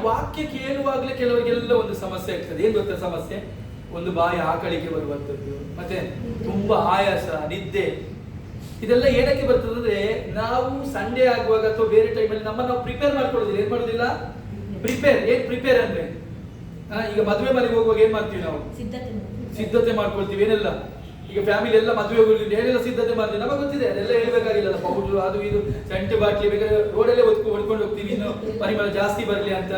ವಾಕ್ಯ ಕೇಳುವಾಗಲೇ ಕೆಲವರಿಗೆಲ್ಲ ಒಂದು ಸಮಸ್ಯೆ ಆಗ್ತದೆ. ಏನ್ ಗೊತ್ತಾ ಸಮಸ್ಯೆ? ಒಂದು ಬಾಯಿ ಆಕಳಿಗೆ ಬರುವಂತದ್ದು, ಮತ್ತೆ ತುಂಬಾ ಆಯಾಸ, ನಿದ್ದೆ, ಇದೆಲ್ಲ ಏನಕ್ಕೆ ಬರ್ತದೆ ಅಂದ್ರೆ ನಾವು ಸಂಡೇ ಆಗುವಾಗ ಅಥವಾ ಬೇರೆ ಟೈಮಲ್ಲಿ ನಾವು ಪ್ರಿಪೇರ್ ಮಾಡ್ಕೊಳ್ಳೋದಿಲ್ಲ. ಏನ್ ಮಾಡೋದಿಲ್ಲ? ಪ್ರಿಪೇರ್ ಅಂದ್ರೆ ಈಗ ಮದುವೆ ಮನೆಗೆ ಹೋಗುವಾಗ ಏನ್ ಮಾಡ್ತೀವಿ ನಾವು? ಸಿದ್ಧತೆ ಮಾಡ್ಕೊಳ್ತೀವಿ. ಏನೆಲ್ಲ ಈಗ ಫ್ಯಾಮಿಲಿ ಎಲ್ಲ ಮದುವೆ ಹೋಗಿ ಏನೆಲ್ಲ ಸಿದ್ಧತೆ ಮಾಡ್ತೀವಿ, ನಮಗೆ ಗೊತ್ತಿದೆ, ಅದೆಲ್ಲ ಹೇಳ್ಬೇಕಾಗಿಲ್ಲ. ಪೌಡ್ರು ಅದು ಇದು ಸೆಂಟು ಬಾಟ್ಲಿ ಬೇಕಾದ್ರೆ ರೋಡಲ್ಲೇ ಹೊಡ್ಕೊಂಡು ಹೋಗ್ತೀವಿ, ಇನ್ನು ಪರಿಮಳ ಜಾಸ್ತಿ ಬರಲಿ ಅಂತ.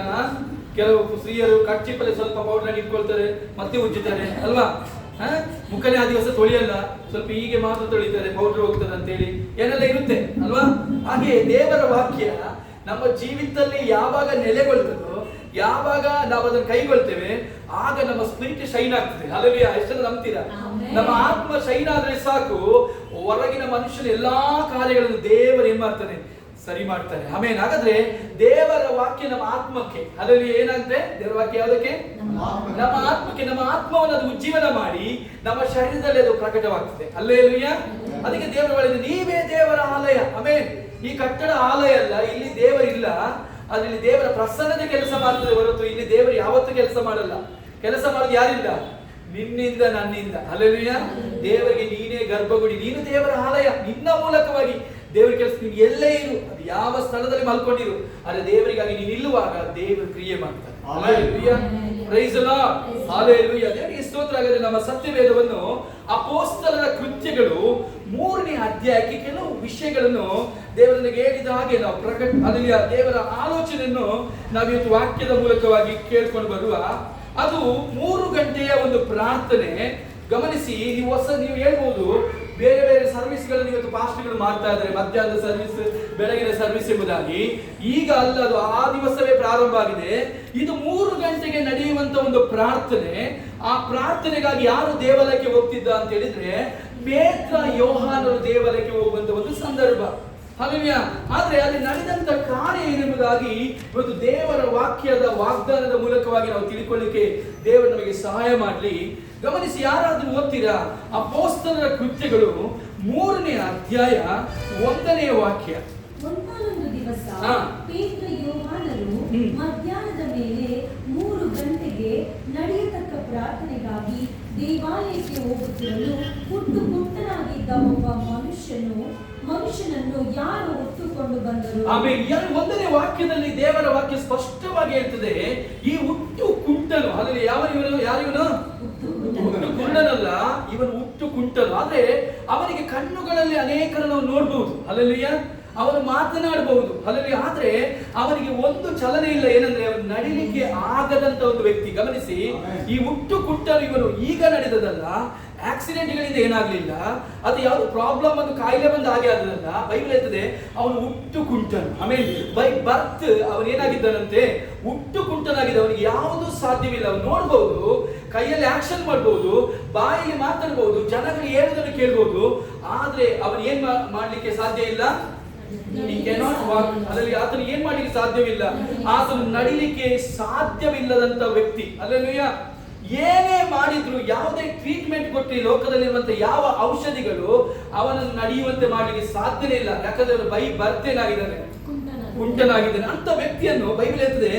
ಕೆಲವು ಸ್ತ್ರೀಯರು ಕಚ್ಚಿಪ್ಪಲ್ಲಿ ಸ್ವಲ್ಪ ಪೌಡರ್ ಇಟ್ಕೊಳ್ತಾರೆ, ಮತ್ತೆ ಉಜ್ಜುತ್ತಾರೆ ಅಲ್ವಾ? ಮುಖನೇ ಆ ದಿವಸ ತೊಳಿಯಲ್ಲ, ಸ್ವಲ್ಪ ಹೀಗೆ ಮಾತ್ರ ತೊಳಿತಾರೆ, ಪೌಡರ್ ಹೋಗ್ತದೆ ಅಂತೇಳಿ ಏನೆಲ್ಲ ಇರುತ್ತೆ ಅಲ್ವಾ? ಹಾಗೆ ದೇವರ ವಾಕ್ಯ ನಮ್ಮ ಜೀವಿತದಲ್ಲಿ ಯಾವಾಗ ನೆಲೆಗೊಳ್ತದೋ, ಯಾವಾಗ ನಾವು ಅದನ್ನು ಕೈಗೊಳ್ತೇವೆ, ಆಗ ನಮ್ಮ ಸ್ಪಿರಿಟ್ ಶೈನ್ ಆಗ್ತದೆ. ಅಲ್ಲವೇ? ಎಷ್ಟನ್ನು ನಂಬ್ತೀರಾ? ನಮ್ಮ ಆತ್ಮ ಶೈನ್ ಆದ್ರೆ ಸಾಕು, ಹೊರಗಿನ ಮನುಷ್ಯನ ಎಲ್ಲಾ ಕಾರ್ಯಗಳನ್ನು ದೇವರು ಏನ್ ಮಾಡ್ತಾನೆ? ಸರಿ ಮಾಡ್ತಾನೆ. ಆಮೇಲೆ ಹಾಗಾದ್ರೆ ದೇವರ ವಾಕ್ಯ ನಮ್ಮ ಆತ್ಮಕ್ಕೆ, ಅದರಲ್ಲಿ ಏನಾಗುತ್ತೆ? ದೇವರ ವಾಕ್ಯ ಯಾವುದಕ್ಕೆ? ನಮ್ಮ ಆತ್ಮಕ್ಕೆ. ನಮ್ಮ ಆತ್ಮವನ್ನು ಅದು ಉಜ್ಜೀವನ ಮಾಡಿ ನಮ್ಮ ಶರೀರದಲ್ಲಿ ಅದು ಪ್ರಕಟವಾಗ್ತದೆ. ಹಲ್ಲೆಲೂಯಾ. ಅದಕ್ಕೆ ದೇವರ ಹೇಳಿದ ನೀವೇ ದೇವರ ಆಲಯ. ಆಮೇಲೆ ಈ ಕಟ್ಟಡ ಆಲಯ ಅಲ್ಲ, ಇಲ್ಲಿ ದೇವರಿಲ್ಲ, ಅದ್ರಲ್ಲಿ ದೇವರ ಪ್ರಸನ್ನತೆ ಕೆಲಸ ಮಾಡ್ತದೆ ಹೊರತು ಇಲ್ಲಿ ದೇವರು ಯಾವತ್ತೂ ಕೆಲಸ ಮಾಡಲ್ಲ. ಕೆಲಸ ಮಾಡೋದು ಯಾರಿಂದ? ನಿನ್ನಿಂದ, ನನ್ನಿಂದ. ಹಲ್ಲೆಲೂಯಾ. ದೇವರಿಗೆ ನೀನೇ ಗರ್ಭಗುಡಿ, ನೀನು ದೇವರ ಆಲಯ. ನಿನ್ನ ಮೂಲಕವಾಗಿ ದೇವರ ಕೆಲಸ. ನೀನು ಎಲ್ಲೇ ಇರು, ಅದು ಯಾವ ಸ್ಥಳದಲ್ಲಿ ಮಲ್ಕೊಂಡಿರು, ಆದರೆ ದೇವರಿಗಾಗಿ ನೀನು ನಿಲ್ಲುವಾಗ ದೇವರು ಕ್ರಿಯೆ ಮಾಡ್ತಾರೆ. Hallelujah. Praise the Lord. Hallelujah. ದೇವರಿಗೆ ಸ್ತೋತ್ರ. ಆಗಲಿ ನಮ್ಮ ಸತ್ಯವೇದವನ್ನು ಅಪೊಸ್ತಲರ ಕೃತ್ಯಗಳು 3ನೇ ಅಧ್ಯಾಯಕ್ಕೆ ಕೆಲವು ವಿಷಯಗಳನ್ನು ದೇವರನಿಗೆ ಹೇಳಿದ ಹಾಗೆ ನಾವು ಅದರಲ್ಲಿ ದೇವರ ಆಲೋಚನೆಯನ್ನು ನಾವಿವತ್ತು ವಾಕ್ಯದ ಮೂಲಕವಾಗಿ ಕೇಳ್ಕೊಂಡು ಬರುವ ಅದು 3 ಗಂಟೆಯ ಒಂದು ಪ್ರಾರ್ಥನೆ. ಗಮನಿಸಿ, ನೀವು ಹೇಳ್ಬೋದು ಬೇರೆ ಬೇರೆ ಸರ್ವಿಸ್ಗಳನ್ನು ಇವತ್ತು ಪಾಸ್ಟ್ಗಳು ಮಾಡ್ತಾ ಇದ್ದಾರೆ, ಮಧ್ಯಾಹ್ನದ ಸರ್ವಿಸ್, ಬೆಳಗಿನ ಸರ್ವಿಸ್ ಎಂಬುದಾಗಿ. ಈಗ ಅಲ್ಲ, ಅದು ಆ ದಿವಸವೇ ಪ್ರಾರಂಭ ಆಗಿದೆ. ಇದು 3 ಗಂಟೆಗೆ ನಡೆಯುವಂತ ಒಂದು ಪ್ರಾರ್ಥನೆ. ಆ ಪ್ರಾರ್ಥನೆಗಾಗಿ ಯಾರು ದೇವಾಲಯಕ್ಕೆ ಹೋಗ್ತಿದ್ದ ಅಂತ ಹೇಳಿದ್ರೆ ಪೇತ್ರ, ಯೋಹಾನರು ದೇವಾಲಯಕ್ಕೆ ಹೋಗುವಂತ ಒಂದು ಸಂದರ್ಭ. ಹಲ್ಲೆಲೂಯಾ. ಆದ್ರೆ ಅಲ್ಲಿ ನಡೆದಂತ ಕಾರ್ಯ ಏನೆಂಬುದಾಗಿ ಇವತ್ತು ದೇವರ ವಾಕ್ಯದ ವಾಗ್ದಾನದ ಮೂಲಕವಾಗಿ ನಾವು ತಿಳ್ಕೊಳ್ಳಿಕ್ಕೆ ದೇವರು ನಮಗೆ ಸಹಾಯ ಮಾಡಲಿ. ಗಮನಿಸಿ, ಯಾರಾದ್ರೂ ಓದ್ತೀರಾ? ಅಪೊಸ್ತಲರ ಕೃತ್ಯಗಳು 3ನೇ ಅಧ್ಯಾಯ 1ನೇ ವಾಕ್ಯ. ಒಂದಾನೊಂದು ದಿವಸ ಪೇತ್ರ, ಯೋಹಾನರು ಮಧ್ಯಾಹ್ನದ ಮೇಲೆ 3 ಗಂಟೆಗೆ ನಡೆಯತಕ್ಕ ಪ್ರಾರ್ಥನೆಗಾಗಿ ದೇವಾಲಯಕ್ಕೆ ಹೋಗುತ್ತಿರಲು ಹುಟ್ಟು ಕುಂಟನಾಗಿದ್ದ ಒಬ್ಬ ಮನುಷ್ಯನನ್ನು ಯಾರು ಹೊತ್ತುಕೊಂಡು ಬಂದರು. ಆಮೇಲೆ 1ನೇ ವಾಕ್ಯದಲ್ಲಿ ದೇವರ ವಾಕ್ಯ ಸ್ಪಷ್ಟವಾಗಿ ಹೇಳ್ತದೆ, ಈ ಹುಟ್ಟು ಕುಂಟನು. ಅದರಲ್ಲಿ ಯಾರಿವನು? ಕುಂಟನಲ್ಲ, ಇವನು ಹುಟ್ಟು ಕುಂಟನು. ಆದ್ರೆ ಅವನಿಗೆ ಕಣ್ಣುಗಳಲ್ಲಿ ಅನೇಕರನ್ನು ನಾವು ನೋಡಬಹುದು. ಹಲ್ಲೆಲೂಯಾ. ಅವನು ಮಾತನಾಡಬಹುದು. ಹಲ್ಲೆಲೂಯಾ. ಆದ್ರೆ ಅವನಿಗೆ ಒಂದು ಚಲನೆ ಇಲ್ಲ. ಏನಂದ್ರೆ ಅವನು ನಡಿಲಿಕ್ಕೆ ಆಗದಂತ ಒಂದು ವ್ಯಕ್ತಿ. ಗಮನಿಸಿ, ಈ ಹುಟ್ಟು ಕುಂಟನು ಇವನು ಈಗ ನಡೆದದಲ್ಲ, ಆಕ್ಸಿಡೆಂಟ್ಗಳಿಂದ ಏನಾಗ್ಲಿಲ್ಲ, ಅದು ಯಾವ್ದು ಪ್ರಾಬ್ಲಮ್, ಒಂದು ಕಾಯಿಲೆ ಬಂದು ಹಾಗೆ ಆದದಲ್ಲ. ಬೈಬಲ್ ಹೇಳ್ತದೆ ಅವನು ಹುಟ್ಟು ಕುಂಟನು. ಆಮೇಲೆ ಬೈ ಬರ್ತ್ ಅವನು ಏನಾಗಿದ್ದಾನಂತೆ? ಹುಟ್ಟು ಕುಂಟನಾಗಿದೆ. ಅವನಿಗೆ ಯಾವುದು ಸಾಧ್ಯವಿಲ್ಲ. ಅವನು ನೋಡ್ಬಹುದು, ಕೈಯಲ್ಲಿ ಆಕ್ಷನ್ ಮಾಡಬಹುದು, ಬಾಯಲ್ಲಿ ಮಾತಾಡಬಹುದು, ಜನಗಳು ಹೇಳುವುದನ್ನು ಕೇಳಬಹುದು, ಆದ್ರೆ ಅವನು ಏನ್ ಮಾಡ್ಲಿಕ್ಕೆ ಸಾಧ್ಯ ಇಲ್ಲ. ಅದರಲ್ಲಿ ಆತನು ಏನ್ ಮಾಡ್ಲಿಕ್ಕೆ ಸಾಧ್ಯವಿಲ್ಲ. ಆತನು ನಡಿಲಿಕ್ಕೆ ಸಾಧ್ಯವಿಲ್ಲದಂತ ವ್ಯಕ್ತಿ. ಹಲ್ಲೆಲೂಯಾ. ಏನೇ ಮಾಡಿದ್ರು, ಯಾವುದೇ ಟ್ರೀಟ್ಮೆಂಟ್ ಕೊಟ್ಟು ಈ ಲೋಕದಲ್ಲಿರುವಂತ ಯಾವ ಔಷಧಿಗಳು ಅವನನ್ನು ನಡೆಯುವಂತೆ ಮಾಡಲಿಕ್ಕೆ ಸಾಧ್ಯನೇ ಇಲ್ಲ. ಯಾಕಂದ್ರೆ ಅವನು ಬರ್ತೇನಾಗಿದ್ದಾನೆ, ಕುಂಟನಾಗಿದ್ದಾನೆ. ಅಂತ ವ್ಯಕ್ತಿಯನ್ನು ಬೈಬಲ್ ಹೇಳ್ತದೆ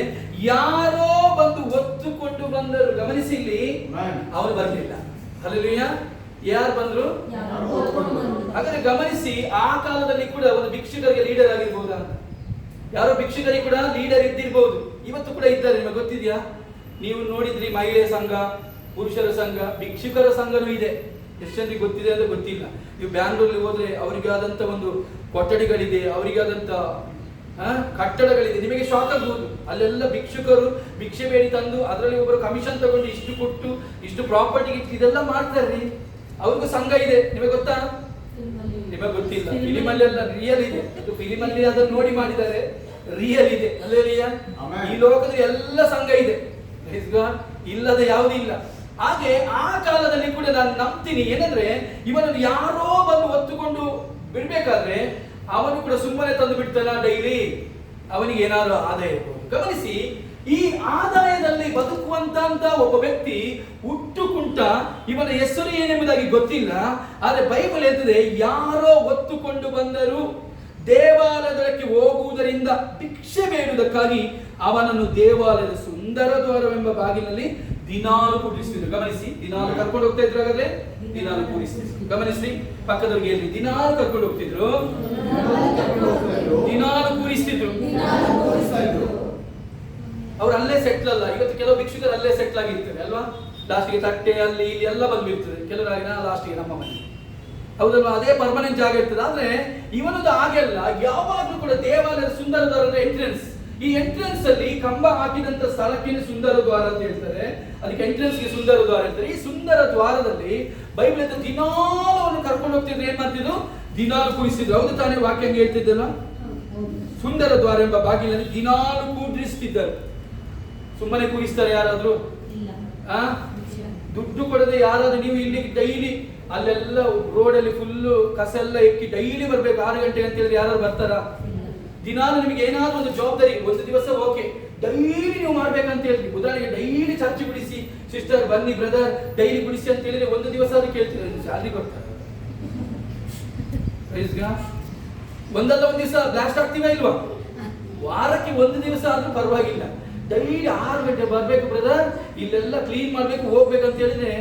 ಯಾರೋ ಬಂದು ಒತ್ತುಕೊಂಡು ಬಂದರು. ಗಮನಿಸಿ, ಇಲ್ಲಿ ಅವನು ಬರಲಿಲ್ಲ. ಹಲ್ಲೆಲೂಯಾ. ಯಾರು ಬಂದ್ರು? ಹಾಗಾದ್ರೆ ಗಮನಿಸಿ, ಆ ಕಾಲದಲ್ಲಿ ಕೂಡ ಒಂದು ಭಿಕ್ಷುಕರಿಗೆ ಲೀಡರ್ ಆಗಿರ್ಬಹುದಾ? ಯಾರೋ ಭಿಕ್ಷುಕರಿಗೆ ಕೂಡ ಲೀಡರ್ ಇದ್ದಿರ್ಬಹುದು. ಇವತ್ತು ಕೂಡ ಇದ್ದಾರೆ. ನಿಮಗೆ ಗೊತ್ತಿದ್ಯಾ? ನೀವು ನೋಡಿದ್ರಿ, ಮಹಿಳೆಯ ಸಂಘ, ಪುರುಷರ ಸಂಘ, ಭಿಕ್ಷುಕರ ಸಂಘನೂ ಇದೆ. ಎಷ್ಟು ಜನರಿಗೆ ಗೊತ್ತಿದೆ ಅಂತ ಗೊತ್ತಿಲ್ಲ. ನೀವು ಬ್ಯಾಂಗ್ಳೂರಲ್ಲಿ ಹೋದ್ರೆ ಅವರಿಗಾದಂತ ಒಂದು ಕೊಠಡಿಗಳಿದೆ, ಅವರಿಗಾದಂತ ಕಟ್ಟಡಗಳಿದೆ. ನಿಮಗೆ ಶಾಕ್ ಆಗ್ಬಹುದು. ಅಲ್ಲೆಲ್ಲ ಭಿಕ್ಷುಕರು ಭಿಕ್ಷೆ ಬೇಡಿ ತಂದು ಅದರಲ್ಲಿ ಒಬ್ಬರು ಕಮಿಷನ್ ತಗೊಂಡು ಇಷ್ಟು ಕೊಟ್ಟು ಇಷ್ಟು ಪ್ರಾಪರ್ಟಿ ಇದೆಲ್ಲ ಮಾಡ್ತಾರ್ರಿ. ಅವ್ರಿಗೂ ಸಂಘ ಇದೆ. ನಿಮಗೆ ಗೊತ್ತಾ? ನಿಮಗೆ ಗೊತ್ತಿಲ್ಲ. ಫಿಲಿಮಲ್ಲಿ ಎಲ್ಲ ರಿಯಲ್ ಇದೆ. ಫಿಲಿಮಲ್ಲಿ ಅದನ್ನು ನೋಡಿ ಮಾಡಿದ್ದಾರೆ, ರಿಯಲ್ ಇದೆ. ಅಲ್ಲೇರಿಯಾ. ಈ ಲೋಕದಲ್ಲಿ ಎಲ್ಲ ಸಂಘ ಇದೆ, ಇಲ್ಲದೆ ಯಾವುದೂ ಇಲ್ಲ. ಹಾಗೆ ಆ ಕಾಲದಲ್ಲಿ ಕೂಡ ನಾನು ನಂಬ್ತೀನಿ. ಏನಂದ್ರೆ ಇವನನ್ನು ಯಾರೋ ಬಂದು ಒತ್ತುಕೊಂಡು ಬಿಡ್ಬೇಕಾದ್ರೆ ಅವನು ಕೂಡ ಸುಮ್ಮನೆ ತಂದು ಬಿಡ್ತಾನ ಡೈಲಿ, ಅವನಿಗೆ ಏನಾದ್ರು ಆದಾಯ ಇರ್ಬೋದು. ಗಮನಿಸಿ, ಈ ಆದಾಯದಲ್ಲಿ ಬದುಕುವಂತ ಒಬ್ಬ ವ್ಯಕ್ತಿ ಹುಟ್ಟು ಕುಂಟ. ಇವನ ಹೆಸರು ಏನೆಂಬುದಾಗಿ ಗೊತ್ತಿಲ್ಲ. ಆದ್ರೆ ಬೈಬಲ್ ಹೇಳ್ತದೆ ಯಾರೋ ಒತ್ತುಕೊಂಡು ಬಂದರು. ದೇವಾಲಯಕ್ಕೆ ಹೋಗುವ ದೇವರಿಂದ ಭಿಕ್ಷೆ ಬೇಡುವುದಕ್ಕಾಗಿ ಅವನನ್ನು ದೇವಾಲಯದ ಸುಂದರ ದ್ವಾರವೆಂಬ ಬಾಗಿಲಿನಲ್ಲಿ ದಿನಾಲು ಕೂರಿಸ್ತಿದ್ರು. ಗಮನಿಸಿ, ದಿನಾಲು ಕರ್ಕೊಂಡು ಹೋಗ್ತಾ ಇದ್ರು. ಹಾಗಾದ್ರೆ ದಿನಾಲು ಕೂರಿಸ್ತಿದ್ರು. ಗಮನಿಸಿ, ಪಕ್ಕದವ್ರಿಗೆ ಹೇಳಿ, ದಿನಾಲು ಕರ್ಕೊಂಡು ಹೋಗ್ತಿದ್ರು, ದಿನಾಲು ಕೂರಿಸ್ತಿದ್ರು. ಅವ್ರು ಅಲ್ಲೇ ಸೆಟ್ಲ್ ಅಲ್ಲ. ಇವತ್ತು ಕೆಲವು ಭಿಕ್ಷುಕರು ಅಲ್ಲೇ ಸೆಟ್ಲ್ ಆಗಿರ್ತಾರೆ ಅಲ್ವಾ? ಲಾಸ್ಟ್ಗೆ ತಟ್ಟೆ ಅಲ್ಲಿ ಇಲ್ಲಿ ಎಲ್ಲ ಬಂದ್ಬಿಡ್ತದೆ. ಕೆಲವರಾಗಿನ ಲಾಸ್ಟ್ಗೆ ನಮ್ಮ ಮನೆ, ಹೌದಲ್ವಾ? ಅದೇ ಪರ್ಮನೆಂಟ್ ಜಾಗ ಇರ್ತದೆ. ಆದ್ರೆ ಇವನದು ಹಾಗೆಲ್ಲ. ಯಾವಾಗಲೂ ಕೂಡ ದೇವಾಲಯದ ಸುಂದರ ದ್ವಾರದ ಎಂಟ್ರೆನ್ಸ್, ಈ ಎಂಟ್ರೆನ್ಸ್ ಅಲ್ಲಿ ಕಂಬ ಹಾಕಿದಂತ ಸ್ಥಳಕ್ಕೆ ಸುಂದರ ದ್ವಾರ ಅಂತ ಹೇಳ್ತಾರೆ. ಅದಕ್ಕೆ ಎಂಟ್ರೆನ್ಸ್ ಗೆ ಸುಂದರ ದ್ವಾರ ಹೇಳ್ತಾರೆ. ಈ ಸುಂದರ ದ್ವಾರದಲ್ಲಿ ಬೈಬಲ್ ಅಂತ ದಿನಾಲು ಅವನು ಕರ್ಕೊಂಡು ಹೋಗ್ತಿದ್ರು. ಏನ್ ಮಾಡ್ತಿದ್ರು? ದಿನಾಲು ಕೂರಿಸ್ತಿದ್ರು. ಹೌದು ತಾನೇ? ವಾಕ್ಯ ಹಂಗೆ ಹೇಳ್ತಿದ್ದಲ್ಲ, ಸುಂದರ ದ್ವಾರ ಎಂಬ ಬಾಗಿಲಲ್ಲಿ ದಿನಾಲು ಕೂರಿಸ್ತಿದ್ದರು. ಸುಮ್ಮನೆ ಕೂರಿಸ್ತಾರೆ ಯಾರಾದ್ರೂ? ದುಡ್ಡು ಕೊಡದೆ ಯಾರಾದ್ರೂ ನೀವು ಇಲ್ಲಿ ಡೈಲಿ ಅಲ್ಲೆಲ್ಲ ರೋಡಲ್ಲಿ ಫುಲ್ಲು ಕಸ ಎಲ್ಲ ಎಕ್ಕಿ ಡೈಲಿ ಬರ್ಬೇಕು 6 ಗಂಟೆಗೆ ಅಂತ ಹೇಳಿದ್ರೆ ಯಾರಾದ್ರು ಬರ್ತಾರ? ದಿನಾಲು ನಿಮಗೆ ಏನಾದ್ರೂ ಒಂದು ಜವಾಬ್ದಾರಿ, ಒಂದು ದಿವಸ ಓಕೆ ಡೈಲಿ ನೀವು ಮಾಡ್ಬೇಕಂತ ಹೇಳಿ, ಉದಾಹರಣೆಗೆ ಡೈಲಿ ಚರ್ಚ್ ಬಿಡಿಸಿ, ಸಿಸ್ಟರ್ ಬನ್ನಿ ಬ್ರದರ್ ಡೈಲಿ ಬಿಡಿಸಿ ಅಂತ ಹೇಳಿದ್ರೆ ಒಂದು ದಿವಸ ಆದ್ರೂ ಕೇಳ್ತೀರ, ಸ್ಯಾಲ್ರಿ ಕೊಡ್ತಾರೆ. ಒಂದಲ್ಲ ಒಂದು ದಿವಸ ಬ್ಲಾಸ್ಟ್ ಆಗ್ತೀವ ಇಲ್ವಾ? ವಾರಕ್ಕೆ ಒಂದು ದಿವಸ ಆದ್ರೂ ಪರವಾಗಿಲ್ಲ, ಡೈಲಿ 6 ಗಂಟೆ ಬರ್ಬೇಕು ಬ್ರದರ್, ಇಲ್ಲೆಲ್ಲ ಕ್ಲೀನ್ ಮಾಡ್ಬೇಕು ಹೋಗ್ಬೇಕಂತ ಹೇಳಿದ್ರೆ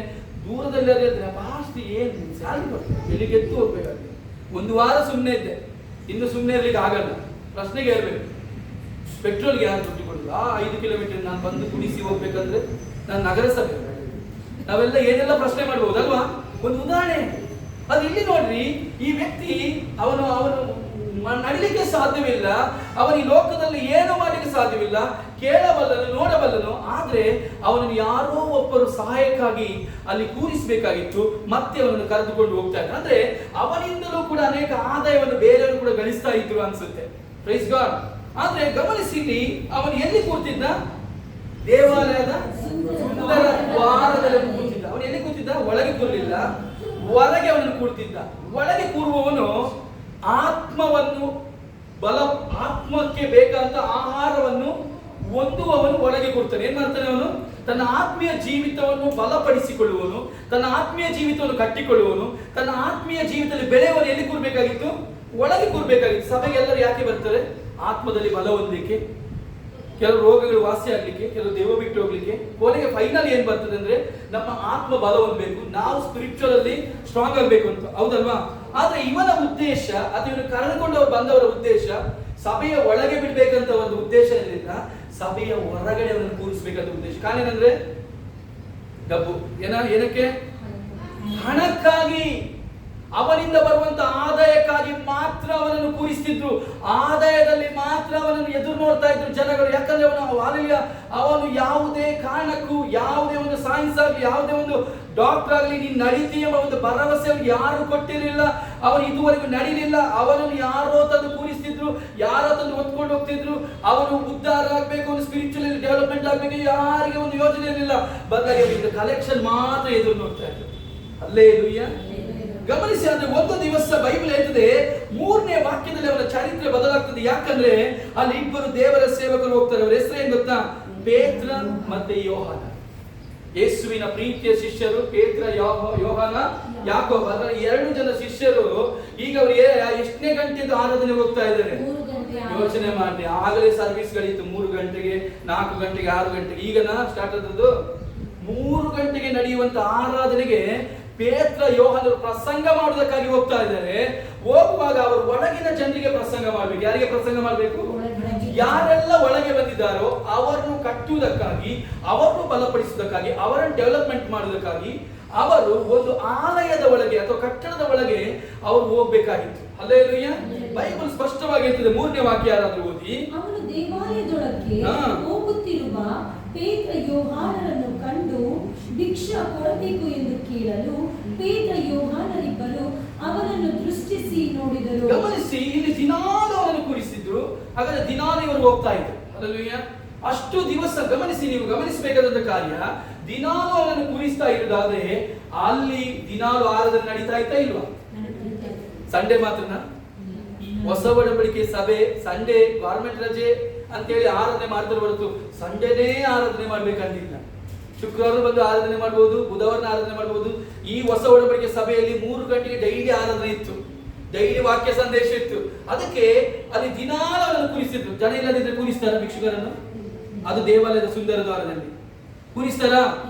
ದೂರದಲ್ಲಿ ಅದೇ ಫಾಸ್ಟ್ ಏನ್ ಸ್ಯಾಲ್ರಿ ಕೊಡ್ತಾರೆ. ಬೆಳಿಗ್ಗೆ ಎದ್ದು ಹೋಗ್ಬೇಕಾಗ್ತದೆ. ಒಂದು ವಾರ ಸುಮ್ಮನೆ ಇದ್ದೆ, ಇನ್ನು ಸುಮ್ಮನೆ ಇರ್ಲಿಕ್ಕೆ ಆಗಲ್ಲ. ಪ್ರಶ್ನೆಗೆ ಹೇಳ್ಬೇಕು, ಪೆಟ್ರೋಲ್ಗೆ ಯಾರು ದುಡ್ಡು ಕೊಡುದು? 5 ಕಿಲೋಮೀಟರ್ ನಾನು ಬಂದು ಗುಡಿಸಿ ಹೋಗ್ಬೇಕಂದ್ರೆ ನಾನು ನಗರಸಭೆ, ನಾವೆಲ್ಲ ಏನೆಲ್ಲ ಪ್ರಶ್ನೆ ಮಾಡ್ಬೋದಲ್ವಾ? ಒಂದು ಉದಾಹರಣೆ ಅದು ಇಲ್ಲಿ ನೋಡ್ರಿ. ಈ ವ್ಯಕ್ತಿ ಅವನು ನಡಿಲಿಕ್ಕೆ ಸಾಧ್ಯವಿಲ್ಲ, ಅವನ ಈ ಲೋಕದಲ್ಲಿ ಏನು ಮಾಡಲಿಕ್ಕೆ ಸಾಧ್ಯವಿಲ್ಲ, ಕೇಳಬಲ್ಲನು ನೋಡಬಲ್ಲನು. ಆದ್ರೆ ಅವನನ್ನು ಯಾರೋ ಒಬ್ಬರು ಸಹಾಯಕ್ಕಾಗಿ ಅಲ್ಲಿ ಕೂರಿಸಬೇಕಾಗಿತ್ತು, ಮತ್ತೆ ಅವನನ್ನು ಕರೆದುಕೊಂಡು ಹೋಗ್ತಾ ಇದ್ದ. ಅಂದ್ರೆ ಅವನಿಂದಲೂ ಕೂಡ ಅನೇಕ ಆದಾಯವನ್ನು ಬೇರೆಯವರು ಕೂಡ ಗಳಿಸ್ತಾ ಇದ್ರು ಅನ್ಸುತ್ತೆ. Praise God. ಆದ್ರೆ ಗಮನಿಸಿ, ಅವನು ಎಲ್ಲಿ ಕೂರ್ತಿದ್ದ? ದೇವಾಲಯದ ಸುಂದರ ದ್ವಾರದಲ್ಲಿ ಕೂರ್ತಿದ್ದ. ಅವನು ಎಲ್ಲಿ ಕೂತಿದ್ದ? ಒಳಗೆ ಕೂರಲಿಲ್ಲ, ಹೊರಗೆ ಅವನನ್ನು ಕೂರ್ತಿದ್ದ. ಒಳಗೆ ಕೂರುವವನು ಆತ್ಮವನ್ನು ಆತ್ಮಕ್ಕೆ ಬೇಕಾದಂತ ಆಹಾರವನ್ನು ಹೊಂದುವವನು ಒಳಗೆ ಕೂರ್ತಾನೆ. ಏನ್ ಮಾಡ್ತಾನೆ ಅವನು? ತನ್ನ ಆತ್ಮೀಯ ಜೀವಿತವನ್ನು ಬಲಪಡಿಸಿಕೊಳ್ಳುವನು, ತನ್ನ ಆತ್ಮೀಯ ಜೀವಿತವನ್ನು ಕಟ್ಟಿಕೊಳ್ಳುವನು, ತನ್ನ ಆತ್ಮೀಯ ಜೀವಿತದಲ್ಲಿ ಬೆಳೆಯುವನು ಎಲ್ಲಿ ಕೂರ್ಬೇಕಾಗಿತ್ತು? ಒಳಗೆ ಕೂರ್ಬೇಕಾಗಿತ್ತು. ಸಭೆಗೆ ಎಲ್ಲರೂ ಯಾಕೆ ಬರ್ತಾರೆ? ಆತ್ಮದಲ್ಲಿ ಬಲ ಹೊಂದಲಿಕ್ಕೆ, ಕೆಲವು ರೋಗಗಳು ವಾಸಿ ಆಗ್ಲಿಕ್ಕೆ, ಕೆಲವು ದೇವ ಬಿಟ್ಟು ಹೋಗ್ಲಿಕ್ಕೆ. ಕೊನೆಗೆ ಫೈನಲ್ ಏನ್ ಬರ್ತದೆ ಅಂದ್ರೆ ನಮ್ಮ ಆತ್ಮ ಬಲ ಹೊಂದಬೇಕು, ನಾವು ಸ್ಪಿರಿಚುವಲ್ ಅಲ್ಲಿ ಸ್ಟ್ರಾಂಗ್ ಆಗ್ಬೇಕು ಅಂತ, ಹೌದಲ್ವಾ? ಆದ್ರೆ ಇವನ ಉದ್ದೇಶ, ಅಥವಾ ಇವನು ಕರೆದುಕೊಂಡು ಬಂದವರ ಉದ್ದೇಶ ಸಭೆಯ ಒಳಗೆ ಬಿಡ್ಬೇಕಂತ ಒಂದು ಉದ್ದೇಶ ಇರಲಿಲ್ಲ, ಸಭೆಯ ಹೊರಗಡೆ ಅವರನ್ನು ಕೂರಿಸ್ಬೇಕಂತ ಉದ್ದೇಶ. ಕಾರಣ ಏನಂದ್ರೆ ಡಬ್ಬು ಏನಕ್ಕೆ? ಹಣಕ್ಕಾಗಿ, ಅವನಿಂದ ಬರುವಂತ ಆದಾಯಕ್ಕಾಗಿ ಮಾತ್ರ ಅವನನ್ನು ಕೂರಿಸ್ತಿದ್ರು. ಆದಾಯದಲ್ಲಿ ಮಾತ್ರ ಅವನನ್ನು ಎದುರು ನೋಡ್ತಾ ಇದ್ರು ಜನಗಳು. ಯಾಕಂದ್ರೆ ಅವನು ಯಾವುದೇ ಕಾರಣಕ್ಕೂ, ಯಾವುದೇ ಒಂದು ಸೈನ್ಸ್ ಆಗಲಿ, ಯಾವುದೇ ಒಂದು ಡಾಕ್ಟರ್ ಆಗಲಿ, ನೀನು ನಡೀತೀಯ ಎಂಬ ಒಂದು ಭರವಸೆ ಯಾರು ಕೊಟ್ಟಿರಲಿಲ್ಲ. ಅವನು ಇದುವರೆಗೂ ನಡೀಲಿಲ್ಲ. ಅವನನ್ನು ಯಾರೋ ತಂದು ಕೂರಿಸ್ತಿದ್ರು, ಯಾರೋ ತಂದು ಹೊತ್ಕೊಂಡು ಹೋಗ್ತಿದ್ರು. ಅವನು ಉದ್ಧಾರ ಆಗ್ಬೇಕು, ಅವನು ಸ್ಪಿರಿಚುವಲ್ ಡೆವಲಪ್ಮೆಂಟ್ ಆಗ್ಬೇಕು, ಯಾರಿಗೆ ಒಂದು ಯೋಜನೆ ಇರಲಿಲ್ಲ. ಬದಲಾಗಿ ಅವನಿಗೆ ಕಲೆಕ್ಷನ್ ಮಾತ್ರ ಎದುರು ನೋಡ್ತಾ ಇದ್ರು. ಹಲ್ಲೆಲೂಯಾ. ಗಮನಿಸಿ, ಅಂದ್ರೆ ಒಂದು ದಿವಸ ಬೈಬಲ್ ಹೇಳ್ತದೆ, 3ನೇ ವಾಕ್ಯದಲ್ಲಿ ಅವನ ಚರಿತ್ರೆ ಬದಲಾಗ್ತದೆ. ಯಾಕಂದ್ರೆ ಅಲ್ಲಿ ಇಬ್ಬರು ದೇವರ ಸೇವಕರು ಹೋಗ್ತಾರೆ. ಅವರ ಹೆಸರು ಏನ್ ಗೊತ್ತಾ? ಪೇತ್ರ ಮತ್ತೆ ಯೋಹಾನ. ಯೇಸುವಿನ ಪ್ರೀತಿಯ ಶಿಷ್ಯರು ಪೇತ್ರ, ಯೋಹಾನ, ಯಾಕೋಬ. ಅದರ 2 ಜನ ಶಿಷ್ಯರು ಈಗ ಅವರು ಎಷ್ಟನೇ ಗಂಟೆದು ಆರಾಧನೆ ಹೋಗ್ತಾ ಇದ್ದಾರೆ? ಯೋಚನೆ ಮಾಡಿ. ಆಗಲೇ ಸರ್ವಿಸ್ ಗಳಿತ್ತು 3 ಗಂಟೆಗೆ, 4 ಗಂಟೆಗೆ, 6 ಗಂಟೆಗೆ. ಈಗ ಸ್ಟಾರ್ಟ್ ಆದದ್ದು 3 ಗಂಟೆಗೆ ನಡೆಯುವಂತ ಆರಾಧನೆಗೆ ಪೇತ್ರ ಯೋಹಾನರು ಪ್ರಸಂಗ ಮಾಡುವುದಕ್ಕಾಗಿ ಹೋಗ್ತಾ ಇದ್ದಾರೆ. ಹೋಗುವಾಗ ಅವರು ಒಳಗಿನ ಜನರಿಗೆ ಪ್ರಸಂಗ ಮಾಡಬೇಕು. ಯಾರಿಗೆ ಪ್ರಸಂಗ ಮಾಡಬೇಕು? ಯಾರೆಲ್ಲ ಒಳಗೆ ಬಂದಿದ್ದಾರೋ ಅವರನ್ನು ಕಟ್ಟುವುದಕ್ಕಾಗಿ, ಅವರನ್ನು ಬಲಪಡಿಸುವುದಕ್ಕಾಗಿ, ಅವರನ್ನು ಡೆವಲಪ್ಮೆಂಟ್ ಮಾಡುವುದಕ್ಕಾಗಿ ಅವರು ಒಂದು ಆಲಯದ ಒಳಗೆ ಅಥವಾ ಕಟ್ಟಡದ ಒಳಗೆ ಅವರು ಹೋಗ್ಬೇಕಾಗಿತ್ತು. ಹಲ್ಲೆಲೂಯಾ. ಬೈಬಲ್ ಸ್ಪಷ್ಟವಾಗಿ ಹೇಳ್ತಿದೆ. 3ನೇ ವಾಕ್ಯ ಯಾರಾದ್ರೂ ಓದಿ. ಅವನು ದೇವಾಲಯದೊಳಗೆ ಹೋಗುತ್ತಿರುವ ಪೇತ್ರ ಯೋಹಾನರನ್ನು ಕಂಡು ಭಿಕ್ಷಾ ಕೊಡಬೇಕು ಎಂದು ಕೇಳಲು ಪೇತ್ರ ಯೋಹಾನರಿಬ್ಬರು ಅವನನ್ನು ದೃಷ್ಟಿಸಿ ನೋಡಿದರು. ಗಮನಿಸಿ, ಇಲ್ಲಿ ದಿನಾಲು ಅವರನ್ನು ಕೂರಿಸಿದ್ರು. ಹಾಗಾದ್ರೆ ದಿನಾಲು ಇವರು ಹೋಗ್ತಾ ಇದ್ರು. ಹಲ್ಲೆಲೂಯಾ. ಅಷ್ಟು ದಿವಸ ಗಮನಿಸಿ, ನೀವು ಗಮನಿಸಬೇಕಾದ ಕಾರ್ಯ, ದಿನಾಲು ಅವರನ್ನು ಕೂರಿಸ್ತಾ ಇರುವುದಾದ್ರೆ ಅಲ್ಲಿ ದಿನಾಲು ಆರಾಧನೆ ನಡೀತಾ ಇತ್ತಾ ಇಲ್ವಾ? ಸಂಡೇ ಮಾತ್ರನಾ? ಹೊಸ ಒಡಂಬಡಿಕೆ ಸಭೆ ಸಂಡೇ ಗವರ್ಮೆಂಟ್ ರಜೆ ಅಂತೇಳಿ ಆರಾಧನೆ ಮಾಡ್ತಾರೆ ಹೊರತು ಸಂಡೇನೇ ಆರಾಧನೆ ಮಾಡ್ಬೇಕಂತಿಲ್ಲ. ಶುಕ್ರವಾರ ಬಂದು ಆರಾಧನೆ ಮಾಡಬಹುದು, ಬುಧವಾರ ಆರಾಧನೆ ಮಾಡಬಹುದು. ಈ ಹೊಸ ಒಡಂಬಡಿಕೆ ಸಭೆಯಲ್ಲಿ 3 ಗಂಟೆಗೆ ಡೈಲಿ ಆರಾಧನೆ ಇತ್ತು, ಡೈಲಿ ವಾಕ್ಯ ಸಂದೇಶ ಇತ್ತು. ಅದಕ್ಕೆ ಅಲ್ಲಿ ದಿನಾಲು ಅವರನ್ನು ಕೂರಿಸಿದ್ರು. ಜನ ಇಲ್ಲದಿದ್ರೆ ಕೂರಿಸ್ತಾರ ಭಿಕ್ಷುಕರನ್ನು? ಅದು ದೇವಾಲಯದ ಸುಂದರ ದ್ವಾರದಲ್ಲಿ ಕೂರಿಸ್ತಾರ?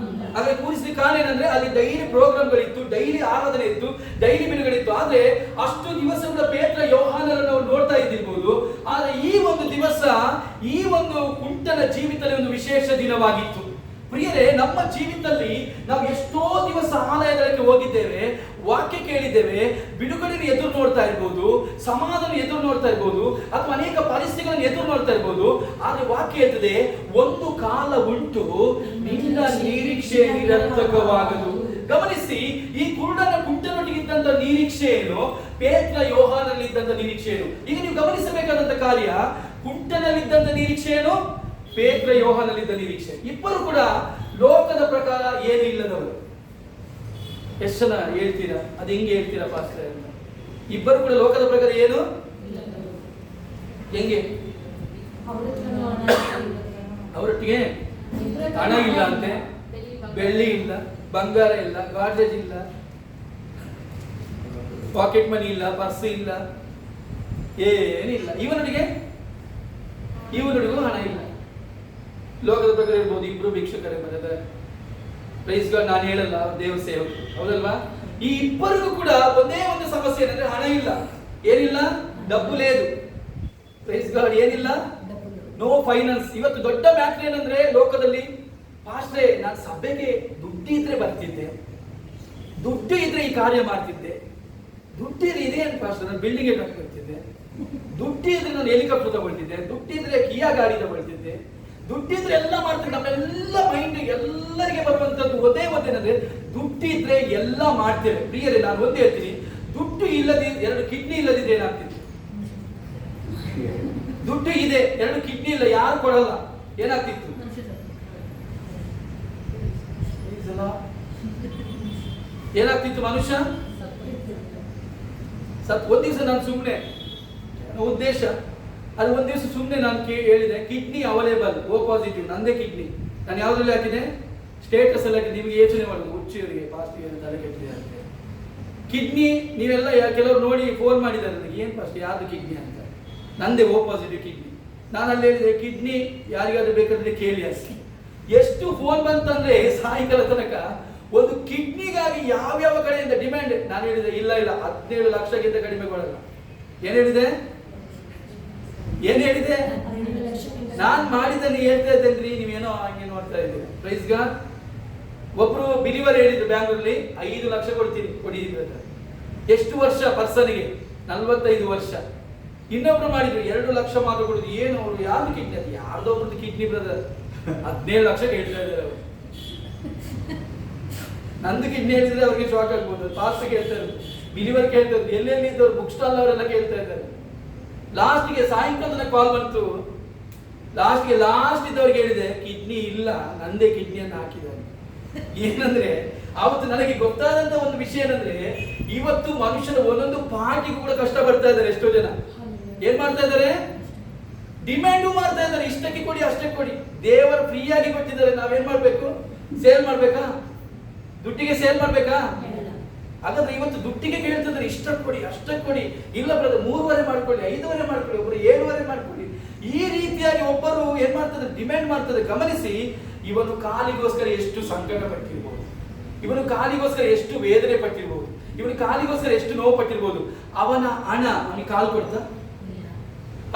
ಹಾಗೆ ಕೂರಿಸ್ಲಿಕ್ಕೆ ಕಾರಣ ಏನಂದ್ರೆ ಅಲ್ಲಿ ಡೈಲಿ ಪ್ರೋಗ್ರಾಮ್ಗಳಿತ್ತು, ಡೈಲಿ ಆರಾಧನೆ ಇತ್ತು, ಡೈಲಿ ಬಿಡುಗಡಿತ್ತು. ಆದ್ರೆ ಅಷ್ಟು ದಿವಸಗಳ ಪೇತ್ರ ಯೋಹಾನರನ್ನು ನಾವು ನೋಡ್ತಾ ಇದ್ದಿರ್ಬೋದು. ಆದ್ರೆ ಈ ಒಂದು ದಿವಸ, ಈ ಒಂದು ಕುಂಟನ ಜೀವಿತದಲ್ಲಿ ಒಂದು ವಿಶೇಷ ದಿನವಾಗಿತ್ತು. ಪ್ರಿಯರೇ, ನಮ್ಮ ಜೀವಿತದಲ್ಲಿ ನಾವು ಎಷ್ಟೋ ದಿವಸ ಆಲಯಗಳಿಗೆ ಹೋಗಿದ್ದೇವೆ, ವಾಕ್ಯ ಕೇಳಿದ್ದೇವೆ, ಬಿಡುಗಡೆಯನ್ನು ಎದುರು ನೋಡ್ತಾ ಇರ್ಬೋದು, ಸಮಾಧಾನ ಎದುರು ನೋಡ್ತಾ ಇರ್ಬೋದು, ಅಥವಾ ಅನೇಕ ಪರಿಸ್ಥಿತಿಗಳನ್ನು ಎದುರು ನೋಡ್ತಾ ಇರ್ಬೋದು. ಆದ್ರೆ ವಾಕ್ಯ ಹೇಳ್ತದೆ, ಒಂದು ಕಾಲ ಉಂಟು ನಿನ್ನ ನಿರೀಕ್ಷೆ ನಿರರ್ಥಕವಾಗದು. ಗಮನಿಸಿ, ಈ ಕುಂಟನೊಟ್ಟಿಗೆ ಇದ್ದಂತ ನಿರೀಕ್ಷೆ ಏನು, ಪೇತ್ರ ಯೋಹಾನಲ್ಲಿ ಇದ್ದಂತ ನಿರೀಕ್ಷೆ ಏನು? ಈಗ ನೀವು ಗಮನಿಸಬೇಕಾದಂತ ಕಾರ್ಯ, ಕುಂಟನಲ್ಲಿದ್ದಂತ ನಿರೀಕ್ಷೆ ಏನು, ಪೇತ್ರ ಯೋಹಾನಲ್ಲಿದ್ದ ನಿರೀಕ್ಷೆ. ಇಬ್ಬರು ಕೂಡ ಲೋಕದ ಪ್ರಕಾರ ಏನು ಇಲ್ಲದವರು. ಎಷ್ಟು ಜನ ಹೇಳ್ತೀರಾ ಅದು ಹೆಂಗೆ ಹೇಳ್ತೀರಾ ಪಾಸ್ಟರ್ ಅಂತ? ಇಬ್ಬರು ಕೂಡ ಲೋಕದ ಪ್ರಕಾರ ಏನು, ಹೆಂಗೆ? ಅವರೊಟ್ಟಿಗೆ ಹಣ ಇಲ್ಲ ಅಂತೆ, ಬೆಳ್ಳಿ ಇಲ್ಲ, ಬಂಗಾರ ಇಲ್ಲ, ಗಾಡ್ರೇಜ್ ಇಲ್ಲ, ಪಾಕೆಟ್ ಮನಿ ಇಲ್ಲ, ಪರ್ಸ್ ಇಲ್ಲ, ಏನಿಲ್ಲ. ಇವನೊಟ್ಟಿಗೂ ಹಣ ಇಲ್ಲ. ಲೋಕದ ಪ್ರಕಾರ ಇರ್ಬೋದು, ಇಬ್ರು ಭಿಕ್ಷುಕರೇ ಬರ್ತದೆ. Praise God. ನಾನು ಹೇಳಲ್ಲ, ದೇವ ಸೇವಕರು, ಹೌದಲ್ವಾ? ಈ ಇಬ್ಬರಿಗೂ ಕೂಡ ಒಂದೇ ಒಂದು ಸಮಸ್ಯೆ ಏನಂದ್ರೆ ಹಣ ಇಲ್ಲ. ಏನಿಲ್ಲ? ಡಬ್ಬು ಲೇದು. Praise God. ಏನಿಲ್ಲ? No finance. ಇವತ್ತು ದೊಡ್ಡ ಮ್ಯಾಟ್ರ್ ಏನಂದ್ರೆ ಲೋಕದಲ್ಲಿ, ಪಾಸ್ಟ್ರೇ ನಾನು ಸಭೆಗೆ ದುಡ್ಡು ಇದ್ರೆ ಬರ್ತಿದ್ದೆ, ದುಡ್ಡು ಇದ್ರೆ ಈ ಕಾರ್ಯ ಮಾಡ್ತಿದ್ದೆ, ದುಡ್ಡು ಇದೇನು ಪಾಸ್ಟರ್ ನಾನು ಬಿಲ್ಡಿಂಗ್ ಕಟ್ಕೊಳ್ತಿದ್ದೆ, ದುಡ್ಡು ಇದ್ರೆ ನಾನು ಹೆಲಿಕಾಪ್ಟರ್ ತಗೊಳ್ತಿದ್ದೆ, ದುಡ್ಡು ಇದ್ರೆ ಕಿಯಾ ಗಾಡಿ ತಗೊಳ್ತಿದ್ದೆ, ದುಡ್ಡಿದ್ರೆ ಎಲ್ಲ ಮಾಡ್ತೀವಿ. ನಮ್ಮೆಲ್ಲ ಮೈಂಡ್ ಎಲ್ಲರಿಗೆ ಬರುವಂತದ್ದು ಒಂದೇನಂದ್ರೆ ದುಡ್ಡಿದ್ರೆ ಎಲ್ಲ ಮಾಡ್ತೇವೆ. ಪ್ರಿಯರೇ, ನಾನು ಒಂದೇ ಹೇಳ್ತೀನಿ, ದುಡ್ಡು ಇಲ್ಲದಿದ್ರೆ, 2 ಕಿಡ್ನಿ ಇಲ್ಲದಿದ್ರೆ ಏನಾಗ್ತಿತ್ತು? ದುಡ್ಡು ಇದೆ, 2 ಕಿಡ್ನಿ ಇಲ್ಲ, ಯಾರು ಕೊಡಲ್ಲ, ಏನಾಗ್ತಿತ್ತು? ಏನಾಗ್ತಿತ್ತು? ಮನುಷ್ಯ ಒಂದ್ ದಿವಸ ನಾನು ಸುಮ್ಮನೆ ಉದ್ದೇಶ ಅದು, ಒಂದ್ ದಿವಸ ಸುಮ್ಮನೆ ನಾನು ಹೇಳಿದೆ, ಕಿಡ್ನಿ ಅವೈಲೇಬಲ್, ಓ ಪಾಸಿಟಿವ್, ನಂದೇ ಕಿಡ್ನಿ. ನಾನು ಯಾವ್ದ್ರಲ್ಲಿ ಹಾಕಿದೆ? ಸ್ಟೇಟಸ್ ಅಲ್ಲಿ ಹಾಕಿದೆ. ನಿಮಗೆ ಯೋಚನೆ ಮಾಡೋದು, ಹುಚ್ಚಿಯವರಿಗೆ ಪಾಸ್ಟಿವ್ ತಲೆ ಕೆಟ್ಟಿದೆ ಅಂತ. ಕಿಡ್ನಿ ನೀವೆಲ್ಲ ಕೆಲವರು ನೋಡಿ ಫೋನ್ ಮಾಡಿದ್ದಾರೆ ನನಗೆ, ಏನ್ ಪಾಸ್ಟ್ ಯಾರ್ದು ಕಿಡ್ನಿ ಅಂತ. ನಂದೇ ಓ ಪಾಸಿಟಿವ್ ಕಿಡ್ನಿ. ನಾನು ಅಲ್ಲಿ ಹೇಳಿದೆ, ಕಿಡ್ನಿ ಯಾರಿಗಾದ್ರೂ ಬೇಕಾದ್ರೆ ಕೇಳಿ ಅಷ್ಟೇ. ಎಷ್ಟು ಫೋನ್ ಬಂತಂದ್ರೆ ಸಾಯಂಕಾಲ ತನಕ ಒಂದು ಕಿಡ್ನಿಗಾಗಿ ಯಾವ್ಯಾವ ಕಡೆಯಿಂದ ಡಿಮ್ಯಾಂಡ್. ನಾನು ಹೇಳಿದೆ, ಇಲ್ಲ 17 ಲಕ್ಷಕ್ಕಿಂತ ಕಡಿಮೆ ಕೊಡಲ್ಲ. ಏನ್ ಹೇಳಿದೆ? ನಾನ್ ಮಾಡಿದ್ದನ್ನು ಹೇಳ್ತಾ ಇದ್ದೇನ್ರಿ, ನೀವೇನೋ ಹಂಗೆ ನೋಡ್ತಾ ಇದ್ದೀರಿ. Praise God. ಒಬ್ರು ಬಿಲಿವರ್ ಹೇಳಿದ್ರು ಬ್ಯಾಂಗ್ಳೂರ್ಲಿ, 5 ಲಕ್ಷ ಕೊಡಿದ್ರು. ಎಷ್ಟು ವರ್ಷ ಪರ್ಸನ್ಗೆ? 45 ವರ್ಷ. ಇನ್ನೊಬ್ರು ಮಾಡಿದ್ರು 2 ಲಕ್ಷ ಮಾತ್ರ ಕೊಡುದು. ಏನು ಅವರು ಯಾರ್ದು ಕಿಡ್ನಿ? ಅದು ಯಾರ್ದೋ ಒಬ್ರದ್ದು ಕಿಡ್ನಿ ಬ್ರದರ್, 17 ಲಕ್ಷ ಕೇಳ್ತಾ ಇದ್ದಾರೆ ಅವರು. ನಂದು ಕಿಡ್ನಿ ಹೇಳಿದ್ರೆ ಅವ್ರಿಗೆ ಶಾಕ್ ಆಗ್ಬೋದು. ಪಾಸ್ಟ್ ಕೇಳ್ತಾ ಇದ್ರು, ಬಿಲಿವರ್ ಕೇಳ್ತಾ ಇದ್ರು, ಎಲ್ಲೆಲ್ಲಿ ಇದ್ದವ್ರು ಬುಕ್ ಸ್ಟಾಲ್ ಅವರೆಲ್ಲ ಕೇಳ್ತಾ ಇದ್ದಾರೆ. ಲಾಸ್ಟ್ಗೆ ಸಾಯಂಕಾಲ ಕಾಲ್ ಬಂತು. ಲಾಸ್ಟ್ ಇದ್ದವ್ರಿಗೆ ಹೇಳಿದೆ, ಕಿಡ್ನಿ ಇಲ್ಲ, ನಂದೇ ಕಿಡ್ನಿಯನ್ನು ಹಾಕಿದ್ದಾರೆ. ಏನಂದ್ರೆ ಅವತ್ತು ನನಗೆ ಗೊತ್ತಾದಂತ ಒಂದು ವಿಷಯ ಏನಂದ್ರೆ, ಇವತ್ತು ಮನುಷ್ಯನ ಒಂದೊಂದು ಪಾರ್ಟಿಗೂ ಕೂಡ ಕಷ್ಟ ಬರ್ತಾ ಇದ್ದಾರೆ. ಎಷ್ಟೋ ಜನ ಏನ್ ಮಾಡ್ತಾ ಇದ್ದಾರೆ? ಡಿಮ್ಯಾಂಡು ಮಾಡ್ತಾ ಇದ್ದಾರೆ, ಇಷ್ಟಕ್ಕೆ ಕೊಡಿ, ಅಷ್ಟಕ್ಕೆ ಕೊಡಿ. ದೇವರು ಫ್ರೀ ಆಗಿ ಕೊಟ್ಟಿದ್ದಾರೆ, ನಾವೇನ್ ಮಾಡ್ಬೇಕು? ಸೇಲ್ ಮಾಡ್ಬೇಕಾ? ದುಡ್ಡಿಗೆ ಸೇಲ್ ಮಾಡ್ಬೇಕಾ? ಹಾಗಾದ್ರೆ ಇವತ್ತು ದುಡ್ಡಿಗೆ ಕೇಳ್ತಿದ್ರೆ ಇಷ್ಟಕ್ಕೆ ಕೊಡಿ, ಅಷ್ಟಕ್ಕೆ ಕೊಡಿ. ಇಲ್ಲ ಬ್ರದರ್ 3.5 ಮಾಡ್ಕೊಳ್ಳಿ, 5.5 ಮಾಡ್ಕೊಳ್ಳಿ, ಒಬ್ಬರು 7.5 ಮಾಡ್ಕೊಳ್ಳಿ. ಈ ರೀತಿಯಾಗಿ ಒಬ್ಬರು ಏನ್ ಮಾಡ್ತಾರೆ? ಡಿಮ್ಯಾಂಡ್ ಮಾಡ್ತಾರೆ. ಗಮನಿಸಿ, ಇವನು ಕಾಲಿಗೋಸ್ಕರ ಎಷ್ಟು ಸಂಕಟ ಪಟ್ಟಿರ್ಬೋದು, ಇವನು ಕಾಲಿಗೋಸ್ಕರ ಎಷ್ಟು ವೇದನೆ ಪಟ್ಟಿರ್ಬೋದು, ಇವನು ಕಾಲಿಗೋಸ್ಕರ ಎಷ್ಟು ನೋವು ಪಟ್ಟಿರ್ಬೋದು. ಅವನ ಹಣ ಅವನಿಗೆ ಕಾಲು ಕೊಡ್ತಾ?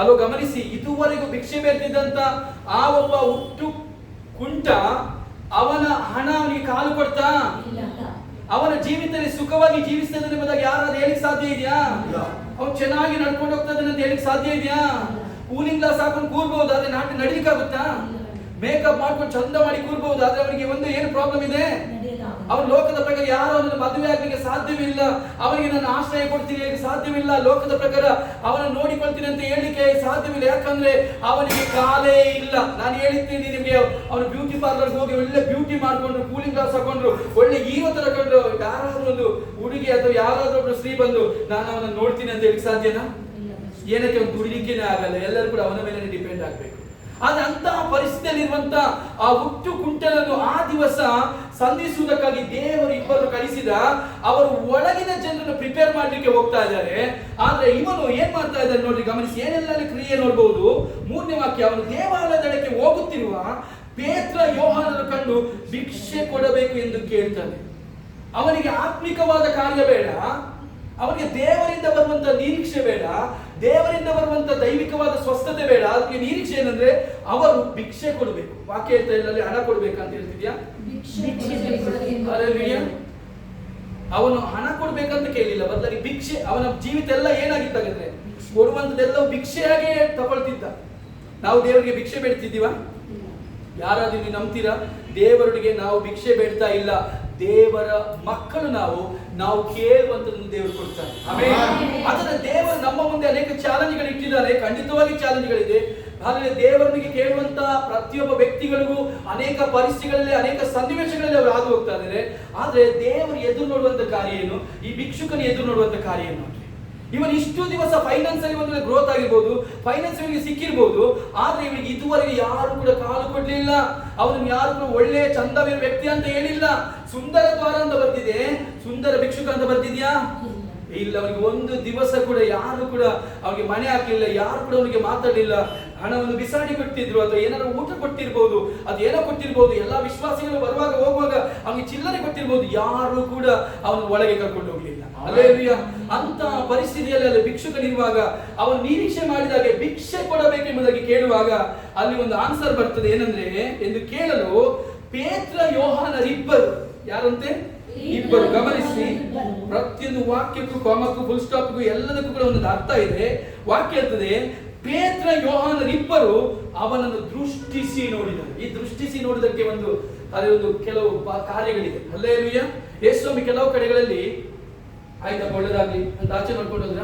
ಅಲ್ಲೋ ಗಮನಿಸಿ, ಇದುವರೆಗೂ ಭಿಕ್ಷೆ ಬೇಡ್ತಿದ್ದಂತ ಆ ಒಬ್ಬ ಹುಟ್ಟು ಕುಂಟ, ಅವನ ಹಣ ಅವನಿಗೆ ಕಾಲು ಕೊಡ್ತಾ? ಅವನ ಜೀವಿತದಲ್ಲಿ ಸುಖವಾಗಿ ಜೀವಿಸ್ತಾ ಇದ್ದಾನೆ ಎಂಬುದಾಗಿ ಯಾರಾದ್ರೂ ಹೇಳಿಕ್ ಸಾಧ್ಯ ಇದೆಯಾ? ಅವ್ನು ಚೆನ್ನಾಗಿ ನಡ್ಕೊಂಡು ಹೋಗ್ತಾ ಇದ್ದಾನೆ ಅಂತ ಹೇಳಿಕ್ ಸಾಧ್ಯ ಇದೆಯಾ? ಕೂಲಿಂಗ್ ಗ್ಲಾಸ್ ಹಾಕೊಂಡು ಕೂರ್ಬಹುದು, ಆದ್ರೆ ನಡಿಲಿಕ್ಕಾಗುತ್ತಾ? ಮೇಕಪ್ ಮಾಡ್ಕೊಂಡು ಚಂದ ಮಾಡಿ ಕೂರ್ಬಹುದು, ಆದ್ರೆ ಅವನಿಗೆ ಒಂದು ಏನು ಪ್ರಾಬ್ಲಮ್ ಇದೆ? ಅವನ ಲೋಕದ ಪ್ರಕಾರ ಯಾರು ಅವನನ್ನು ಮದುವೆ ಆಗ್ಲಿಕ್ಕೆ ಸಾಧ್ಯವಿಲ್ಲ, ಅವನಿಗೆ ನಾನು ಆಶ್ರಯ ಕೊಡ್ತೀನಿ ಹೇಳಿ ಸಾಧ್ಯವಿಲ್ಲ, ಲೋಕದ ಪ್ರಕಾರ ಅವನನ್ನು ನೋಡಿಕೊಳ್ತೀನಿ ಅಂತ ಹೇಳಿಕೆ ಸಾಧ್ಯವಿಲ್ಲ. ಯಾಕಂದ್ರೆ ಅವನಿಗೆ ಕಾಲೇ ಇಲ್ಲ. ನಾನು ಹೇಳಿದ್ದೀನಿ ನಿಮಗೆ, ಅವನು ಬ್ಯೂಟಿ ಪಾರ್ಲರ್ಗೆ ಹೋಗಿ ಒಳ್ಳೆ ಬ್ಯೂಟಿ ಮಾಡ್ಕೊಂಡ್ರು, ಕೂಲಿಂಗ್ ಗ್ಲಾಸ್ ಹಾಕೊಂಡ್ರು, ಒಳ್ಳೆ ಹೀರೋ ತರ ಕಂಡ್ರು, ಯಾರಾದ್ರೂ ಒಂದು ಹುಡುಗಿ ಅಥವಾ ಯಾರಾದ್ರೂ ಒಬ್ರು ಸ್ತ್ರೀ ಬಂದು ನಾನು ಅವನನ್ನು ನೋಡ್ತೀನಿ ಅಂತ ಹೇಳಿ ಸಾಧ್ಯನಾ? ಏನಕ್ಕೆ? ಅವ್ನು ದುಡಿಲಿಕ್ಕೇನೆ ಆಗಲ್ಲ, ಎಲ್ಲರೂ ಕೂಡ ಅವನ ಮೇಲೆ ಡಿಪೆಂಡ್ ಆಗ್ಬೇಕು. ಆದ್ರೆ ಅಂತಹ ಪರಿಸ್ಥಿತಿಯಲ್ಲಿರುವಂತ ಆ ಹುಟ್ಟು ಕುಂಟನನ್ನು ಆ ದಿವಸ ಸಂಧಿಸುವುದಕ್ಕಾಗಿ ದೇವರು ಇಬ್ಬರು ಕಳಿಸಿದ. ಅವರು ಒಳಗಿನ ಜನರನ್ನು ಪ್ರಿಪೇರ್ ಮಾಡ್ಲಿಕ್ಕೆ ಹೋಗ್ತಾ ಇದ್ದಾರೆ. ಆದ್ರೆ ಇವನು ಏನ್ ಮಾಡ್ತಾ ಇದ್ದಾರೆ ನೋಡ್ರಿ, ಗಮನಿಸಿ. ಏನೆಲ್ಲ ಕ್ರಿಯೆ ನೋಡ್ಬಹುದು. 3 ಮೂರನೇ ವಾಕ್ಯ, ಅವನು ದೇವಾಲಯದೊಳಕ್ಕೆ ಹೋಗುತ್ತಿರುವ ಪೇತ್ರ ಯೋಹಾನನ್ನು ಕಂಡು ಭಿಕ್ಷೆ ಕೊಡಬೇಕು ಎಂದು ಕೇಳ್ತಾನೆ. ಅವನಿಗೆ ಆತ್ಮಿಕವಾದ ಕಾರ್ಯ ಬೇಡ, ಅವನಿಗೆ ದೇವರಿಂದ ಬರುವಂತ ನಿರೀಕ್ಷೆ ಬೇಡ, ದೇವರಿಂದ ಬರುವಂತ ದೈವಿಕವಾದ ಸ್ವಸ್ಥತೆ ಬೇಡ. ಅದಕ್ಕೆ ನಿರೀಕ್ಷೆ ಏನಂದ್ರೆ ಅವರು ಭಿಕ್ಷೆ ಕೊಡಬೇಕು. ವಾಕ್ಯ ಹೇಳ್ತಾ ಇಲ್ಲ ಹಣ ಕೊಡ್ಬೇಕಂತ ಹೇಳ್ತಿದ್ಯಾ? ಅವನು ಹಣ ಕೊಡ್ಬೇಕಂತ ಕೇಳಿಲ್ಲ, ಬದಲಾಗಿ ಭಿಕ್ಷೆ. ಅವನ ಜೀವಿತ ಎಲ್ಲ ಏನಾಗಿತ್ತಾಗಂದ್ರೆ ಕೊಡುವಂತದೆಲ್ಲ ಭಿಕ್ಷೆಯಾಗೆ ತಗೊಳ್ತಿದ್ದ. ನಾವು ದೇವರಿಗೆ ಭಿಕ್ಷೆ ಬೇಡ್ತಿದ್ದೀವ? ಯಾರಾದ್ರೂ ನೀವು ನಂಬ್ತೀರಾ? ದೇವರಿಗೆ ನಾವು ಭಿಕ್ಷೆ ಬೇಡ್ತಾ ಇಲ್ಲ. ದೇವರ ಮಕ್ಕಳು ನಾವು ಕೇಳುವಂತದನ್ನು ದೇವರು ಕೊಡ್ತಾರೆ. ಅದನ್ನ ದೇವರು ನಮ್ಮ ಮುಂದೆ ಅನೇಕ ಚಾಲೆಂಜ್ಗಳು ಇಟ್ಟಿದ್ದಾರೆ. ಖಂಡಿತವಾಗಿ ಚಾಲೆಂಜ್ಗಳಿದೆ. ಆದರೆ ದೇವರನಿಗೆ ಕೇಳುವಂತ ಪ್ರತಿಯೊಬ್ಬ ವ್ಯಕ್ತಿಗಳಿಗೂ ಅನೇಕ ಪರಿಸ್ಥಿತಿಗಳಲ್ಲಿ, ಅನೇಕ ಸನ್ನಿವೇಶಗಳಲ್ಲಿ ಅವರು ಹಾದು ಹೋಗ್ತಾ ಇದ್ದಾರೆ. ಆದ್ರೆ ದೇವರು ಎದುರು ನೋಡುವಂತ ಕಾರ್ಯ ಏನು? ಈ ಭಿಕ್ಷುಕನ ಎದುರು ನೋಡುವಂತ ಕಾರ್ಯ ಏನು? ಇವನು ಇಷ್ಟು ದಿವಸ ಫೈನಾನ್ಸ್ ಅಲ್ಲಿ ಒಂದು ಗ್ರೋತ್ ಆಗಿರ್ಬೋದು, ಫೈನಾನ್ಸ್ ಇವನಿಗೆ ಸಿಕ್ಕಿರ್ಬೋದು, ಆದ್ರೆ ಇವನಿಗೆ ಇದುವರೆಗೆ ಯಾರು ಕೂಡ ಕಾಲು ಕೊಡ್ಲಿಲ್ಲ. ಅವನು ಯಾರು ಕೂಡ ಒಳ್ಳೆ ಚಂದವಿನ ವ್ಯಕ್ತಿ ಅಂತ ಹೇಳಿಲ್ಲ. ಸುಂದರ ದ್ವಾರ ಅಂತ ಬರ್ತಿದೆ, ಸುಂದರ ಭಿಕ್ಷುಕ ಅಂತ ಬರ್ತಿದ್ಯಾ? ಇಲ್ಲ. ಅವನಿಗೆ ಒಂದು ದಿವಸ ಕೂಡ ಯಾರು ಕೂಡ ಅವನಿಗೆ ಮನೆ ಹಾಕಲಿಲ್ಲ, ಯಾರು ಕೂಡ ಅವನಿಗೆ ಮಾತಾಡಲಿಲ್ಲ. ಹಣವನ್ನು ಬಿಸಾಡಿ ಕೊಟ್ಟಿದ್ರು, ಅಥವಾ ಏನಾದ್ರು ಊಟ ಕೊಟ್ಟಿರ್ಬೋದು, ಅದು ಏನೋ ಕೊಟ್ಟಿರ್ಬೋದು. ಎಲ್ಲಾ ವಿಶ್ವಾಸಿಗಳು ಬರುವಾಗ ಹೋಗುವಾಗ ಅವನಿಗೆ ಚಿಲ್ಲರೆ ಕೊಟ್ಟಿರ್ಬೋದು. ಯಾರು ಕೂಡ ಅವನು ಒಳಗೆ ಕರ್ಕೊಂಡು ಹೋಗ್ಲಿಲ್ಲ. ಅಲ್ಲೇಲೂಯ. ಅಂತ ಪರಿಸ್ಥಿತಿಯಲ್ಲಿ ಅಲ್ಲಿ ಭಿಕ್ಷುಕನಿರುವಾಗ ಅವನು ನಿರೀಕ್ಷೆ ಮಾಡಿದಾಗೆ ಭಿಕ್ಷೆ ಕೊಡಬೇಕೆಂಬುದಾಗಿ ಕೇಳುವಾಗ ಅಲ್ಲಿ ಒಂದು ಆನ್ಸರ್ ಬರ್ತದೆ. ಏನಂದ್ರೆ ಎಂದು ಕೇಳಲು ಪೇತ್ರ ಯೋಹಾನರಿಬ್ಬರು. ಯಾರಂತೆ? ಇಬ್ಬರು. ಗಮನಿಸಿ, ಪ್ರತಿಯೊಂದು ವಾಕ್ಯಕ್ಕೂ, ಕಾಮಕ್ಕೂ, ಫುಲ್ ಸ್ಟಾಪ್ಗೂ ಎಲ್ಲದಕ್ಕೂ ಕೂಡ ಒಂದು ಅರ್ಥ ಇದೆ. ವಾಕ್ಯ ಇರ್ತದೆ, ಪೇತ್ರ ಯೋಹಾನರಿಬ್ಬರು ಅವನನ್ನು ದೃಷ್ಟಿಸಿ ನೋಡಿದರು. ಈ ದೃಷ್ಟಿಸಿ ನೋಡಿದಕ್ಕೆ ಒಂದು ಕೆಲವು ಕಾರ್ಯಗಳಿದೆ. ಹಲ್ಲೆಲೂಯಾ. ಯೇಸುಸ್ವಾಮಿ ಕೆಲವು ಕಡೆಗಳಲ್ಲಿ ಆಯ್ತಪ್ಪ ಒಳ್ಳೆದಾಗ್ಲಿ ಅಂತ ಆಚೆ ಮಾಡ್ಕೊಂಡು ಹೋದ್ರ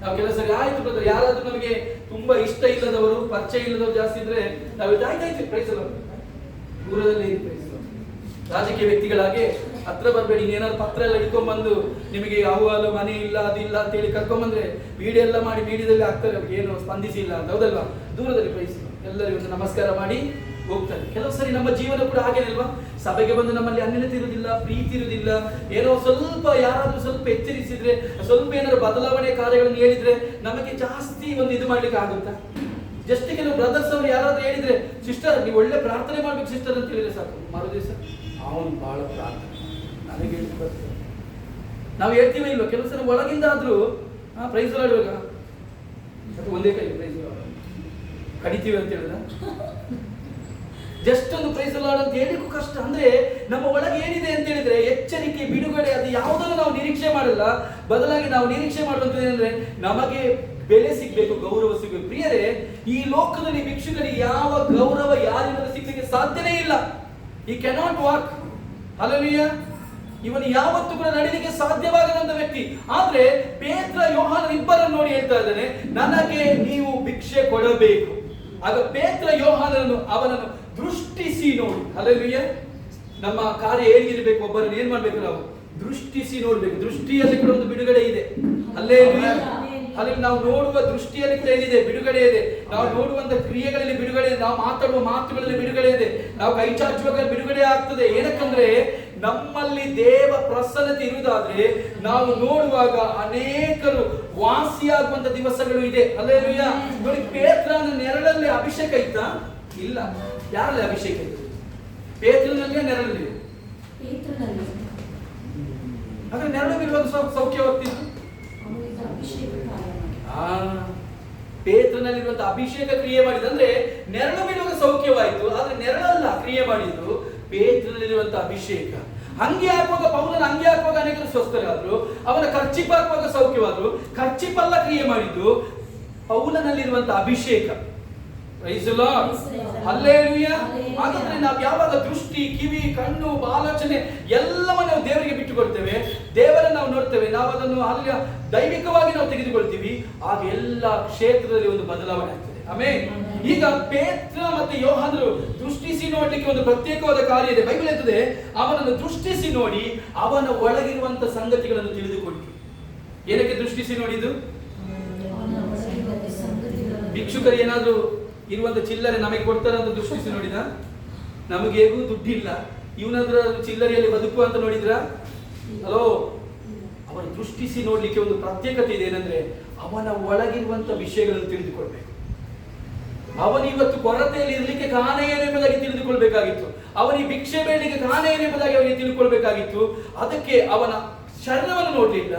ನಾವು ಕೆಲವು ಸರಿ ಆಯ್ತು ಬ್ರದರ್, ಯಾರಾದ್ರೂ ನಮಗೆ ತುಂಬಾ ಇಷ್ಟ ಇಲ್ಲದವರು, ಪರಿಚಯ ಇಲ್ಲದವರು ಜಾಸ್ತಿ ಇದ್ರೆ ನಾವು ಆಯ್ತಾಯ್ತು ಪ್ರೈಸಲ್ಲ, ದೂರದಲ್ಲಿ ರಾಜಕೀಯ ವ್ಯಕ್ತಿಗಳಾಗೆ ಹತ್ರ ಬರಬೇಡಿ. ಏನಾದ್ರು ಪತ್ರ ಎಲ್ಲ ಇಟ್ಕೊಂಡ್ಬಂದು ನಿಮಗೆ ಅವು ಮನೆ ಇಲ್ಲ ಅದಿಲ್ಲ ಅಂತ ಹೇಳಿ ಕರ್ಕೊಂಡ್ಬಂದ್ರೆ ವಿಡಿಯೋ ಎಲ್ಲ ಮಾಡಿ ಮೀಡಿಯಾದಲ್ಲಿ ಹಾಕ್ತಾರೆ, ಅವ್ರಿಗೆ ಏನು ಸ್ಪಂದಿಸಿಲ್ಲ ಅಂತ. ಹೌದಲ್ವಾ? ದೂರದಲ್ಲಿ ಪ್ರೈಸ್ ಎಲ್ಲರಿಗೂ ಒಂದು ನಮಸ್ಕಾರ ಮಾಡಿ ಹೋಗ್ತಾರೆ. ಕೆಲವು ಸರಿ ನಮ್ಮ ಜೀವನ ಕೂಡ ಹಾಗೇನಿಲ್ವಾ? ಸಭೆಗೆ ಬಂದು ನಮ್ಮಲ್ಲಿ ಅನ್ಯತೆ ಇರುವುದಿಲ್ಲ, ಪ್ರೀತಿ ಇರುವುದಿಲ್ಲ. ಏನೋ ಸ್ವಲ್ಪ ಯಾರಾದ್ರೂ ಸ್ವಲ್ಪ ಎಚ್ಚರಿಸಿದ್ರೆ, ಸ್ವಲ್ಪ ಏನಾದ್ರು ಬದಲಾವಣೆ ಕಾರ್ಯಗಳನ್ನು ಹೇಳಿದ್ರೆ ನಮಗೆ ಜಾಸ್ತಿ ಒಂದು ಇದು ಮಾಡ್ಲಿಕ್ಕೆ ಆಗುತ್ತಾ? ಜಸ್ಟ್ ಕೆಲವು ಬ್ರದರ್ಸ್ ಅವರು ಯಾರಾದ್ರೂ ಹೇಳಿದ್ರೆ, ಸಿಸ್ಟರ್ ನೀವು ಒಳ್ಳೆ ಪ್ರಾರ್ಥನೆ ಮಾಡ್ಬೇಕು ಸಿಸ್ಟರ್ ಅಂತ ಹೇಳಿದ್ರೆ ಸಾಕು, ಮರು ದಿವಸ ಅವನು ಬಹಳ ಪ್ರಾರ್ಥನೆ ನನಗೆ ಹೇಳಿ ಬರ್ತದೆ. ನಾವು ಹೇಳ್ತೀವಿ ಇಲ್ವಾ? ಕೆಲವು ಸಲ ಒಳಗಿಂದ ಆದ್ರೂ ಪ್ರೈಸ್ ಆಡುವಾಗ ಒಂದೇ ಕೈ ಪ್ರೈಸ್ ಕಡಿತೀವಿ ಅಂತ ಹೇಳಿದ ಜಸ್ಟ್ ಒಂದು ಪ್ರೈಸ್ ಲಾರ್ಡ್ ಅಂತ ಹೇಳಿಕ್ಕೂ ಕಷ್ಟ. ಅಂದ್ರೆ ನಮ್ಮ ಒಳಗೆ ಏನಿದೆ ಅಂತ ಹೇಳಿದ್ರೆ ಎಚ್ಚರಿಕೆ, ಬಿಡುಗಡೆ, ಅದು ಯಾವುದನ್ನು ನಾವು ನಿರೀಕ್ಷೆ ಮಾಡಲ್ಲ. ಬದಲಾಗಿ ನಾವು ನಿರೀಕ್ಷೆ ಮಾಡುವಂಥದ್ದು ಏನಂದ್ರೆ ನಮಗೆ ಬೆಲೆ ಸಿಗ್ಬೇಕು, ಗೌರವ ಸಿಗ್ಬೇಕು. ಪ್ರಿಯರೇ, ಈ ಲೋಕದಲ್ಲಿ ಭಿಕ್ಷುಕರಿಗೆ ಯಾವ ಗೌರವ ಯಾರಿಂದಲೂ ಸಿಗ್ಲಿಕ್ಕೆ ಸಾಧ್ಯನೇ ಇಲ್ಲ. ಈ ಕ್ಯಾನಾಟ್ ವಾಕ್. ಹಲ್ಲೆಲೂಯಾ. ಇವನು ಯಾವತ್ತೂ ಕೂಡ ನಡೀಲಿಕ್ಕೆ ಸಾಧ್ಯವಾಗದಂತ ವ್ಯಕ್ತಿ. ಆದ್ರೆ ಪೇತ್ರ ಯೋಹಾನರಿಬ್ಬರನ್ನು ನೋಡಿ ಹೇಳ್ತಾ ಇದ್ದಾನೆ, ನನಗೆ ನೀವು ಭಿಕ್ಷೆ ಕೊಡಬೇಕು. ಆಗ ಪೇತ್ರ ಯೋಹಾನರನ್ನು ಅವನನ್ನು ದೃಷ್ಟಿಸಿ ನೋಡಿ. ಹಲ್ಲೆಲೂಯಾ. ನಮ್ಮ ಕಾರ್ಯ ಹೇಗಿರ್ಬೇಕು? ಒಬ್ಬರನ್ನು ಏನ್ ಮಾಡ್ಬೇಕು? ನಾವು ದೃಷ್ಟಿಸಿ ನೋಡ್ಬೇಕು. ದೃಷ್ಟಿಯಲ್ಲಿ ಕೂಡ ಒಂದು ಬಿಡುಗಡೆ ಇದೆ. ಹಲ್ಲೆಲೂಯಾ. ಅಲ್ಲಿ ನಾವು ನೋಡುವ ದೃಷ್ಟಿಯಲ್ಲಿ ಕೂಡ ಏನಿದೆ? ಬಿಡುಗಡೆ ಇದೆ. ನಾವು ನೋಡುವಂತ ಕ್ರಿಯೆಗಳಲ್ಲಿ ಬಿಡುಗಡೆ ಇದೆ. ನಾವು ಮಾತಾಡುವ ಮಾತುಗಳಲ್ಲಿ ಬಿಡುಗಡೆ ಇದೆ. ನಾವು ಕೈ ಚಾಚುವಾಗ ಬಿಡುಗಡೆ ಆಗ್ತದೆ. ಏನಕ್ಕಂದ್ರೆ ನಮ್ಮಲ್ಲಿ ದೇವ ಪ್ರಸನ್ನತೆ ಇರುವುದಾದ್ರೆ ನಾವು ನೋಡುವಾಗ ಅನೇಕರು ವಾಸಿಯಾಗುವಂತ ದಿವಸಗಳು ಇದೆ. ಹಲ್ಲೆಲೂಯಾ. ನೋಡಿ, ಪೇತ್ರನ ನೆರಳಲ್ಲಿ ಅಭಿಷೇಕ ಇತ್ತಾ? ಇಲ್ಲ. ಯಾರಲ್ಲಿ ಅಭಿಷೇಕ ಇತ್ತು? ಪೇತ್ರನಲ್ಲಿ ನೆರಳಲ್ಲಿ. ಆದ್ರೆ ನೆರಳು ಬೀಳುವಾಗ ಸೌಖ್ಯವಾಗ್ತಿತ್ತು. ಪೇತ್ರನಲ್ಲಿರುವಂತ ಅಭಿಷೇಕ ಕ್ರಿಯೆ ಮಾಡಿದಂದ್ರೆ ನೆರಳು ಬೀಳುವಾಗ ಸೌಖ್ಯವಾಯಿತು. ಆದ್ರೆ ನೆರಳಲ್ಲ ಕ್ರಿಯೆ ಮಾಡಿದ್ದು, ಪೇತ್ರನಲ್ಲಿರುವಂತ ಅಭಿಷೇಕ. ಅಂಗಿ ಹಾಕುವಾಗ, ಪೌಲನ ಅಂಗಿ ಹಾಕುವಾಗ ಅನೇಕರು ಸ್ವಸ್ಥರಾದ್ರು, ಅವನ ಖರ್ಚಿಪ್ ಹಾಕುವಾಗ ಸೌಖ್ಯವಾದ್ರು. ಖರ್ಚಿಪಲ್ಲ ಕ್ರಿಯೆ ಮಾಡಿದ್ದು ಪೌಲನಲ್ಲಿರುವಂತ ಅಭಿಷೇಕ. Praise the Lord. ಹಲ್ಲೆಲೂಯಾ. ಹಾಗಾದ್ರೆ ನಾವು ಯಾವಾಗ ದೃಷ್ಟಿ, ಕಿವಿ, ಕಣ್ಣು, ಆಲೋಚನೆ ಎಲ್ಲವನ್ನ ನಾವು ದೇವರಿಗೆ ಬಿಟ್ಟು ಕೊಡ್ತೇವೆ, ದೇವರನ್ನು ನಾವು ನೋಡ್ತೇವೆ, ನಾವು ಅದನ್ನು ಅಲ್ಲಿ ದೈವಿಕವಾಗಿ ನಾವು ತೆಗೆದುಕೊಳ್ತೀವಿ, ಆಗ ಎಲ್ಲ ಕ್ಷೇತ್ರದಲ್ಲಿ ಒಂದು ಬದಲಾವಣೆ ಆಗ್ತದೆ. ಆಮೆನ್. ಈಗ ಪೇತ್ರ ಮತ್ತೆ ಯೋಹಾನರು ದೃಷ್ಟಿಸಿ ನೋಡ್ಲಿಕ್ಕೆ ಒಂದು ಪ್ರತ್ಯೇಕವಾದ ಕಾರ್ಯ ಇದೆ. ಬೈಬಲ್ ಹೇಳ್ತದೆ, ಅವನನ್ನು ದೃಷ್ಟಿಸಿ ನೋಡಿ ಅವನ ಒಳಗಿರುವಂತ ಸಂಗತಿಗಳನ್ನು ತಿಳಿದುಕೊಂಡ್ರು. ಏನಕ್ಕೆ ದೃಷ್ಟಿಸಿ ನೋಡಿದ್ದು? ಭಿಕ್ಷುಕರು ಏನಾದ್ರು ಇರುವಂತ ಚಿಲ್ಲರೆ ನಮಗೆ ಕೊಡ್ತಾರೆ ಅಂತ ದೃಷ್ಟಿಸಿ ನೋಡಿದ? ನಮಗೆ ಹೇಗೂ ದುಡ್ಡಿಲ್ಲ, ಇವನಾದ್ರೂ ಚಿಲ್ಲರೆಯಲ್ಲಿ ಬದುಕು ಅಂತ ನೋಡಿದ್ರ? ಹಲೋ. ಅವನ ದೃಷ್ಟಿಸಿ ನೋಡ್ಲಿಕ್ಕೆ ಒಂದು ಪ್ರತ್ಯೇಕತೆ ಇದೆ. ಏನಂದ್ರೆ ಅವನ ಒಳಗಿರುವಂತ ವಿಷಯಗಳನ್ನು ತಿಳಿದುಕೊಳ್ಬೇಕು. ಅವನಿವತ್ತು ಕೊರತೆಯಲ್ಲಿ ಇರಲಿಕ್ಕೆ ಕಾರಣ ಏನು ಎಂಬುದಾಗಿ ತಿಳಿದುಕೊಳ್ಬೇಕಾಗಿತ್ತು. ಅವನಿಗೆ ಭಿಕ್ಷೆ ಬೇಡಲಿಕ್ಕೆ ಕಾರಣ ಏನು ಎಂಬುದಾಗಿ ಅವನಿಗೆ ತಿಳ್ಕೊಳ್ಬೇಕಾಗಿತ್ತು. ಅದಕ್ಕೆ ಅವನ ಶರೀರವನ್ನು ನೋಡ್ಲಿಲ್ಲ,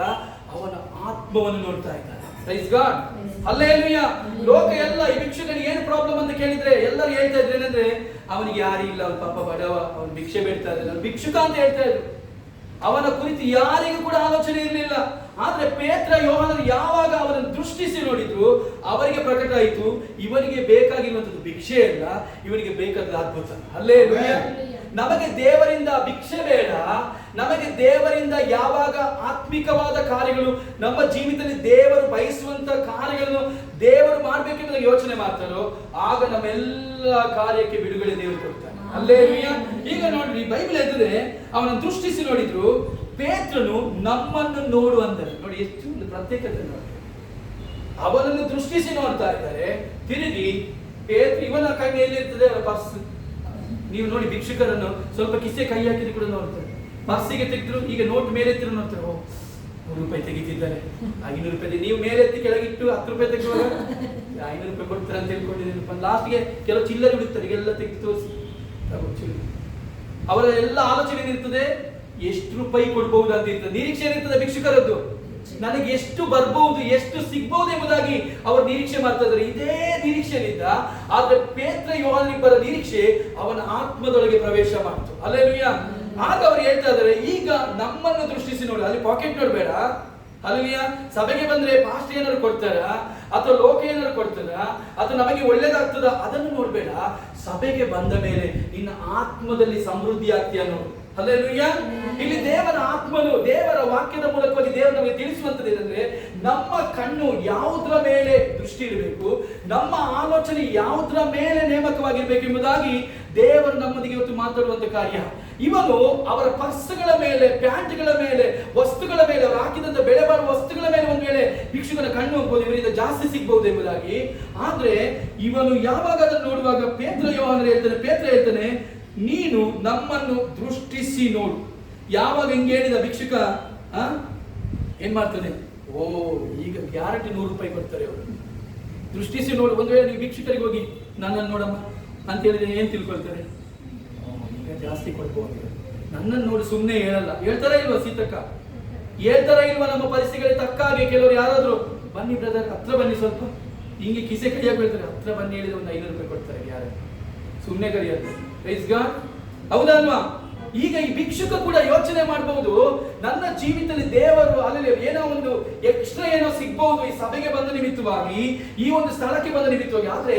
ಅವನ ಆತ್ಮವನ್ನು ನೋಡ್ತಾ ಇದ್ದಾನೆ. Praise God, hallelujah. ಲೋಕ ಎಲ್ಲ ಈ ಭಿಕ್ಷುಕನಿಗೆ ಏನು ಪ್ರಾಬ್ಲಮ್ ಅಂತ ಕೇಳಿದ್ರೆ ಎಲ್ಲರೂ ಹೇಳ್ತಾ ಇದ್ರೆ ಏನಂದ್ರೆ, ಅವನಿಗೆ ಯಾರು ಇಲ್ಲ, ಅವನು ಪಾಪ ಬಡವ, ಅವನು ಭಿಕ್ಷೆ ಬೇಡ್ತಾ ಇದ್ದಾನೆ, ಅವನು ಭಿಕ್ಷುಕ ಅಂತ ಹೇಳ್ತಾ ಇದ್ರು. ಅವನ ಕುರಿತು ಯಾರಿಗೂ ಕೂಡ ಆಲೋಚನೆ ಇರಲಿಲ್ಲ. ಆದ್ರೆ ಪೇತ್ರ ಯೋಹಾನರು ಯಾವಾಗ ಅವರನ್ನು ದೃಷ್ಟಿಸಿ ನೋಡಿದ್ರು, ಅವರಿಗೆ ಪ್ರಕಟ ಆಯಿತು, ಇವನಿಗೆ ಬೇಕಾಗಿರುವಂತದ್ದು ಭಿಕ್ಷೆ ಅಲ್ಲ, ಇವನಿಗೆ ಬೇಕಾದ ಅದ್ಭುತ. ಹಲ್ಲೆಲೂಯಾ. ನಮಗೆ ದೇವರಿಂದ ಭಿಕ್ಷೆ ಬೇಡ, ನಮಗೆ ದೇವರಿಂದ ಯಾವಾಗ ಆತ್ಮಿಕವಾದ ಕಾರ್ಯಗಳು ನಮ್ಮ ಜೀವಿತದಲ್ಲಿ ದೇವರು ಬಯಸುವಂತ ಕಾರ್ಯಗಳನ್ನು ದೇವರು ಮಾಡ್ಬೇಕೆಂಬುದಾಗಿ ಯೋಚನೆ ಮಾಡ್ತಾರೋ, ಆಗ ನಮ್ಮೆಲ್ಲ ಕಾರ್ಯಕ್ಕೆ ಬಿಡುಗಡೆ ದೇವರು ಕೊಡ್ತಾನೆ. ಹಲ್ಲೆಲೂಯಾ. ಈಗ ನೋಡ್ರಿ, ಬೈಬಲ್ ಹೇಳ್ತದೆ ಅವನ ದೃಷ್ಟಿಸಿ ನೋಡಿದ್ರು, ಪೇತ್ರನು ನಮ್ಮನ್ನು ನೋಡು ಅಂದರೆ. ನೋಡಿ ಎಷ್ಟು ಒಂದು ಪ್ರತ್ಯೇಕತೆ ನೋಡಿ. ಅವನನ್ನು ದೃಷ್ಟಿಸಿ ನೋಡ್ತಾ ಇದ್ದಾರೆ, ತಿರುಗಿ ಪೇತ್ರ ಇವನ ಕೈಯಲ್ಲಿ ಇರ್ತದೆ ಅವರ ಪರ್ಸ್. ನೀವು ನೋಡಿ ಭಿಕ್ಷುಕರನ್ನು ಸ್ವಲ್ಪ ಕಿಸೆ ಕೈ ಹಾಕಿದ್ರು ಕೂಡ ನೋಡ್ತಾರೆ, ಪರ್ಸಿಗೆ ತೆಗೆದ್ರು, ಈಗ ನೋಟ್ ಮೇಲೆ ಎತ್ತಿದ್ರು ನೋಡ್ತಾರೆ, ಓ 100 ರೂಪಾಯಿ ತೆಗಿತಿದ್ದಾರೆ, 500 ರೂಪಾಯಿ. ನೀವು ಮೇಲೆ ಎತ್ತಿ ಕೆಳಗಿಟ್ಟು 10 ರೂಪಾಯಿ ತೆಗೆಯುವಾಗ 500 ರೂಪಾಯಿ ಕೊಡ್ತಾರೆ ಅಂತ ಹೇಳ್ಕೊಂಡಿದ್ದೀನಿ. ಲಾಸ್ಟ್ಗೆ ಕೆಲವು ಚಿಲ್ಲರೆ ಬಿಡುತ್ತಾರೆ, ಎಲ್ಲ ತೆಗೆದು ತೋರಿಸಿ ಅವರ ಎಲ್ಲ ಆಲೋಚನೆ ಏನಿರ್ತದೆ, ಎಷ್ಟು ರೂಪಾಯಿ ಕೊಡ್ಬಹುದು ಅಂತ ಇರ್ತದೆ, ನಿರೀಕ್ಷೆ ಏನಿರ್ತದೆ ಭಿಕ್ಷುಕರದ್ದು. ನನಗೆ ಎಷ್ಟು ಬರ್ಬಹುದು, ಎಷ್ಟು ಸಿಗ್ಬಹುದು ಎಂಬುದಾಗಿ ಅವರು ನಿರೀಕ್ಷೆ ಮಾಡ್ತಾ ಇದ್ದಾರೆ. ಇದೇ ನಿರೀಕ್ಷೆಯಿಂದ ಆದ್ರೆ ಪೇತ್ರ ಯೋಹಾನನಿಬ್ಬರ ನಿರೀಕ್ಷೆ ಅವನ ಆತ್ಮದೊಳಗೆ ಪ್ರವೇಶ ಮಾಡ್ತು. ಹಲ್ಲೆಲೂಯಾ. ಆಗ ಅವರು ಹೇಳ್ತಾ ಇದ್ದಾರೆ, ಈಗ ನಮ್ಮನ್ನು ದೃಷ್ಟಿಸಿ ನೋಡಿ. ಅಲ್ಲಿ ಪಾಕೆಟ್ ನೋಡ್ಬೇಡ. ಹಲ್ಲೆಲೂಯಾ. ಸಭೆಗೆ ಬಂದ್ರೆ ಪಾಸ್ಟ್ ಏನಾದ್ರು ಕೊಡ್ತಾರ, ಅಥವಾ ಲೋಕ ಏನಾದ್ರು ಕೊಡ್ತಾರ, ಅಥವಾ ನಮಗೆ ಒಳ್ಳೇದಾಗ್ತದ, ಅದನ್ನು ನೋಡ್ಬೇಡ. ಸಭೆಗೆ ಬಂದ ಮೇಲೆ ನಿನ್ನ ಆತ್ಮದಲ್ಲಿ ಸಮೃದ್ಧಿ ಆಗ್ತೀಯ ನೋಡು. ಹಲ್ಲೆಲೂಯಾ. ಇಲ್ಲಿ ದೇವರ ಆತ್ಮನು, ದೇವರ ವಾಕ್ಯದ ಮೂಲಕವಾಗಿ ದೇವರು ನಮಗೆ ತಿಳಿಸುವಂತದ್ದು ಏನಂದ್ರೆ, ನಮ್ಮ ಕಣ್ಣು ಯಾವುದರ ಮೇಲೆ ದೃಷ್ಟಿ ಇರಬೇಕು, ನಮ್ಮ ಆಲೋಚನೆ ಯಾವುದರ ಮೇಲೆ ನೇಮಕವಾಗಿರ್ಬೇಕು ಎಂಬುದಾಗಿ ದೇವರು ನಮ್ಮೊಂದಿಗೆ ಇವತ್ತು ಮಾತಾಡುವಂತ ಕಾರ್ಯ. ಇವನು ಅವರ ಪರ್ಸ್ಗಳ ಮೇಲೆ, ಪ್ಯಾಂಟ್ಗಳ ಮೇಲೆ, ವಸ್ತುಗಳ ಮೇಲೆ, ಅವರು ಹಾಕಿದಂತ ಬೆಲೆ ಬಾಳುವ ವಸ್ತುಗಳ ಮೇಲೆ ಒಂದು ವೇಳೆ ಭಿಕ್ಷುಕನ ಕಣ್ಣು ಹೋಗ್ಬೋದು, ಇವರಿಂದ ಜಾಸ್ತಿ ಸಿಗ್ಬಹುದು ಎಂಬುದಾಗಿ. ಆದ್ರೆ ಇವನು ಯಾವಾಗ ಅದನ್ನು ನೋಡುವಾಗ ಪೇತ್ರ ಹೇಳ್ತಾನೆ, ನೀನು ನಮ್ಮನ್ನು ದೃಷ್ಟಿಸಿ ನೋಡು. ಯಾವಾಗ ಹಿಂಗೆ ಹೇಳಿದ ಭಿಕ್ಷುಕ ಏನ್ ಮಾಡ್ತಾನೆ, ಓ ಈಗ ಗ್ಯಾರಂಟಿ 100 ರೂಪಾಯಿ ಕೊಡ್ತಾರೆ ಅವರು. ದೃಷ್ಟಿಸಿ ನೋಡು. ಒಂದು ವೇಳೆ ನೀವು ಭಿಕ್ಷುಕರಿಗೆ ಹೋಗಿ ನನ್ನನ್ನು ನೋಡಮ್ಮ ಅಂತ ಹೇಳಿದ್ರೆ ಏನ್ ತಿಳ್ಕೊಳ್ತಾರೆ, ಈಗ ಜಾಸ್ತಿ ಕೊಡ್ಬೋದು, ನನ್ನನ್ನು ನೋಡಿ ಸುಮ್ಮನೆ ಹೇಳಲ್ಲ. ಹೇಳ್ತಾರ ಇಲ್ವಾ ಸೀತಕ್ಕ? ಹೇಳ್ತಾರ ಇಲ್ವಾ? ನಮ್ಮ ಪರಿಸ್ಥಿತಿಗಳಿಗೆ ತಕ್ಕ ಹಾಗೆ ಕೆಲವರು ಯಾರಾದ್ರೂ ಬನ್ನಿ ಬ್ರದರ್ ಹತ್ರ ಬನ್ನಿ, ಸ್ವಲ್ಪ ಹಿಂಗೆ ಕಿಸೆ ಕೈಯಾಗಿ ಹೇಳ್ತಾರೆ, ಹತ್ರ ಬನ್ನಿ ಹೇಳಿದ್ರೆ ಒಂದು 500 ರೂಪಾಯಿ ಕೊಡ್ತಾರೆ. ಯಾರು ಸುಮ್ಮನೆ ಕರೆಯೋದು. ಪ್ರೈಸ್ ಗಾಡ್, ಹೌದಾ ಅಲ್ವಾ? ಈಗ ಈ ಭಿಕ್ಷುಕ ಕೂಡ ಯೋಚನೆ ಮಾಡಬಹುದು, ನನ್ನ ಜೀವಿತದಲ್ಲಿ ದೇವರು ಅಲ್ಲಿ ಏನೋ ಒಂದು ಎಕ್ಸ್ಟ್ರಾ ಏನೋ ಸಿಗ್ಬಹುದು ಈ ಸಭೆಗೆ ಬಂದ ನಿಮಿತ್ತವಾಗಿ, ಈ ಒಂದು ಸ್ಥಳಕ್ಕೆ ಬಂದ ನಿಮಿತ್ತವಾಗಿ. ಆದ್ರೆ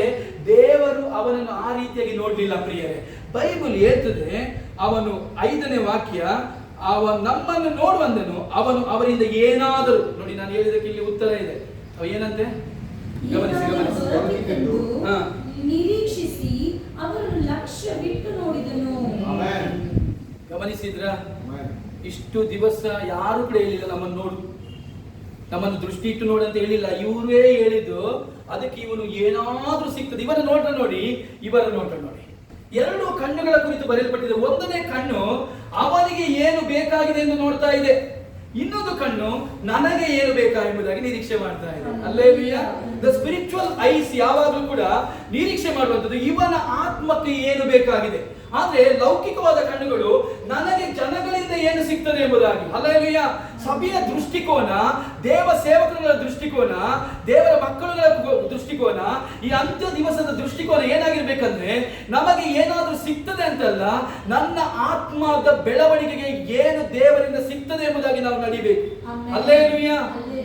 ದೇವರು ಅವನನ್ನು ಆ ರೀತಿಯಾಗಿ ನೋಡ್ಲಿಲ್ಲ ಪ್ರಿಯರೇ. ಬೈಬಲ್ ಹೇಳ್ತದೆ, ಅವನು 5ನೇ ವಾಕ್ಯ, ನಮ್ಮನ್ನು ನೋಡುವಂದನು, ಅವನು ಅವರಿಂದ ಏನಾದರೂ, ನೋಡಿ ನಾನು ಹೇಳಿದಕ್ಕೆ ಇಲ್ಲಿ ಉತ್ತರ ಇದೆ. ಅವ ಏನಂತೆ ಗಮನಿಸಿ. ನಿರೀಕ್ಷಿಸಿ ಅವರನ್ನು ಲಕ್ಷ್ಯ ಬಿಟ್ಟು ನೋಡಿದನು. ಗಮನಿಸಿದ್ರ? ಇಷ್ಟು ದಿವಸ ಯಾರು ಕೂಡ ಹೇಳಿಲ್ಲ ನಮ್ಮನ್ನು ನೋಡು, ನಮ್ಮನ್ನು ದೃಷ್ಟಿ ಇಟ್ಟು ನೋಡು ಅಂತ ಹೇಳಿಲ್ಲ. ಇವರೇ ಹೇಳಿದ್ದು. ಅದಕ್ಕೆ ಇವನು ಏನಾದ್ರೂ ಸಿಗ್ತದೆ. ಇವರ ನೋಟ ನೋಡಿ, ಇವರ ನೋಟ ನೋಡಿ. 2 ಕಣ್ಣುಗಳ ಕುರಿತು ಬರೆಯಲ್ಪಟ್ಟಿದೆ. 1ನೇ ಕಣ್ಣು ಅವನಿಗೆ ಏನು ಬೇಕಾಗಿದೆ ಎಂದು ನೋಡ್ತಾ ಇದೆ, ಇನ್ನೊಂದು ಕಣ್ಣು ನನಗೆ ಏನು ಬೇಕಾ ಎಂಬುದಾಗಿ ನಿರೀಕ್ಷೆ ಮಾಡ್ತಾ ಇದೆ. ಹಲ್ಲೆಲೂಯಾ. ದ ಸ್ಪಿರಿಚುವಲ್ ಐಸ್ ಯಾವಾಗಲೂ ಕೂಡ ನಿರೀಕ್ಷೆ ಮಾಡುವಂಥದ್ದು ಇವನ ಆತ್ಮಕ್ಕೆ ಏನು ಬೇಕಾಗಿದೆ. ಆದ್ರೆ ಲೌಕಿಕವಾದ ಕಣ್ಣುಗಳು ನನಗೆ ಜನಗಳಿಂದ ಏನು ಸಿಗ್ತದೆ ಎಂಬುದಾಗಿ. ಹಲ್ಲೆಲೂಯಾ. ಸಭೆಯ ದೃಷ್ಟಿಕೋನ, ದೇವ ಸೇವಕರುಗಳ ದೃಷ್ಟಿಕೋನ, ದೇವರ ಮಕ್ಕಳುಗಳ ದೃಷ್ಟಿಕೋನ, ಈ ಅಂತ್ಯ ದಿವಸದ ದೃಷ್ಟಿಕೋನ ಏನಾಗಿರ್ಬೇಕಂದ್ರೆ, ನಮಗೆ ಏನಾದ್ರೂ ಸಿಗ್ತದೆ ಅಂತಲ್ಲ, ನನ್ನ ಆತ್ಮದ ಬೆಳವಣಿಗೆಗೆ ಏನು ದೇವರಿಂದ ಸಿಗ್ತದೆ ಎಂಬುದಾಗಿ ನಾವು ನಡಿಬೇಕು. ಹಲ್ಲೆಲೂಯಾ.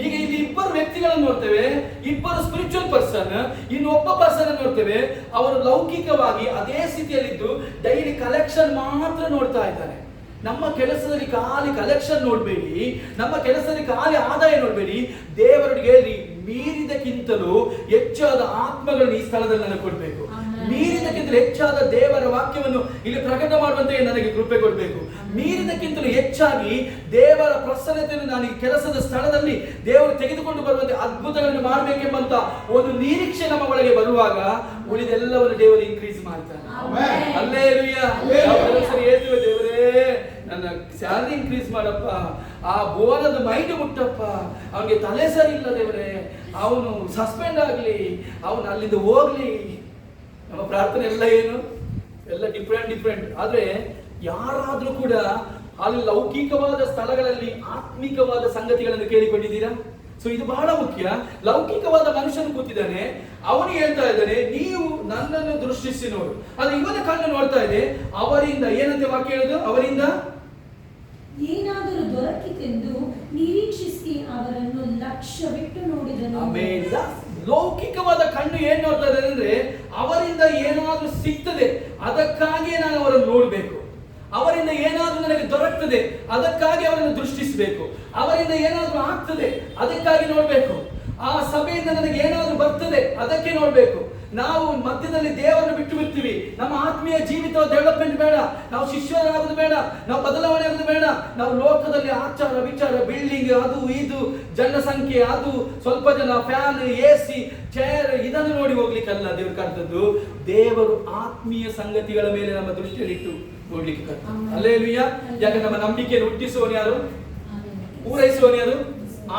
ಈಗ ಇಲ್ಲಿ 2 ವ್ಯಕ್ತಿಗಳನ್ನು ನೋಡ್ತೇವೆ, 2 ಸ್ಪಿರಿಚುವಲ್ ಪರ್ಸನ್, ಇನ್ನೊಬ್ಬ ಪರ್ಸನ್ ನೋಡ್ತೇವೆ. ಅವರು ಲೌಕಿಕವಾಗಿ ಅದೇ ಸ್ಥಿತಿಯಲ್ಲಿದ್ದು ಡೈಲಿ ಕಲೆಕ್ಷನ್ ಮಾತ್ರ ನೋಡ್ತಾ ಇದ್ದಾರೆ. ನಮ್ಮ ಕೆಲಸದಲ್ಲಿ ಖಾಲಿ ಕಲೆಕ್ಷನ್ ನೋಡ್ಬೇಡಿ, ನಮ್ಮ ಕೆಲಸದಲ್ಲಿ ಖಾಲಿ ಆದಾಯ ನೋಡ್ಬೇಡಿ. ದೇವರಿಗೆ ಹೇಳಿ, ಮೀರಿದಕ್ಕಿಂತಲೂ ಹೆಚ್ಚಾದ ಆತ್ಮಗಳನ್ನು ಈ ಸ್ಥಳದಲ್ಲಿ ನನಗೆ ಕೊಡ್ಬೇಕು, ಮೀರಿದಕ್ಕಿಂತಲೂ ಹೆಚ್ಚಾದ ದೇವರ ವಾಕ್ಯವನ್ನು ಇಲ್ಲಿ ಪ್ರಕಟ ಮಾಡುವಂತೆ ನನಗೆ ಕೃಪೆ ಕೊಡಬೇಕು, ಮೀರಿದಕ್ಕಿಂತಲೂ ಹೆಚ್ಚಾಗಿ ದೇವರ ಪ್ರಸನ್ನತೆಯನ್ನು ನಾನು ಈ ಕೆಲಸದ ಸ್ಥಳದಲ್ಲಿ ದೇವರು ತೆಗೆದುಕೊಂಡು ಬರುವಂತೆ ಅದ್ಭುತಗಳನ್ನು ಮಾಡಬೇಕೆಂಬಂತ ಒಂದು ನಿರೀಕ್ಷೆ ನಮ್ಮ ಒಳಗೆ ಬರುವಾಗ ಉಳಿದೆಲ್ಲವನ್ನು ದೇವರು ಇನ್ಕ್ರೀಸ್ ಮಾಡ್ತಾನೆ. ಹಲ್ಲೆಲೂಯಾ. ಹೇಳ್ತೀವಿ, ದೇವರೇ ನನ್ನ ಸ್ಯಾಲರಿ ಇನ್ಕ್ರೀಸ್ ಮಾಡಪ್ಪ, ಆ ಬೋನದ ಮೈಂಡ್ ಮುಟ್ಟಪ್ಪ, ಅವನಿಗೆ ತಲೆ ಸರಿ ಇಲ್ಲ ದೇವರೇ, ಅವನು ಸಸ್ಪೆಂಡ್ ಆಗ್ಲಿ, ಅವನು ಅಲ್ಲಿಂದ ಹೋಗ್ಲಿ. ನಮ್ಮ ಪ್ರಾರ್ಥನೆ ಎಲ್ಲ ಏನು, ಎಲ್ಲ ಡಿಫ್ರೆಂಟ್. ಆದ್ರೆ ಯಾರಾದ್ರೂ ಕೂಡ ಅಲ್ಲಿ ಲೌಕಿಕವಾದ ಸ್ಥಳಗಳಲ್ಲಿ ಆತ್ಮಿಕವಾದ ಸಂಗತಿಗಳನ್ನು ಕೇಳಿಕೊಂಡಿದ್ದೀರಾ? ಸೊ ಇದು ಬಹಳ ಮುಖ್ಯ. ಲೌಕಿಕವಾದ ಮನುಷ್ಯನು ಕೂತಿದ್ದಾನೆ, ಅವನು ಹೇಳ್ತಾ ಇದ್ದಾನೆ ನೀವು ನನ್ನನ್ನು ದೃಷ್ಟಿಸಿ ನೋಡು. ಆದ್ರೆ ಇವನ ಕಣ್ಣು ನೋಡ್ತಾ ಇದೆ, ಅವರಿಂದ ಏನಂತೆ ವಾಕ್ಯ ಹೇಳುದು, ಅವರಿಂದ ಏನಾದರೂ ದೊರಕಿತೆಂದು ನಿರೀಕ್ಷಿಸಿ ಅವರನ್ನು ಲಕ್ಷ್ಯವಿಟ್ಟು ನೋಡಿದನು. ಆಮೇಲೆ ಲೌಕಿಕವಾದ ಕಣ್ಣು ಏನ್ ನೋಡ್ತಾ ಇದೆ ಅಂದ್ರೆ ಅವರಿಂದ ಏನಾದ್ರೂ ಸಿಗ್ತದೆ, ಅದಕ್ಕಾಗಿ ನಾನು ಅವರನ್ನು ನೋಡ್ಬೇಕು. ಅವರಿಂದ ಏನಾದ್ರೂ ನನಗೆ ದೊರಕ್ತದೆ, ಅದಕ್ಕಾಗಿ ಅವರನ್ನು ದೃಷ್ಟಿಸಬೇಕು. ಅವರಿಂದ ಏನಾದ್ರೂ ಆಗ್ತದೆ, ಅದಕ್ಕಾಗಿ ನೋಡ್ಬೇಕು. ಆ ಸಭೆಯಿಂದ ನನಗೆ ಏನಾದ್ರೂ ಬರ್ತದೆ, ಅದಕ್ಕೆ ನೋಡ್ಬೇಕು. ನಾವು ಮಧ್ಯದಲ್ಲಿ ದೇವರನ್ನು ಬಿಟ್ಟು ಬಿಡ್ತೀವಿ. ನಮ್ಮ ಆತ್ಮೀಯ ಜೀವಿತ ಡೆವಲಪ್ಮೆಂಟ್ ಬೇಡ, ನಾವು ಶಿಷ್ಯರಾಗುದು ಬೇಡ, ನಾವು ಬದಲಾವಣೆ ಆಗುದು ಬೇಡ. ನಾವು ಲೋಕದಲ್ಲಿ ಆಚಾರ ವಿಚಾರ, ಬಿಲ್ಡಿಂಗ್, ಅದು ಇದು, ಜನಸಂಖ್ಯೆ, ಅದು ಸ್ವಲ್ಪ ಜನ, ಫ್ಯಾನ್, AC, ಚೇರ್, ಇದನ್ನು ನೋಡಿ ಹೋಗ್ಲಿಕ್ಕಲ್ಲ ದೇವರು ಕರೆದದ್ದು. ದೇವರು ಆತ್ಮೀಯ ಸಂಗತಿಗಳ ಮೇಲೆ ನಮ್ಮ ದೃಷ್ಟಿಯಲ್ಲಿಟ್ಟು ನೋಡ್ಲಿಕ್ಕೆ ಕರೆದ. ಹಲ್ಲೆಲೂಯಾ. ಯಾಕಂದ್ರೆ ನಮ್ಮ ನಂಬಿಕೆಯನ್ನು ಹುಟ್ಟಿಸುವನು ಯಾರು, ಪೂರೈಸುವನು ಯಾರು,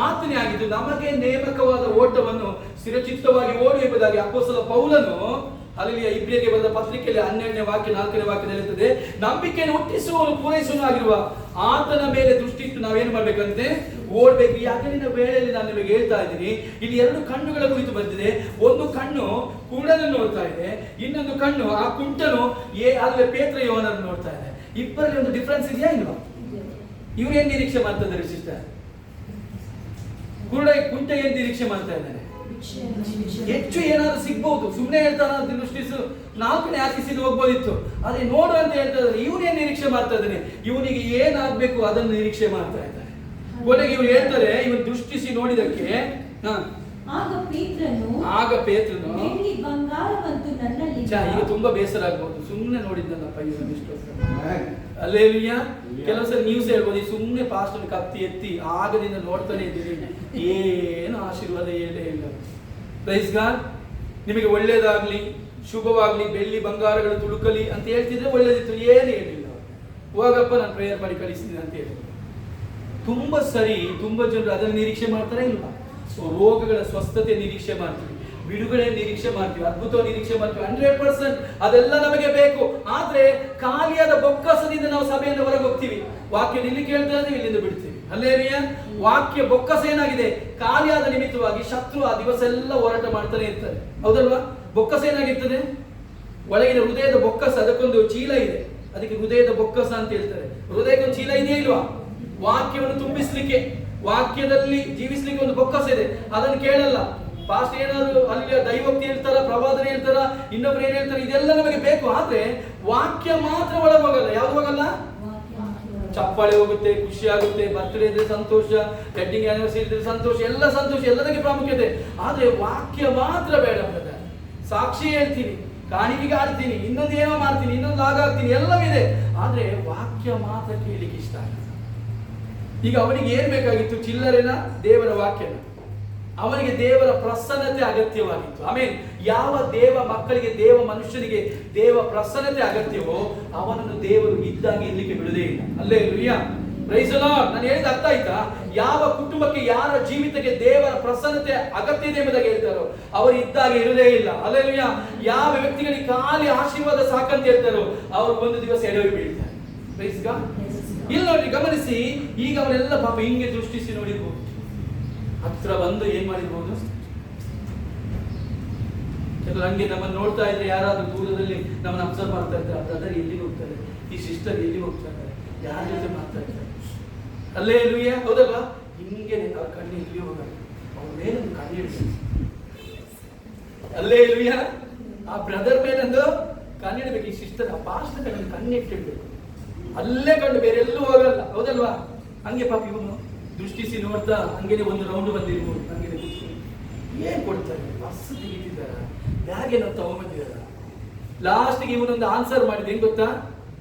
ಆತನೇ ಆಗಿದ್ದು. ನಮಗೆ ನೇಮಕವಾದ ಓಟವನ್ನು ಸ್ಥಿರಚಿತ್ತವಾಗಿ ಓಡಿ ಎಂಬುದಾಗಿ ಅಪೊಸ್ತಲ ಪೌಲನು ಹಲ್ಲೆಲೂಯಾ ಇಬ್ರಿಯರಿಗೆ ಬರೆದ ಪತ್ರಿಕೆಯಲ್ಲಿ 12ನೇ ವಾಕ್ಯ 4ನೇ ವಾಕ್ಯದಲ್ಲಿ ಇರುತ್ತದೆ. ನಂಬಿಕೆಯನ್ನು ಹುಟ್ಟಿಸುವನು ಪೂರೈಸುವನು ಆಗಿರುವ ಆತನ ಮೇಲೆ ದೃಷ್ಟಿ ಇಟ್ಟು ನಾವೇನು ಮಾಡ್ಬೇಕಂತೆ, ಓಡ್ಬೇಕು. ಈ ಹಗಲಿನ ವೇಳೆಯಲ್ಲಿ ನಾನು ನಿಮಗೆ ಹೇಳ್ತಾ ಇದ್ದೀನಿ, ಇಲ್ಲಿ 2 ಕಣ್ಣುಗಳ ಕುರಿತು ಬಂದಿದೆ. ಒಂದು ಕಣ್ಣು ಕುರುಡನನ್ನು ನೋಡ್ತಾ ಇದೆ, ಇನ್ನೊಂದು ಕಣ್ಣು ಆ ಕುಂಟನು ಆದ್ರೆ ಪೇತ್ರ ಯೋಹನನ್ನು ನೋಡ್ತಾ ಇದೆ. ಇಬ್ಬರಲ್ಲಿ ಒಂದು ಡಿಫರೆನ್ಸ್ ಇದೆಯಾ ಇಲ್ವಾ? ಇವ್ರು ಏನ್ ನಿರೀಕ್ಷೆ ಮಾಡ್ತಾ ಇದ್ದಾರೆ ಸಿಸ್ಟರ್? ಕುಂಟ ಏನ್ ನಿರೀಕ್ಷೆ ಮಾಡ್ತಾ ಇದ್ದಾನೆ? ಹೆಚ್ಚು ಏನಾದ್ರು ಸಿಗ್ಬಹುದು. ಸುಮ್ಮನೆ ಹೇಳ್ತಾನ ದೃಷ್ಟಿಸು 4ನೇ ಹಾಕಿಸಿದ್ದು ಹೋಗ್ಬೋದಿತ್ತು, ಆದ್ರೆ ನೋಡು ಅಂತ ಹೇಳ್ತಾ ಇದ್ದಾನೆ. ಇವನೇನ್ ನಿರೀಕ್ಷೆ ಮಾಡ್ತಾ ಇದ್ದಾನೆ? ಇವನಿಗೆ ಏನಾಗ್ಬೇಕು ಅದನ್ನು ನಿರೀಕ್ಷೆ ಮಾಡ್ತಾ ಇದ್ದಾನೆ. ಕೊನೆಗೆ ಇವ್ರು ಹೇಳ್ತಾರೆ, ಇವನು ದೃಷ್ಟಿಸಿ ನೋಡಿದಕ್ಕೆ ಆಗ ಪೇತ್ರನು ಬೆಳ್ಳಿ ಬಂಗಾರವಂತೂ ನನ್ನಲ್ಲಿ ಇಲ್ಲ. ಈಗ ತುಂಬಾ ಬೇಸರ ಆಗ್ಬಹುದು, ಸುಮ್ಮನೆ ನೋಡಿದ್ದನಪ್ಪ ಇವನು ಇಷ್ಟು. ಹಲ್ಲೆಲೂಯಾ. ಕೆಲವು ಸಲ ನ್ಯೂಸ್ ಹೇಳ್ಬೋದು, ಸುಮ್ಮನೆ ಪಾಸ್ಟರ್ ಕತ್ತಿ ಎತ್ತಿ ಆಗದಿಂದ ನೋಡ್ತಾನೆ ಇದ್ದೀರಿ, ಏನು ಆಶೀರ್ವಾದ ಹೇಳೇ ಇಲ್ಲ. Praise God. ನಿಮಗೆ ಒಳ್ಳೇದಾಗ್ಲಿ, ಶುಭವಾಗ್ಲಿ, ಬೆಳ್ಳಿ ಬಂಗಾರಗಳು ತುಳುಕಲಿ ಅಂತ ಹೇಳ್ತಿದ್ರೆ ಒಳ್ಳೇದಿತ್ತು. ಏನು ಹೇಳಿಲ್ಲ, ಹೋಗಪ್ಪ ನಾನು ಪ್ರೇಯರ್ ಮಾಡಿ ಕಳಿಸ್ತೀನಿ ಅಂತ ಹೇಳಿ. ತುಂಬಾ ಸರಿ, ತುಂಬಾ ಜನರು ಅದನ್ನು ನಿರೀಕ್ಷೆ ಮಾಡ್ತಾರೆ ಇಲ್ವಾ? ರೋಗಗಳ ಸ್ವಸ್ಥತೆ ನಿರೀಕ್ಷೆ ಮಾಡ್ತೀವಿ, ಬಿಡುಗಡೆ ನಿರೀಕ್ಷೆ ಮಾಡ್ತೀವಿ, ಅದ್ಭುತ ನಿರೀಕ್ಷೆ ಮಾಡ್ತೀವಿ. 100% ಅದೆಲ್ಲ ನಮಗೆ ಬೇಕು. ಆದ್ರೆ ಖಾಲಿಯಾದ ಬೊಕ್ಕಸದಿಂದ ನಾವು ಸಭೆಯಿಂದ ಹೊರಗೆ ಹೋಗ್ತೀವಿ. ವಾಕ್ಯ ಇಲ್ಲಿ ಕೇಳ್ತಾ ಇದ್ದೀವಿ, ಇಲ್ಲಿಂದ ಬಿಡ್ತೀವಿ. ಹಲ್ಲೆಲೂಯಾ. ವಾಕ್ಯ ಬೊಕ್ಕಸ ಏನಾಗಿದೆ? ಖಾಲಿಯಾದ ನಿಮಿತ್ತವಾಗಿ ಶತ್ರು ಆ ದಿವಸ ಎಲ್ಲ ಹೋರಾಟ ಮಾಡ್ತಾನೆ ಇರ್ತಾರೆ, ಹೌದಲ್ವಾ? ಬೊಕ್ಕಸ ಏನಾಗಿರ್ತದೆ? ಒಳಗಿನ ಹೃದಯದ ಬೊಕ್ಕಸ, ಅದಕ್ಕೊಂದು ಚೀಲ ಇದೆ, ಅದಕ್ಕೆ ಹೃದಯದ ಬೊಕ್ಕಸ ಅಂತ ಹೇಳ್ತಾರೆ. ಹೃದಯಕ್ಕೊಂದು ಚೀಲ ಇದೆಯಾ ಇಲ್ವಾ? ವಾಕ್ಯವನ್ನು ತುಂಬಿಸ್ಲಿಕ್ಕೆ, ವಾಕ್ಯದಲ್ಲಿ ಜೀವಿಸ್ಲಿಕ್ಕೆ ಒಂದು ಬೊಕ್ಕಸ ಇದೆ. ಅದನ್ನು ಕೇಳಲ್ಲ ಪಾಸ್ಟ್. ಏನಾದ್ರು ಅಲ್ಲಿ ದೈವೋಕ್ತಿ ಹೇಳ್ತಾರ, ಪ್ರವಾದನೆ ಹೇಳ್ತಾರ, ಇನ್ನೊಬ್ರು ಏನ್ ಹೇಳ್ತಾರೆ, ಇದೆಲ್ಲ ನಮಗೆ ಬೇಕು. ಆದ್ರೆ ವಾಕ್ಯ ಮಾತ್ರ ಒಳಗೆ ಹೋಗಲ್ಲ. ಯಾವ್ದು ಹೋಗಲ್ಲ? ಚಪ್ಪಾಳೆ ಹೋಗುತ್ತೆ, ಖುಷಿ ಆಗುತ್ತೆ, ಬರ್ತ್ಡೇ ಇದ್ರೆ ಸಂತೋಷ, ವೆಡ್ಡಿಂಗ್ ಆನಿವರ್ಸರಿ ಇದ್ರೆ ಸಂತೋಷ, ಎಲ್ಲ ಸಂತೋಷ, ಎಲ್ಲದಕ್ಕೆ ಪ್ರಾಮುಖ್ಯತೆ. ಆದ್ರೆ ವಾಕ್ಯ ಮಾತ್ರ ಬೇಡ ಬ್ರದರ್. ಸಾಕ್ಷಿ ಹೇಳ್ತೀನಿ, ಕಾಣಿಕೆಗೆ ಆಡ್ತೀನಿ, ಇನ್ನೊಂದು ಏನೋ ಮಾಡ್ತೀನಿ, ಇನ್ನೊಂದು ಆಗಾಗ್ತೀನಿ, ಎಲ್ಲವಿದೆ. ಆದ್ರೆ ವಾಕ್ಯ ಮಾತ್ರ ಕೇಳಿಕ್ಕೆ ಇಷ್ಟ ಆಗುತ್ತೆ. ಈಗ ಅವನಿಗೆ ಏನ್ ಬೇಕಾಗಿತ್ತು? ಚಿಲ್ಲರೆನ? ದೇವರ ವಾಕ್ಯನ? ಅವನಿಗೆ ದೇವರ ಪ್ರಸನ್ನತೆ ಅಗತ್ಯವಾಗಿತ್ತು. ಆಮೇಲೆ ಯಾವ ದೇವ ಮಕ್ಕಳಿಗೆ, ದೇವ ಮನುಷ್ಯನಿಗೆ ದೇವ ಪ್ರಸನ್ನತೆ ಅಗತ್ಯವೋ ಅವನನ್ನು ದೇವರು ಇದ್ದಾಗ ಇರ್ಲಿಕ್ಕೆ ಬಿಡುವುದೇ ಇಲ್ಲ. ಹಲ್ಲೆಲೂಯಾ. Praise the Lord. ನಾನು ಹೇಳಿದ ಅರ್ಥ ಆಯ್ತಾ? ಯಾವ ಕುಟುಂಬಕ್ಕೆ, ಯಾರ ಜೀವಿತಕ್ಕೆ ದೇವರ ಪ್ರಸನ್ನತೆ ಅಗತ್ಯ ಇದೆ ಎಂಬುದಾಗಿ ಹೇಳ್ತಾರೋ ಅವರು ಇದ್ದಾಗ ಇರುವುದೇ ಇಲ್ಲ. ಹಲ್ಲೆಲೂಯಾ. ಯಾವ ವ್ಯಕ್ತಿಗಳಿಗೆ ಖಾಲಿ ಆಶೀರ್ವಾದ ಸಾಕಂತ ಹೇಳ್ತಾರೋ ಅವರು ಒಂದು ದಿವಸ ಎಡವಿ ಬೀಳ್ತಾರೆ. Praise God. ಇಲ್ಲಿ ನೋಡಿ, ಗಮನಿಸಿ. ಈಗ ಅವರೆಲ್ಲ ಪಾಪ ಹಿಂಗೆ ದೃಷ್ಟಿಸಿ ನೋಡಿರ್ಬೋದು, ಹತ್ರ ಬಂದು ಏನ್ ಮಾಡಿರ್ಬೋದು? ಹಂಗೆ ನಮ್ಮನ್ನು ನೋಡ್ತಾ ಇದ್ರೆ ಯಾರಾದ್ರೂ ದೂರದಲ್ಲಿ ನಮ್ಮನ್ನು ಅಬ್ಸರ್ವ್ ಮಾಡ್ತಾ ಇರ್ತಾರೆ, ಬ್ರದರ್ ಎಲ್ಲಿ ಹೋಗ್ತಾರೆ, ಈ ಸಿಸ್ಟರ್ ಎಲ್ಲಿ ಹೋಗ್ತಾರೆ, ಯಾರ ಜೊತೆ ಮಾತಾಡ್ತಾರೆ. ಹಲ್ಲೆಲೂಯಾ. ಹೌದಲ್ವಾ? ಹಿಂಗೆ ಅವ್ರ ಕಣ್ಣು ಇಲ್ಲಿ ಹೋಗಲ್ಲ, ಅವ್ರ ಮೇಲೆ ಒಂದು ಕಣ್ಣು ಇಡ್ತಾರೆ. ಹಲ್ಲೆಲೂಯಾ. ಆ ಬ್ರದರ್ ಮೇಲೊಂದು ಕಣ್ಣಿಡ್ಬೇಕು. ಈ ಸಿಸ್ಟರ್, ಆ ಪಾಸ್ಟರ್ ಕಣ್ಣು ಕಣ್ಣಿಟ್ಟಿಡ್ಬೇಕು, ಅಲ್ಲೇ ಕಂಡು ಬೇರೆ ಎಲ್ಲೂ ಹೋಗಲ್ಲ, ಹೌದಲ್ವಾ? ಹಂಗೆ ಪಾಪ ಇವನು ದೃಷ್ಟಿಸಿ ನೋಡ್ತಾ ಹಂಗೇನೆ ಒಂದು ರೌಂಡ್ ಬಂದಿರ್ಬೋದು. ಹಂಗೇನೆ ಕೂತ್ಕೊಂಡು ಏನ್ ಕೊಡ್ತಾರೆ? ಬಸ್ ತೆಗಿತಿದ್ದಾರ, ಬ್ಯಾಗ್ ಏನೋ ತಗೊಂಡ್ಬಂದಿದಾರ. ಲಾಸ್ಟ್ಗೆ ಇವನೊಂದು ಆನ್ಸರ್ ಮಾಡಿದ, ಏನ್ ಗೊತ್ತಾ?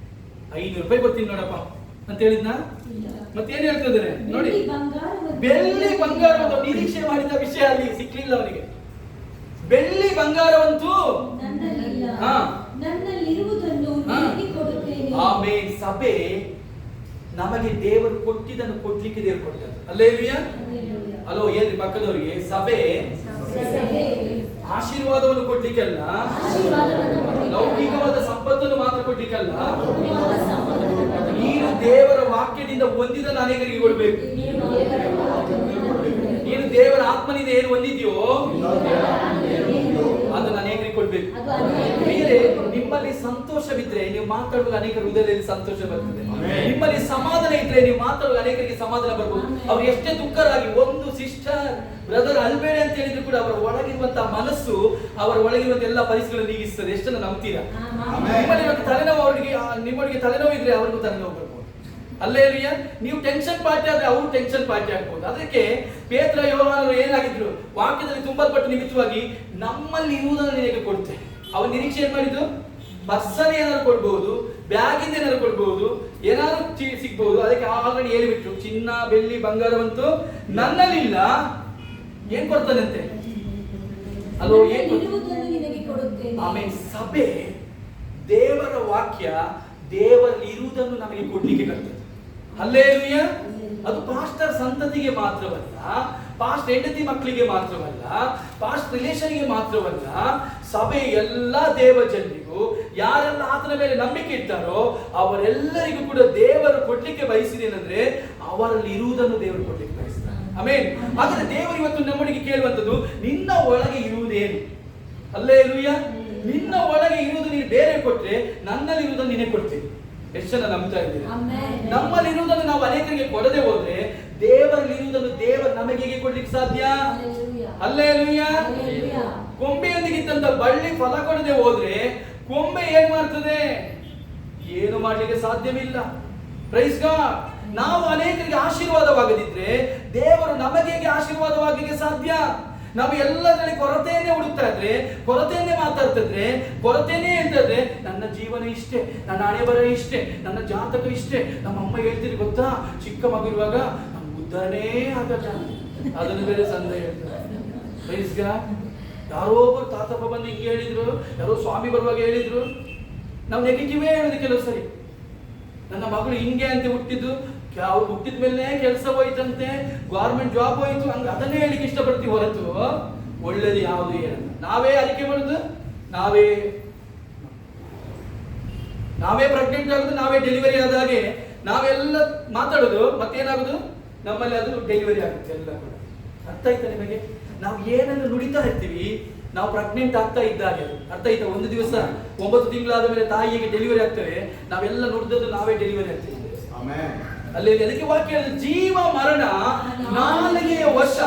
500 ರೂಪಾಯಿ ಕೊಡ್ತೀನಿ ನೋಡಪ್ಪ ಅಂತ ಹೇಳಿದ್ನ. ಮತ್ತೇನ್ ಹೇಳ್ತಿದ್ದಾರೆ ನೋಡಿ, ಬೆಳ್ಳಿ ಬಂಗಾರವಂತೂ ನಿರೀಕ್ಷೆ ಮಾಡಿದ ವಿಷಯ ಅಲ್ಲಿ ಸಿಕ್ಲಿಲ್ಲ ಅವನಿಗೆ. ಬೆಳ್ಳಿ ಬಂಗಾರವಂತೂ ಆಮೇಲೆ ಸಭೆ ನಮಗೆ ದೇವರು ಕೊಟ್ಟಿದ್ದನ್ನು ಕೊಡ್ಲಿಕ್ಕೆ ದೇವರು ಕೊಟ್ಟದ್ದು. ಹಲ್ಲೆಲೂಯಾ. ಅಲೋ ಏನ್ರಿ ಪಕ್ಕದವರಿಗೆ? ಸಭೆ ಆಶೀರ್ವಾದವನ್ನು ಕೊಡ್ಲಿಕ್ಕಲ್ಲ, ಲೌಕಿಕವಾದ ಸಂಪತ್ತನ್ನು ಮಾತ್ರ ಕೊಡ್ಲಿಕ್ಕಲ್ಲ, ನೀನು ದೇವರ ವಾಕ್ಯದಿಂದ ಹೊಂದಿದ ಅನೇಕರಿಗೆ ಕೊಡ್ಬೇಕು. ನೀನು ದೇವರ ಆತ್ಮನಿಂದ ಏನು ಹೊಂದಿದ್ಯೋ ಅದನ್ನು ಅನೇಕರಿಗೆ ಕೊಡ್ಬೇಕು. ಬೇರೆ ನಿಮ್ಮಲ್ಲಿ ಸಂತೋಷವಿದ್ರೆ ನೀವು ಮಾತಾಡುವಾಗ ಅನೇಕರ ಹೃದಯದಲ್ಲಿ ಸಂತೋಷ ಬರ್ತದೆ. ನಿಮ್ಮಲ್ಲಿ ಸಮಾಧಾನ ಇದ್ರೆ ನೀವು ಮಾತಾಡುವಾಗ ಅನೇಕರಿಗೆ ಸಮಾಧಾನ ಬರ್ಬೋದು. ಅವ್ರು ಎಷ್ಟೇ ದುಃಖರಾಗಿ ಒಂದು ಸಿಸ್ಟರ್ ಬ್ರದರ್ ಅಲ್ಬೇಡ ಅಂತ ಹೇಳಿದ್ರು ಕೂಡ ಅವರ ಒಳಗಿರುವಂತಹ ಮನಸ್ಸು ಅವರ ಒಳಗಿರುವಂತ ಎಲ್ಲ ಪರಿಸ್ಥಿತಿಗಳನ್ನು ನೀಗಿಸ್ತದೆ. ಎಷ್ಟನ್ನು ನಂಬ್ತೀರಾ? ನಿಮ್ಮಲ್ಲಿ ತಲೆನೋವು ನಿಮ್ಮೊಳಗೆ ತಲೆನೋವು ಇದ್ರೆ ಅವ್ರಿಗೂ ತಲೆನೋವು ಬರ್ಬೋದು. ಅಲ್ಲೇಲಿಯ ನೀವು ಟೆನ್ಷನ್ ಪಾರ್ಟಿ ಆದ್ರೆ ಅವರು ಟೆನ್ಷನ್ ಪಾರ್ಟಿ ಆಗ್ಬೋದು. ಅದಕ್ಕೆ ಪೇತ್ರ ಯೋಹಾನರು ಏನಾಗಿದ್ರು, ವಾಕ್ಯದಲ್ಲಿ ತುಂಬಲ್ಪಟ್ಟ ನಿಮಿತ್ತವಾಗಿ ನಮ್ಮಲ್ಲಿ ಇರುವುದನ್ನು ನಿನಗೆ ಕೊಡ್ತೇನೆ. ಅವನ ನಿರೀಕ್ಷೆ ಏನ್ ಮಾಡಿದ್ದು? ಪರ್ಸನ್ ಏನಾದ್ರು ಕೊಡ್ಬಹುದು, ಬ್ಯಾಗಿಂದ ಏನಾದ್ರು ಕೊಡ್ಬಹುದು, ಏನಾದ್ರು ಸಿಗ್ಬಹುದು. ಅದಕ್ಕೆ ಆಲ್ರೆಡಿ ಹೇಳಿಬಿಟ್ರು, ಚಿನ್ನ ಬೆಳ್ಳಿ ಬಂಗಾರವಂತೂ ನನ್ನಲ್ಲಿಲ್ಲ, ಏನ್ ಕೊಡ್ತಾನಂತೆ? ಅಲ್ಲೋ ಏನ್ ಆಮೇಲೆ ಸಭೆ ದೇವರ ವಾಕ್ಯ ದೇವರಲ್ಲಿ ಇರುವುದನ್ನು ನಮಗೆ ಕೊಡ್ಲಿಕ್ಕೆ ಕರ್ತದೆ. ಹಲ್ಲೇಲೂಯಾ. ಅದು ಪಾಸ್ಟರ್ ಸಂತತಿಗೆ ಮಾತ್ರವಲ್ಲ, ಪಾಸ್ಟ್ ಹೆಂಡತಿ ಮಕ್ಕಳಿಗೆ ಮಾತ್ರವಲ್ಲ, ಪಾಸ್ಟ್ ರಿಲೇಷನ್ಗೆ ಮಾತ್ರವಲ್ಲ, ಸಭೆ ಎಲ್ಲ ದೇವ ಜನರಿಗೂ ಯಾರೆಲ್ಲ ಆತನ ಮೇಲೆ ನಂಬಿಕೆ ಇಟ್ಟಾರೋ ಅವರೆಲ್ಲರಿಗೂ ಕೂಡ ದೇವರು ಕೊಡ್ಲಿಕ್ಕೆ ಬಯಸಿದೇನೆಂದ್ರೆ ಅವರಲ್ಲಿ ಇರುವುದನ್ನು ದೇವರು ಕೊಡ್ಲಿಕ್ಕೆ ಬಯಸ್ತಾರೆ. ಆಮೇನ್. ಆದರೆ ದೇವರು ಇವತ್ತು ನಮ್ಮೊಳಗೆ ಕೇಳುವಂಥದ್ದು, ನಿನ್ನ ಒಳಗೆ ಇರುವುದೇನು? ಹಲ್ಲೇಲೂಯಾ. ನಿನ್ನ ಒಳಗೆ ಇರುವುದು ನೀನು ಬೇರೆ ಕೊಟ್ರೆ ನನ್ನಲ್ಲಿ ಇರುವುದನ್ನು ನೀನೇ ಕೊಡ್ತೀನಿ. ಎಷ್ಟು ಜನ ನಂಬ್ತಾ ಇದ್ದೀರಾ? ನಮ್ಮಲ್ಲಿ ಇರುವುದನ್ನು ನಾವು ಅನೇಕರಿಗೆ ಕೊಡದೆ ಹೋದ್ರೆ ದೇವರಲ್ಲಿ ಇರುವುದನ್ನು ದೇವರು ನಮಗೆ ಹೇಗೆ ಕೊಡ್ಲಿಕ್ಕೆ ಸಾಧ್ಯ? ಹಲ್ಲೇಲೂಯಾ. ಕೊಂಬೆಯೊಂದಿಗಿದ್ದಂತ ಬಳ್ಳಿ ಫಲ ಕೊಡದೆ ಹೋದ್ರೆ ಕೊಂಬೆ ಏನ್ ಮಾಡ್ತದೆ? ಏನು ಮಾಡ್ಲಿಕ್ಕೆ ಸಾಧ್ಯವಿಲ್ಲ. Praise God. ನಾವು ಅನೇಕರಿಗೆ ಆಶೀರ್ವಾದವಾಗದಿದ್ರೆ ದೇವರು ನಮಗೆ ಹೇಗೆ ಆಶೀರ್ವಾದವಾಗಲಿಕ್ಕೆ ಸಾಧ್ಯ? ನಾವು ಎಲ್ಲದರಲ್ಲಿ ಕೊರತೆಯನ್ನೇ ಹುಡುಕ್ತಾ ಇದ್ರೆ, ಕೊರತೆಯನ್ನೇ ಮಾತಾಡ್ತಾ ಇದ್ರೆ, ಕೊರತೆಯನ್ನೇ ಹೇಳ್ತಾ ಇದ್ರೆ, ನನ್ನ ಜೀವನ ಇಷ್ಟೇ, ನನ್ನ ಹಣೆ ಬರ ಇಷ್ಟೇ, ನನ್ನ ಜಾತಕ ಇಷ್ಟೇ. ನಮ್ಮ ಅಮ್ಮ ಹೇಳ್ತೀರಿ ಗೊತ್ತಾ, ಚಿಕ್ಕ ಮಗು ಇರುವಾಗ ನಮ್ಮ ಉದ್ಧಾರನೇ ಆಗಲ್ಲ, ಅದನ್ನು ಬೇರೆ ಸಂದೇಹ ಹೇಳ್ತಾರೆ. Praise God. ಯಾರೋ ಒಬ್ಬರು ತಾತಪ್ಪ ಬಂದು ಹಿಂಗೆ ಹೇಳಿದ್ರು, ಯಾರೋ ಸ್ವಾಮಿ ಬರುವಾಗ ಹೇಳಿದ್ರು. ನಾವು ನೆಗೆಟಿವೇ ಹೇಳೋದು ಕೆಲವು ಸರಿ. ನನ್ನ ಮಗಳು ಹಿಂಗೆ ಅಂತ ಹುಟ್ಟಿದ್ದು, ಅವ್ರು ಹುಟ್ಟಿದ ಮೇಲೆ ಕೆಲಸ ಹೋಯ್ತಂತೆ, ಗೌರ್ಮೆಂಟ್ ಜಾಬ್ ಹೋಯ್ತು, ಹಂಗ ಅದನ್ನೇ ಹೇಳಿಕ್ಕೆ ಇಷ್ಟಪಡ್ತೀವಿ ಹೊರತು ಒಳ್ಳೇದು ಯಾವುದು ಏನಂತ ನಾವೇ ಅರಿಕೆ ಮಾಡುದು, ನಾವೇ ಪ್ರೆಗ್ನೆಂಟ್ ಆಗುದು, ನಾವೇ ಡೆಲಿವರಿ ಆದ ಹಾಗೆ ನಾವೆಲ್ಲ ಮಾತಾಡೋದು, ಮತ್ತೇನಾಗುದು ನಮ್ಮಲ್ಲಿ ಅದು ಡೆಲಿವರಿ ಆಗುತ್ತೆ ಎಲ್ಲ ಕೂಡ. ಅರ್ಥ ಆಯ್ತಾ ನಿಮಗೆ? ನಾವು ಏನನ್ನು ನುಡಿತಾ ಇರ್ತೀವಿ, ನಾವು ಪ್ರೆಗ್ನೆಂಟ್ ಆಗ್ತಾ ಇದ್ದಾಗೆ ಅರ್ಥ ಆಯ್ತಾ? ಒಂದು ದಿವಸ 9 ತಿಂಗಳಾದ ಮೇಲೆ ತಾಯಿಗೆ ಡೆಲಿವರಿ ಆಗ್ತೇವೆ, ನಾವೆಲ್ಲ ನುಡಿದದ್ದು ನಾವೇ ಡೆಲಿವರಿ ಆಗ್ತೇವೆ. ಅಲ್ಲಿ ಅದಕ್ಕೆ ವಾಕ್ಯ ಜೀವ ಮರಣ ನಾಲಿಗೆಯ ವಶ,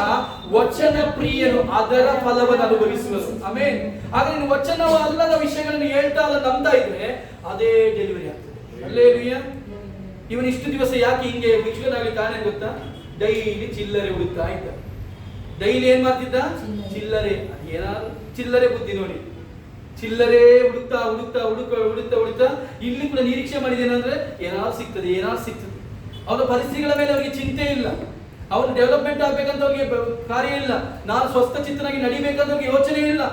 ವಚನ ಪ್ರಿಯನು ಅದರ ಫಲವನ್ನು ಅನುಭವಿಸುವರು. ಆಮೇನ್. ಆಗ ನೀನು ವಚನವ ಅಲ್ಲದ ವಿಷಯಗಳನ್ನು ಹೇಳ್ತಾ ಅಲ್ಲ ನಂಬ್ತಾ ಇದ್ರೆ ಅದೇ ಡೆಲಿವರಿ ಆಗ್ತದೆ. ಹಲ್ಲೇಲೂಯಾ. ಇವನು ಇಷ್ಟು ದಿವಸ ಯಾಕೆ ಹಿಂಗೆ ಭಿಕ್ಷುಕನಾಗಿ ಕಾರಣ ಗೊತ್ತಾ? ಡೈಲಿ ಚಿಲ್ಲರೆ ಹುಡುಕ್ತಾ ಇದ್ದ. ಡೈಲಿ ಏನ್ ಮಾಡ್ತಿದ್ದ? ಚಿಲ್ಲರೆ. ಏನಾದ್ರು ಚಿಲ್ಲರೆ ಬುದ್ಧಿ ನೋಡಿ, ಚಿಲ್ಲರೆ ಹುಡುಕ್ತಾ ಹುಡುಕ್ತಾ ಹುಡುಕ್ತಾ ಹುಡುಕ್ತಾ ಹುಡುಕ್ತಾ ಇಲ್ಲಿ ಕೂಡ ನಿರೀಕ್ಷೆ ಮಾಡಿದೇನಂದ್ರೆ ಏನಾದ್ರು ಸಿಗ್ತದೆ, ಏನಾದ್ರು ಸಿಗ್ತದೆ. ಅವನ ಪರಿಸ್ಥಿತಿಗಳ ಮೇಲೆ ಅವರಿಗೆ ಚಿಂತೆ ಇಲ್ಲ, ಅವನು ಡೆವಲಪ್ಮೆಂಟ್ ಆಗ್ಬೇಕಂತ ಅವ್ರಿಗೆ ಕಾರ್ಯ ಇಲ್ಲ, ನಾನು ಸ್ವಸ್ಥ ಚಿತ್ತನಾಗಿ ನಡಿಬೇಕಂತ ಅವ್ರಿಗೆ ಯೋಚನೆ ಇಲ್ಲ.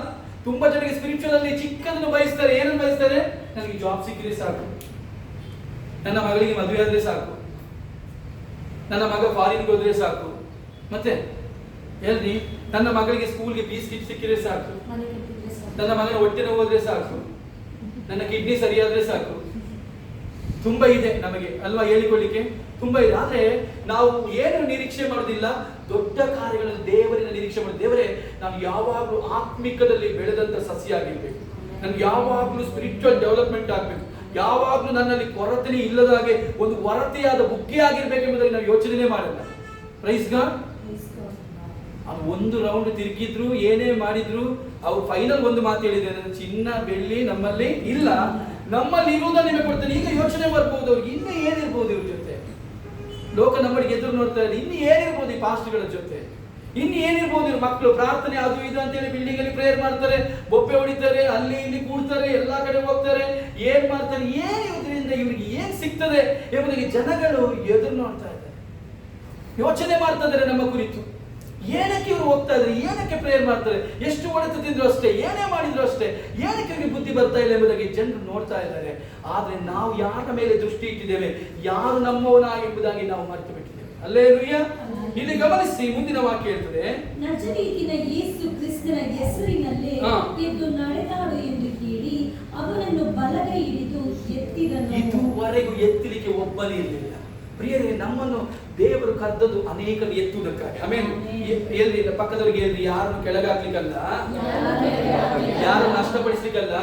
ತುಂಬಾ ಜನರಿಗೆ ಸ್ಪಿರಿಚುವಲ್ ಅಲ್ಲಿ ಚಿಕ್ಕದನ್ನು ಬಯಸ್ತಾರೆ. ಏನನ್ನು ಬಯಸ್ತಾರೆ? ನನಗೆ ಜಾಬ್ ಸಿಕ್ಕಿದ್ರೆ ಸಾಕು, ನನ್ನ ಮಗಳಿಗೆ ಮದುವೆ ಆದ್ರೆ ಸಾಕು, ನನ್ನ ಮಗ ಫಾರಿನ್ಗೆ ಹೋದ್ರೆ ಸಾಕು, ಮತ್ತೆ ಹೇಳ್ರಿ ನನ್ನ ಮಗಳಿಗೆ ಸ್ಕೂಲ್ಗೆ ಫೀಸ್ ಸಿಕ್ಕಿದ್ರೆ ಸಾಕು, ನನ್ನ ಮಗನ ಹೊಟ್ಟೆನ ಹೋದ್ರೆ ಸಾಕು, ನನ್ನ ಕಿಡ್ನಿ ಸರಿಯಾದ್ರೆ ಸಾಕು. ತುಂಬಾ ಇದೆ ನಮಗೆ ಅಲ್ವಾ ಹೇಳಿಕೊಳ್ಳಿಕ್ಕೆ, ತುಂಬಾ ಇದೆ. ಆದ್ರೆ ನಾವು ಏನು ನಿರೀಕ್ಷೆ ಮಾಡೋದಿಲ್ಲ, ದೊಡ್ಡ ಕಾರ್ಯಗಳನ್ನು ದೇವರಿನ ನಿರೀಕ್ಷೆ ಮಾಡೋದು. ದೇವರೇ ನಾನು ಯಾವಾಗಲೂ ಆತ್ಮಿಕದಲ್ಲಿ ಬೆಳೆದಂತ ಸಸ್ಯ ಆಗಿರ್ಬೇಕು, ನನ್ಗೆ ಯಾವಾಗಲೂ ಸ್ಪಿರಿಚುವಲ್ ಡೆವಲಪ್ಮೆಂಟ್ ಆಗ್ಬೇಕು, ಯಾವಾಗಲೂ ನನ್ನಲ್ಲಿ ಕೊರತೆ ಇಲ್ಲದ ಹಾಗೆ ಒಂದು ಹೊರತೆಯಾದ ಬುಗ್ಗೆ ಆಗಿರ್ಬೇಕೆಂಬುದಾಗಿ ನಾವು ಯೋಚನೆ ಮಾಡಲ್ಲ. Praise God. ಅದು ಒಂದು ರೌಂಡ್ ತಿರುಗಿದ್ರು ಏನೇ ಮಾಡಿದ್ರು ಅವ್ರು ಫೈನಲ್ ಒಂದು ಮಾತು ಹೇಳಿದ್ರೆ, ಚಿನ್ನ ಬೆಳ್ಳಿ ನಮ್ಮಲ್ಲಿ ಇಲ್ಲ, ನಮ್ಮಲ್ಲಿ ಇರುವುದನ್ನು ನಿಮಗೆ ಕೊಡ್ತೇನೆ. ಈಗ ಯೋಚನೆ ಬರ್ಬೋದು ಅವ್ರಿಗೆ, ಇನ್ನು ಏನಿರ್ಬೋದು ಇವ್ರ ಜೊತೆ, ಲೋಕ ನಮ್ಮಳಿಗೆ ಎದುರು ನೋಡ್ತಾ ಇದೆ, ಇನ್ನು ಏನಿರ್ಬೋದು ಈ ಪಾಸ್ಟ್ಗಳ ಜೊತೆ, ಇನ್ನು ಏನಿರ್ಬೋದು ಇವ್ರ ಮಕ್ಕಳು ಪ್ರಾರ್ಥನೆ ಅದು ಇದು ಅಂತೇಳಿ ಬಿಲ್ಡಿಂಗ್ ಅಲ್ಲಿ ಪ್ರೇಯರ್ ಮಾಡ್ತಾರೆ, ಬೊಪ್ಪೆ ಹೊಡಿತಾರೆ, ಅಲ್ಲಿ ಇಲ್ಲಿ ಕೂಡ್ತಾರೆ, ಎಲ್ಲಾ ಕಡೆ ಹೋಗ್ತಾರೆ, ಏನ್ ಮಾಡ್ತಾರೆ, ಏನ್ ಇವ್ರಿಂದ ಇವ್ರಿಗೆ ಏನ್ ಸಿಗ್ತದೆ ಎಂಬುದಾಗಿ ಜನಗಳು ಎದುರು ನೋಡ್ತಾ ಇದ್ದಾರೆ, ಯೋಚನೆ ಮಾಡ್ತಾ ಇದ್ದಾರೆ ನಮ್ಮ ಕುರಿತು. ಏನಕ್ಕೆ ಇವರು ಹೋಗ್ತಾ ಇದ್ರೆ, ಏನಕ್ಕೆ ಪ್ರೇಯರ್ ಮಾಡ್ತಾರೆ, ಎಷ್ಟು ಹೊಡೆತ ತಿಂದ್ರು ಅಷ್ಟೇ, ಏನೇ ಮಾಡಿದ್ರು ಅಷ್ಟೇ, ಏನಕ್ಕೆ ಇವ್ರಿಗೆ ಬುದ್ಧಿ ಬರ್ತಾ ಇಲ್ಲ ಎಂಬುದಾಗಿ ಜನರು ನೋಡ್ತಾ ಇದ್ದಾರೆ. ಆದ್ರೆ ನಾವು ಯಾರ ಮೇಲೆ ದೃಷ್ಟಿ ಇಟ್ಟಿದ್ದೇವೆ, ಯಾರು ನಮ್ಮವನ ಎಂಬುದಾಗಿ ನಾವು ಮರೆತು ಬಿಟ್ಟಿದ್ದೇವೆ. ಹಲ್ಲೇಲೂಯಾ. ಇಲ್ಲಿ ಗಮನಿಸಿ, ಮುಂದಿನ ವಾಕ್ಯ ಹೇಳ್ತದೆ, ನಜರೇತಿನ ಯೇಸು ಕ್ರಿಸ್ತನ ಹೆಸರಿನಲ್ಲೇ ಎದ್ದು ನಡೆದಾಡು ಎಂದು ಹೇಳಿ ಅವನನ್ನು ಬಲಗೈ ಹಿಡಿದು ಎತ್ತಿದನು. ಇದುವರೆಗೂ ಎತ್ತಲಿಕ್ಕೆ ಒಬ್ಬನೇ ಇರಲಿಲ್ಲ. ಪ್ರಿಯರೇ, ನಮ್ಮನ್ನು ದೇವರು ಕರೆದದ್ದು ಅನೇಕರು ಎತ್ತುವುದಕ್ಕಾಗಿ. ಆಮೇಲೆ ಎಲ್ರಿ ಪಕ್ಕದವರಿಗೆ ಎಲ್ರಿ, ಯಾರನ್ನು ಕೆಳಗಾಕ್ಲಿಕ್ಕಲ್ಲ, ಯಾರನ್ನು ನಷ್ಟಪಡಿಸ್ಲಿಕ್ಕಲ್ಲ,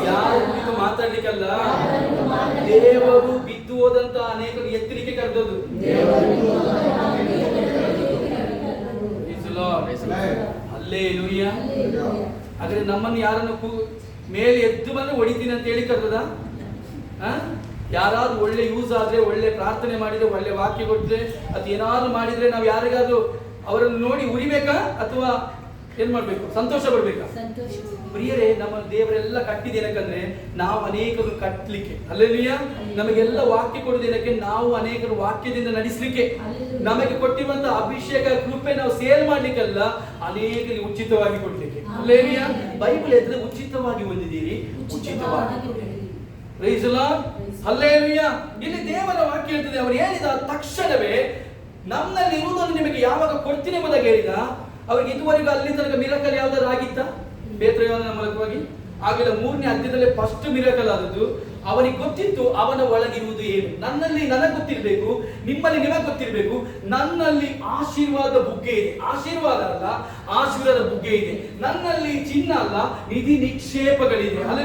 ಯಾರ ಕುರಿತು ಮಾತಾಡ್ಲಿಕ್ಕಲ್ಲ. ದೇವರು ಬಿದ್ದು ಹೋದಂತ ಅನೇಕರು ಎತ್ತಲಿಕ್ಕೆ ಕರೆದದ್ದು. ಹಲ್ಲೆಲೂಯಾ. ಹಾಗಾದ್ರೆ ನಮ್ಮನ್ನು ಯಾರನ್ನು ಮೇಲೆ ಎದ್ದು ಬಂದ್ರೆ ಹೊಡಿತೀನಿ ಅಂತ ಹೇಳಿ ಕರೆದದ? ಯಾರಾದ್ರೂ ಒಳ್ಳೆ ಯೂಸ್ ಆದ್ರೆ, ಒಳ್ಳೆ ಪ್ರಾರ್ಥನೆ ಮಾಡಿದ್ರೆ, ಒಳ್ಳೆ ವಾಕ್ಯ ಕೊಟ್ಟರೆ, ಅದು ಏನಾದ್ರು ಮಾಡಿದ್ರೆ ನಾವು ಯಾರಿಗಾದ್ರೂ ಅವರನ್ನು ನೋಡಿ ಉರಿಬೇಕಾ ಅಥವಾ ಏನ್ ಮಾಡ್ಬೇಕು? ಸಂತೋಷ ಪಡ್ಬೇಕಾ? ಪ್ರಿಯರೇ, ನಮ್ಮ ದೇವರೆಲ್ಲ ಕಟ್ಟಿದೇನಕ್ಕಂದ್ರೆ ನಾವು ಅನೇಕರು ಕಟ್ಟಲಿಕ್ಕೆ. ಅಲ್ಲೆಲ್ಲೂಯಾ. ನಮಗೆಲ್ಲ ವಾಕ್ಯ ಕೊಡುವುದೇನಕ್ಕೆ? ನಾವು ಅನೇಕರು ವಾಕ್ಯದಿಂದ ನಡೆಸಲಿಕ್ಕೆ. ನಮಗೆ ಕೊಟ್ಟಿರುವಂತ ಅಭಿಷೇಕ ಕೃಪೆ ನಾವು ಸೇಲ್ ಮಾಡ್ಲಿಕ್ಕಲ್ಲ, ಅನೇಕರಿಗೆ ಉಚಿತವಾಗಿ ಕೊಡ್ಲಿಕ್ಕೆ. ಅಲ್ಲೆಲ್ಲೂಯಾ. ಬೈಬಲ್ ಎದ್ರೆ ಉಚಿತವಾಗಿ ಹೊಂದಿದ್ದೀರಿ, ಉಚಿತವಾಗಿ ಪ್ರೈಸ್ ದಿ ಲಾರ್ಡ್. ಹಲ್ಲೆಲೂಯಾ. ಇಲ್ಲಿ ದೇವರ ವಾಕ್ಯ ಹೇಳ್ತದೆ, ಅವರು ಹೇಳಿದ ತಕ್ಷಣವೇ ನಮ್ಮಲ್ಲಿ ಇರುವುದನ್ನು ನಿಮಗೆ ಯಾವಾಗ ಕೊಡ್ತೀನಿ ಎಂಬುದಾಗಿ ಹೇಳಿದ. ಅವರಿಗೆ ಇದುವರೆಗೂ ಅಲ್ಲಿ ತನಕ ಮಿರಕಲ್ ಯಾವ್ದಾದ್ರು ಆಗಿತ್ತ? ಪೇತ್ರ ಯೋಹನನ ಮೂಲಕವಾಗಿ ಆಗಲಿಲ್ಲ. 3ನೇ ಅಧ್ಯಾಯದಲ್ಲಿ ಫಸ್ಟ್ ಮಿರಕಲ್ ಆದದ್ದು. ಅವನಿಗೆ ಗೊತ್ತಿತ್ತು ಅವನ ಒಳಗಿರುವುದು ಏನು. ನನ್ನಲ್ಲಿ ನನಗೆ ಗೊತ್ತಿರಬೇಕು, ನಿಮ್ಮಲ್ಲಿ ನಿಮಗೆ ಗೊತ್ತಿರಬೇಕು. ನನ್ನಲ್ಲಿ ಆಶೀರ್ವಾದ ಬುಗ್ಗೆ ಇದೆ. ಆಶೀರ್ವಾದ ಅಲ್ಲ, ಆಶೀರ್ವಾದ ಬುಗ್ಗೆ ಇದೆ. ನನ್ನಲ್ಲಿ ಚಿನ್ನ ಅಲ್ಲ, ನಿಧಿ ನಿಕ್ಷೇಪಗಳಿದೆ. ಅಲ್ಲಿ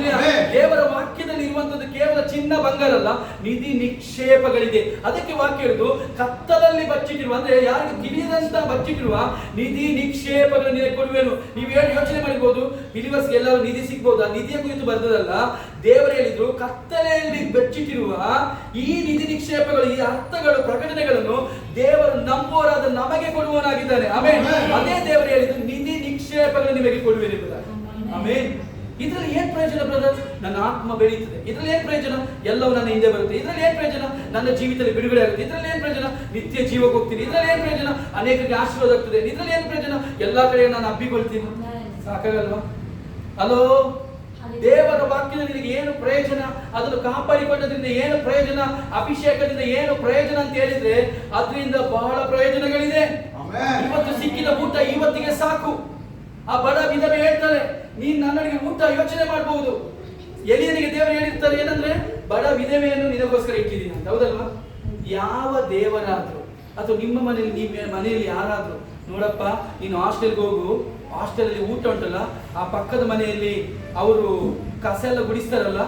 ದೇವರ ವಾಕ್ಯದಲ್ಲಿ ಇರುವಂತದ್ದು ಕೇವಲ ಚಿನ್ನ ಬಂಗಾರ ಅಲ್ಲ, ನಿಧಿ ನಿಕ್ಷೇಪಗಳಿದೆ. ಅದಕ್ಕೆ ವಾಕ್ಯ ಹೇಳುದು, ಕತ್ತಲಲ್ಲಿ ಬಚ್ಚಿಟ್ಟಿರುವ, ಅಂದ್ರೆ ಯಾರಿಗೆ ತಿಳಿಯದಂತ ಬಚ್ಚಿಟ್ಟಿರುವ ನಿಧಿ ನಿಕ್ಷೇಪಗಳನ್ನು ಕೊಡುವೆನು. ನೀವು ಯೋಚನೆ ಮಾಡಿರ್ಬೋದು, ಬಿಲಿವರ್ಸ್ಗೆ ಎಲ್ಲರೂ ನಿಧಿ ಸಿಗ್ಬೋದು. ಆ ನಿಧಿಯ ಕುರಿತು ಬರ್ತದಲ್ಲ, ದೇವರು ಹೇಳಿದ್ರು, ಕತ್ತಲೆಯಲ್ಲಿ ಬಚ್ಚಿಟ್ಟಿರುವ ಈ ನಿಧಿ ನಿಕ್ಷೇಪಗಳು, ಈ ಅರ್ಥಗಳು, ಪ್ರಕಟಣೆಗಳನ್ನು ದೇವರು ನಂಬೋರಾದ ನಮಗೆ ಕೊಡುವವನಾಗಿದ್ದಾನೆ. ಆಮೇಲೆ ಅದೇ ದೇವರು ಹೇಳಿದ್ರು, ನಿಧಿ ನಿಕ್ಷೇಪಗಳು ನಿಮಗೆ ಕೊಡುವೆನು. ಆಮೇಲೆ ಇದ್ರಲ್ಲಿ ಏನ್ ಪ್ರಯೋಜನ ಬ್ರದರ್? ನನ್ನ ಆತ್ಮ ಬೆಳೀತದೆ. ಇದ್ರಲ್ಲಿ ಏನ್ ಪ್ರಯೋಜನ? ಎಲ್ಲವೂ ನನ್ನ ಹಿಂದೆ ಬರುತ್ತೆ. ಇದ್ರಲ್ಲಿ ಏನ್ ಪ್ರಯೋಜನ? ನನ್ನ ಜೀವಿತದಲ್ಲಿ ಬಿಡುಗಡೆ ಆಗುತ್ತೆ. ಇದ್ರಲ್ಲಿ ಏನ್ ಪ್ರಯೋಜನ? ನಿತ್ಯ ಜೀವಕ್ಕೆ ಹೋಗ್ತೀನಿ. ಇದ್ರಲ್ಲಿ ಏನ್ ಪ್ರಯೋಜನ? ಅನೇಕರಿಗೆ ಆಶೀರ್ವಾದ ಆಗ್ತದೆ. ಇದ್ರಲ್ಲಿ ಏನ್ ಪ್ರಯೋಜನ? ಎಲ್ಲಾ ಕಡೆ ನಾನು ಹಬ್ಬಿಕೊಳ್ತೀನಿ. ಸಾಕಾಗಲ್ವಾ? ಹಲೋ, ದೇವರ ವಾಕ್ಯದಲ್ಲಿ ನಿನಗೆ ಏನು ಪ್ರಯೋಜನ? ಅದನ್ನು ಕಾಪಾಡಿಕೊಂಡದ್ರಿಂದ ಏನು ಪ್ರಯೋಜನ? ಅಭಿಷೇಕದಿಂದ ಏನು ಪ್ರಯೋಜನ ಅಂತ ಹೇಳಿದ್ರೆ ಅದರಿಂದ ಬಹಳ ಪ್ರಯೋಜನಗಳಿದೆ. ಇವತ್ತು ಸಿಕ್ಕಿದ ಊಟ ಇವತ್ತಿಗೆ ಸಾಕು. ಆ ಬಡ ವಿಧವೆ ಹೇಳ್ತಾರೆ, ನೀನ್ ನನ್ನನಿಗೆ ಊಟ ಯೋಚನೆ ಮಾಡಬಹುದು. ಎಲಿಯನಿಗೆ ದೇವರು ಹೇಳಿರ್ತಾರೆ ಏನಂದ್ರೆ, ಬಡ ವಿಧವೆಯನ್ನು ನಿನಗೋಸ್ಕರ ಇಟ್ಟಿದ್ದೀನಿ ಅಂತ. ಹೌದಲ್ವಾ? ಯಾವ ದೇವರಾದ್ರು ಅಥವಾ ನಿಮ್ಮ ಮನೆಯಲ್ಲಿ ಯಾರಾದ್ರೂ, ನೋಡಪ್ಪ ನೀನು ಹಾಸ್ಟೆಲ್ಗೆ ಹೋಗು, ಹಾಸ್ಟೆಲಲ್ಲಿ ಊಟ ಉಂಟಲ್ಲ, ಆ ಪಕ್ಕದ ಮನೆಯಲ್ಲಿ ಅವರು ಕಸ ಎಲ್ಲ ಗುಡಿಸ್ತಾರಲ್ಲ,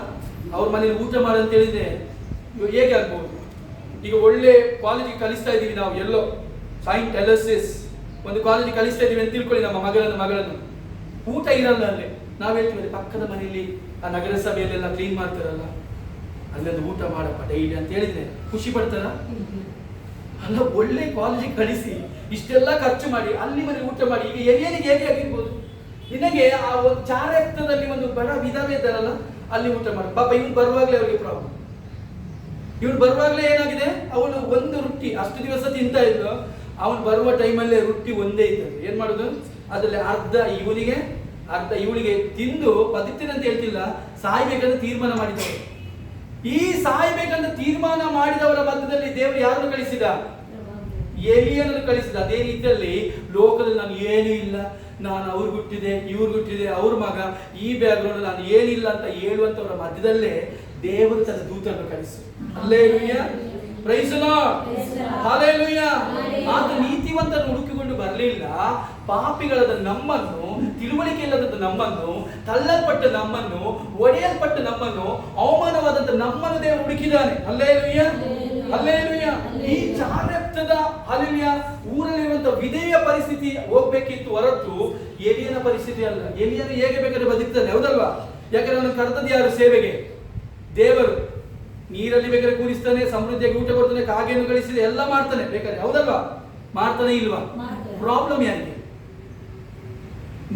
ಅವ್ರ ಮನೆಯಲ್ಲಿ ಊಟ ಮಾಡಂತ ಹೇಳಿದ್ರೆ ಹೇಗೆ ಆಗ್ಬಹುದು? ಈಗ ಒಳ್ಳೆ ಕಾಲೇಜಿಗೆ ಕಲಿಸ್ತಾ ಇದೀವಿ ನಾವು, ಎಲ್ಲೋ ಸೈಂಟ್ ಎಲಸಿಸ್ ಒಂದು ಕಾಲೇಜಿಗೆ ಕಲಿಸ್ತಾ ಇದೀವಿ ಅಂತ ತಿಳ್ಕೊಳ್ಳಿ, ನಮ್ಮ ಮಗಳನ್ನು ಊಟ ಇರಲ್ಲ ಅಲ್ಲೇ. ನಾವ್ ಹೇಳ್ತೀವಿ ಪಕ್ಕದ ಮನೆಯಲ್ಲಿ ಆ ನಗರಸಭೆಯಲ್ಲೆಲ್ಲ ಕ್ಲೀನ್ ಮಾಡ್ತಾರಲ್ಲ, ಅಲ್ಲೊಂದು ಊಟ ಮಾಡಪ್ಪ ಡೈಲಿ ಅಂತ ಹೇಳಿದ್ರೆ ಖುಷಿ ಪಡ್ತಾರ? ಅಲ್ಲ, ಒಳ್ಳೆ ಕಾಲೇಜಿಗೆ ಕಳಿಸಿ ಇಷ್ಟೆಲ್ಲ ಖರ್ಚು ಮಾಡಿ ಅಲ್ಲಿ ಮನೆ ಊಟ ಮಾಡಿ, ಈಗ ಎಲಿಯನಿಗೆ ಹೇಗೆ ಆಗಿರ್ಬೋದು? ನಿನಗೆ ಆ ಒಂದು ಚಾರಕ್ತದಲ್ಲಿ ಒಂದು ಬಡ ವಿಧವೆ ಇದ್ದಾರಲ್ಲ, ಅಲ್ಲಿ ಊಟ ಮಾಡಿ ಪಾಪ. ಇವನು ಬರುವಾಗ್ಲೇ ಅವರಿಗೆ ಪ್ರಾಬ್ಲಮ್. ಇವನು ಬರುವಾಗ್ಲೇ ಏನಾಗಿದೆ, ಅವಳು ಒಂದು ರೊಟ್ಟಿ ಅಷ್ಟು ದಿವಸ ತಿಂತಾ ಇದ್ಲು, ಅವನು ಬರುವ ಟೈಮಲ್ಲೇ ರೊಟ್ಟಿ ಒಂದೇ ಇದ್ದದ್ದು. ಏನ್ ಮಾಡುದು? ಅದ್ರಲ್ಲಿ ಅರ್ಧ ಇವನಿಗೆ ಅರ್ಧ ಇವಳಿಗೆ ತಿಂದು ಬದುಕ್ತೇನೆ ಅಂತ ಹೇಳ್ತಿಲ್ಲ, ಸಾಯ್ಬೇಕಂತ ತೀರ್ಮಾನ ಮಾಡಿದವರು. ಈ ಸಾಯ್ಬೇಕಂತ ತೀರ್ಮಾನ ಮಾಡಿದವರ ಮಧ್ಯದಲ್ಲಿ ದೇವರು ಯಾರನ್ನು ಕಳಿಸಿದ? ಎಲಿಯನನ್ನು ಕಳಿಸಿದ. ಅದೇ ರೀತಿಯಲ್ಲಿ ಲೋಕದಲ್ಲಿ ನಾನು ಏನೂ ಇಲ್ಲ, ನಾನು ಅವ್ರು ಹುಟ್ಟಿದೆ, ಇವ್ರು ಹುಟ್ಟಿದೆ, ಅವ್ರ ಮಗ, ಈ ಬ್ಯಾಕ್ಗ್ರೌಂಡ್ ನಾನು ಏನಿಲ್ಲ ಅಂತ ಹೇಳುವಂತವರ ಮಧ್ಯದಲ್ಲೇ ದೇವರು ತನ್ನ ದೂತರನ್ನು ಕಳಿಸಿ. Hallelujah, praise the Lord, hallelujah. ಆತ ನೀತಿವಂತರನ್ನು ಹುಡುಕಿಕೊಂಡು ಬರಲಿಲ್ಲ, ಪಾಪಿಗಳಾದ ನಮ್ಮನ್ನು, ತಿಳುವಳಿಕೆ ಇಲ್ಲದಂತ ನಮ್ಮನ್ನು, ತಳ್ಳಲ್ಪಟ್ಟ ನಮ್ಮನ್ನು, ಒಡೆಯಲ್ಪಟ್ಟ ನಮ್ಮನ್ನು, ಅವಮಾನವಾದಂತ ನಮ್ಮನ್ನು ದೇವರು ಹುಡುಕಿದ್ದಾನೆ. Hallelujah, hallelujah. ಈ ಚಾರಕ್ತದ ಹಲ್ಲೆಲೂಯಾ ಊರಲ್ಲಿರುವಂತ ವಿಧೇಯ ಪರಿಸ್ಥಿತಿ ಹೋಗ್ಬೇಕಿತ್ತು ಹೊರತು ಎಲಿಯನ ಪರಿಸ್ಥಿತಿ ಅಲ್ಲ. ಎಲಿಯನು ಹೇಗೆ ಬೇಕಾದ್ರೆ ಬದುಕ್ತಾನೆ, ಹೌದಲ್ವಾ? ಯಾಕಂದ್ರೆ ಅವನು ಕರೆದದ್ದು ಯಾರು? ಸೇವೆಗೆ. ದೇವರು ನೀರಲ್ಲಿ ಬೇಕಾದ್ರೆ ಕೂರಿಸ್ತಾನೆ, ಸಮೃದ್ಧಿಯಾಗಿ ಊಟ ಕೊಡ್ತಾನೆ, ಕಾಗೆಯನ್ನು ಗಳಿಸಿದೆ, ಎಲ್ಲ ಮಾಡ್ತಾನೆ ಬೇಕಾದ್ರೆ, ಹೌದಲ್ವಾ? ಮಾಡ್ತಾನೆ ಇಲ್ವಾ? ಪ್ರಾಬ್ಲಮ್ ಯಾರಿಗೆ?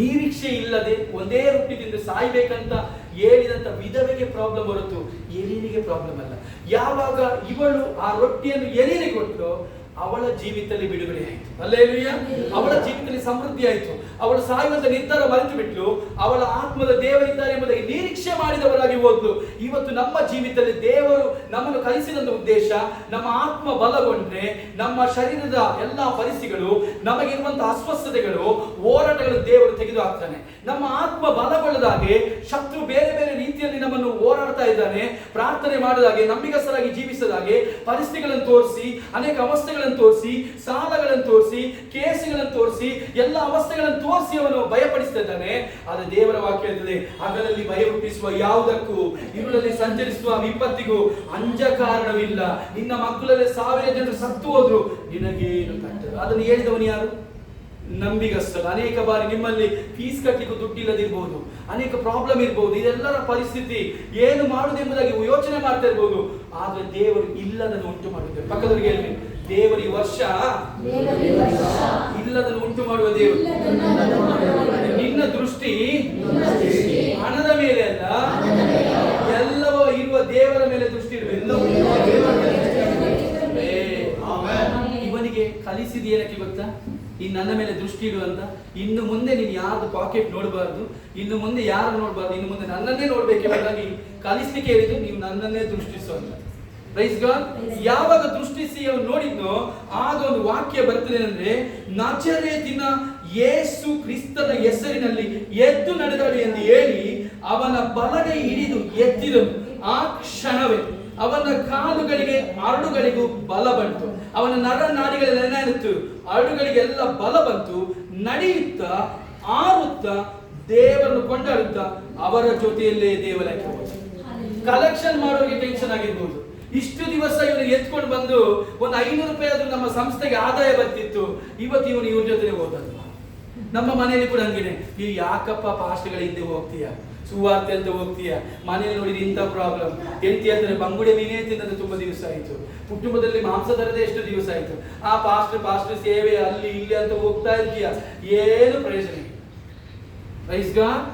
ನಿರೀಕ್ಷೆ ಇಲ್ಲದೆ ಒಂದೇ ರೊಟ್ಟಿ ತಿಂದು ಸಾಯ್ಬೇಕಂತ ಹೇಳಿದಂತ ವಿಧವೆಗೆ ಪ್ರಾಬ್ಲಮ್ ಹೊರತು ಎಲಿಯನಿಗೆ ಪ್ರಾಬ್ಲಮ್ ಅಲ್ಲ. ಯಾವಾಗ ಇವಳು ಆ ರೊಟ್ಟಿಯನ್ನು ಎಲಿಯನಿಗೆ ಕೊಟ್ಟು ಅವಳ ಜೀವಿತದಲ್ಲಿ ಬಿಡುಗಡೆ ಆಯಿತು. ಹಲ್ಲೆಲೂಯಾ. ಅವಳ ಜೀವಿತದಲ್ಲಿ ಸಮೃದ್ಧಿ ಆಯಿತು. ಅವಳು ಸಾಯುವಂತ ನಿರ್ಧಾರ ಮರೆತು ಬಿಟ್ಲು. ಅವಳ ಆತ್ಮದ ದೇವರಿದ್ದಾರೆ ಎಂಬುದಾಗಿ ನಿರೀಕ್ಷೆ ಮಾಡಿದವರಾಗಿ ಇರುವುದು. ಇವತ್ತು ನಮ್ಮ ಜೀವಿತದಲ್ಲಿ ದೇವರು ನಮ್ಮನ್ನು ಕಲಿಸಿದಂತ ಉದ್ದೇಶ, ನಮ್ಮ ಆತ್ಮ ಬಲಗೊಂಡ್ರೆ ನಮ್ಮ ಶರೀರದ ಎಲ್ಲಾ ಪರಿಸ್ಥಿತಿಗಳು, ನಮಗಿರುವಂತಹ ಅಸ್ವಸ್ಥತೆಗಳು, ಹೋರಾಟಗಳು ದೇವರು ತೆಗೆದು ಹಾಕ್ತಾನೆ. ನಮ್ಮ ಆತ್ಮ ಬಲಗೊಳ್ಳದಾಗೆ ಶತ್ರು ಬೇರೆ ಬೇರೆ ರೀತಿಯಲ್ಲಿ ನಮ್ಮನ್ನು ಹೋರಾಡ್ತಾ ಇದ್ದಾನೆ. ಪ್ರಾರ್ಥನೆ ಮಾಡದಾಗೆ, ನಂಬಿಗಸ್ತರಾಗಿ ಜೀವಿಸದಾಗೆ ಪರಿಸ್ಥಿತಿಗಳನ್ನು ತೋರಿಸಿ, ಅನೇಕ ಅವಸ್ಥೆಗಳನ್ನು ತೋರಿಸಿ, ಸಾಲಗಳನ್ನು ತೋರಿಸಿ, ಕೇಸುಗಳನ್ನು ತೋರಿಸಿ, ಎಲ್ಲ ಅವಸ್ಥೆಗಳನ್ನು ತೋರಿಸಿ ಅವನು ಭಯಪಡಿಸ್ತಾ ಇದ್ದಾನೆ. ಆದರೆ ದೇವರ ವಾಕ್ಯ ಹೇಳ್ತದೆ, ಹಗಲಲ್ಲಿ ಭಯ ಹುಟ್ಟಿಸುವ ಯಾವುದಕ್ಕೂ, ಇವರಲ್ಲಿ ಸಂಚರಿಸುವ ವಿಪತ್ತಿಗೂ ಅಂಜ ಕಾರಣವಿಲ್ಲ. ನಿನ್ನ ಮಕ್ಕಳಲ್ಲಿ 1000 ಜನರು ಸತ್ತು ಹೋದ್ರು ನಿನಗೇನು ಕಟ್ಟದು. ಅದನ್ನು ಹೇಳಿದವನು ಯಾರು? ನಂಬಿಗಸ್ತರು. ಅನೇಕ ಬಾರಿ ನಿಮ್ಮಲ್ಲಿ ಫೀಸ್ ಕಟ್ಟಲಿಕ್ಕೆ ದುಡ್ಡಿಲ್ಲದಿರ್ಬಹುದು, ಅನೇಕ ಪ್ರಾಬ್ಲಮ್ ಇರಬಹುದು, ಇದೆಲ್ಲರ ಪರಿಸ್ಥಿತಿ ಏನು ಮಾಡುವುದೆಂಬುದಾಗಿ ಯೋಚನೆ ಮಾಡ್ತಾ ಇರ್ಬೋದು. ಆದ್ರೆ ದೇವರು ಇಲ್ಲದನ್ನು ಉಂಟು ಮಾಡುತ್ತೆ. ಪಕ್ಕದವರಿಗೆ ಹೇಳಿ, ದೇವರು ಈ ವರ್ಷ ಇಲ್ಲದನ್ನು ಉಂಟು ಮಾಡುವ ದೇವರು. ನಿನ್ನ ದೃಷ್ಟಿ ಹಣದ ಮೇಲೆ ಅಲ್ಲ, ಎಲ್ಲವೂ ಇರುವ ದೇವರ ಮೇಲೆ ದೃಷ್ಟಿ ಇರಬೇಕು. ಇವನಿಗೆ ಕಲಿಸಿದ ಏನಕ್ಕೆ ಗೊತ್ತಾ? ಈ ನನ್ನ ಮೇಲೆ ದೃಷ್ಟಿ ಇಡುವಂತ. ಇನ್ನು ಮುಂದೆ ನೀನು ಯಾರ್ದು ಪಾಕೆಟ್ ನೋಡಬಾರ್ದು, ಇನ್ನು ಮುಂದೆ ಯಾರು ನೋಡಬಾರ್ದು, ಇನ್ನು ಮುಂದೆ ನನ್ನನ್ನೇ ನೋಡ್ಬೇಕೆಂಬುದಾಗಿ ಕಲಿಸ್ಲಿಕ್ಕೆ ಹೇಳಿದ್ದು. ನೀವು ನನ್ನನ್ನೇ ದೃಷ್ಟಿಸುವಂತ. Praise God. ಯಾವಾಗ ದೃಷ್ಟಿಸಿ ಅವನು ನೋಡಿದ್ನೋ ಆಗ ಒಂದು ವಾಕ್ಯ ಬರ್ತದೆ ಅಂದ್ರೆ, ನಜರೇತಿನ ಯೇಸು ಕ್ರಿಸ್ತನ ಹೆಸರಿನಲ್ಲಿ ಎದ್ದು ನಡೆದಾಡಿ ಎಂದು ಹೇಳಿ ಅವನ ಬಲಗೈ ಹಿಡಿದು ಎತ್ತಿದನು. ಆ ಕ್ಷಣವೇ ಅವನ ಕಾಲುಗಳಿಗೆ ಹರಳುಗಳಿಗೂ ಬಲ ಬಂತು, ಅವನ ನರ ನಾಡಿಗಳೆಲ್ಲ ಏನಾಯಿತು, ಹರಳುಗಳಿಗೆಲ್ಲ ಬಲ ಬಂತು. ನಡೆಯುತ್ತಾ ಆರುತ್ತಾ ದೇವರನ್ನು ಕೊಂಡಾಡುತ್ತಾ ಅವರ ಜೊತೆಯಲ್ಲೇ ದೇವಾಲಯಕ್ಕೆ ಹೋದ. ಕಲೆಕ್ಷನ್ ಮಾಡೋರಿಗೆ ಟೆನ್ಷನ್ ಆಗಿರ್ಬೋದು. ಇಷ್ಟು ದಿವಸ ಇವನಿಗೆ ಎತ್ಕೊಂಡು ಬಂದು ಒಂದು 500 ರೂಪಾಯಿ ಆದ್ರೂ ನಮ್ಮ ಸಂಸ್ಥೆಗೆ ಆದಾಯ ಬರ್ತಿತ್ತು. ಇವತ್ತು ಇವನು ಇವ್ರ ಜೊತೆ ಹೋದಲ್ಲ. ನಮ್ಮ ಮನೆಯಲ್ಲಿ ಕೂಡ ಹಂಗೇನೆ, ನೀವು ಯಾಕಪ್ಪ ಪಾಸ್ಟ್ಗಳ ಹಿಂದೆ ಹೋಗ್ತೀಯ, ಸುವಾರ್ತೆ ಅಂತ ಹೋಗ್ತೀಯ, ಮನೆಯಲ್ಲಿ ನೋಡಿದ್ರೆ ಇಂಥ ಪ್ರಾಬ್ಲಮ್ ಎಂತಿ ಅಂದ್ರೆ ಬಂಗುಡೆ ಮೀನೇ ತಿನ್ನೋದು ತುಂಬಾ ದಿವಸ ಆಯ್ತು, ಕುಟುಂಬದಲ್ಲಿ ಮಾಂಸ ತರದೆ ಎಷ್ಟು ದಿವಸ ಆಯ್ತು, ಆ ಪಾಸ್ಟರ್ ಸೇವೆ ಅಲ್ಲಿ ಇಲ್ಲಿ ಅಂತ ಹೋಗ್ತಾ ಇರ್ತೀಯ, ಏನು ಪ್ರಯೋಜನ ಇಲ್ಲ. Praise God.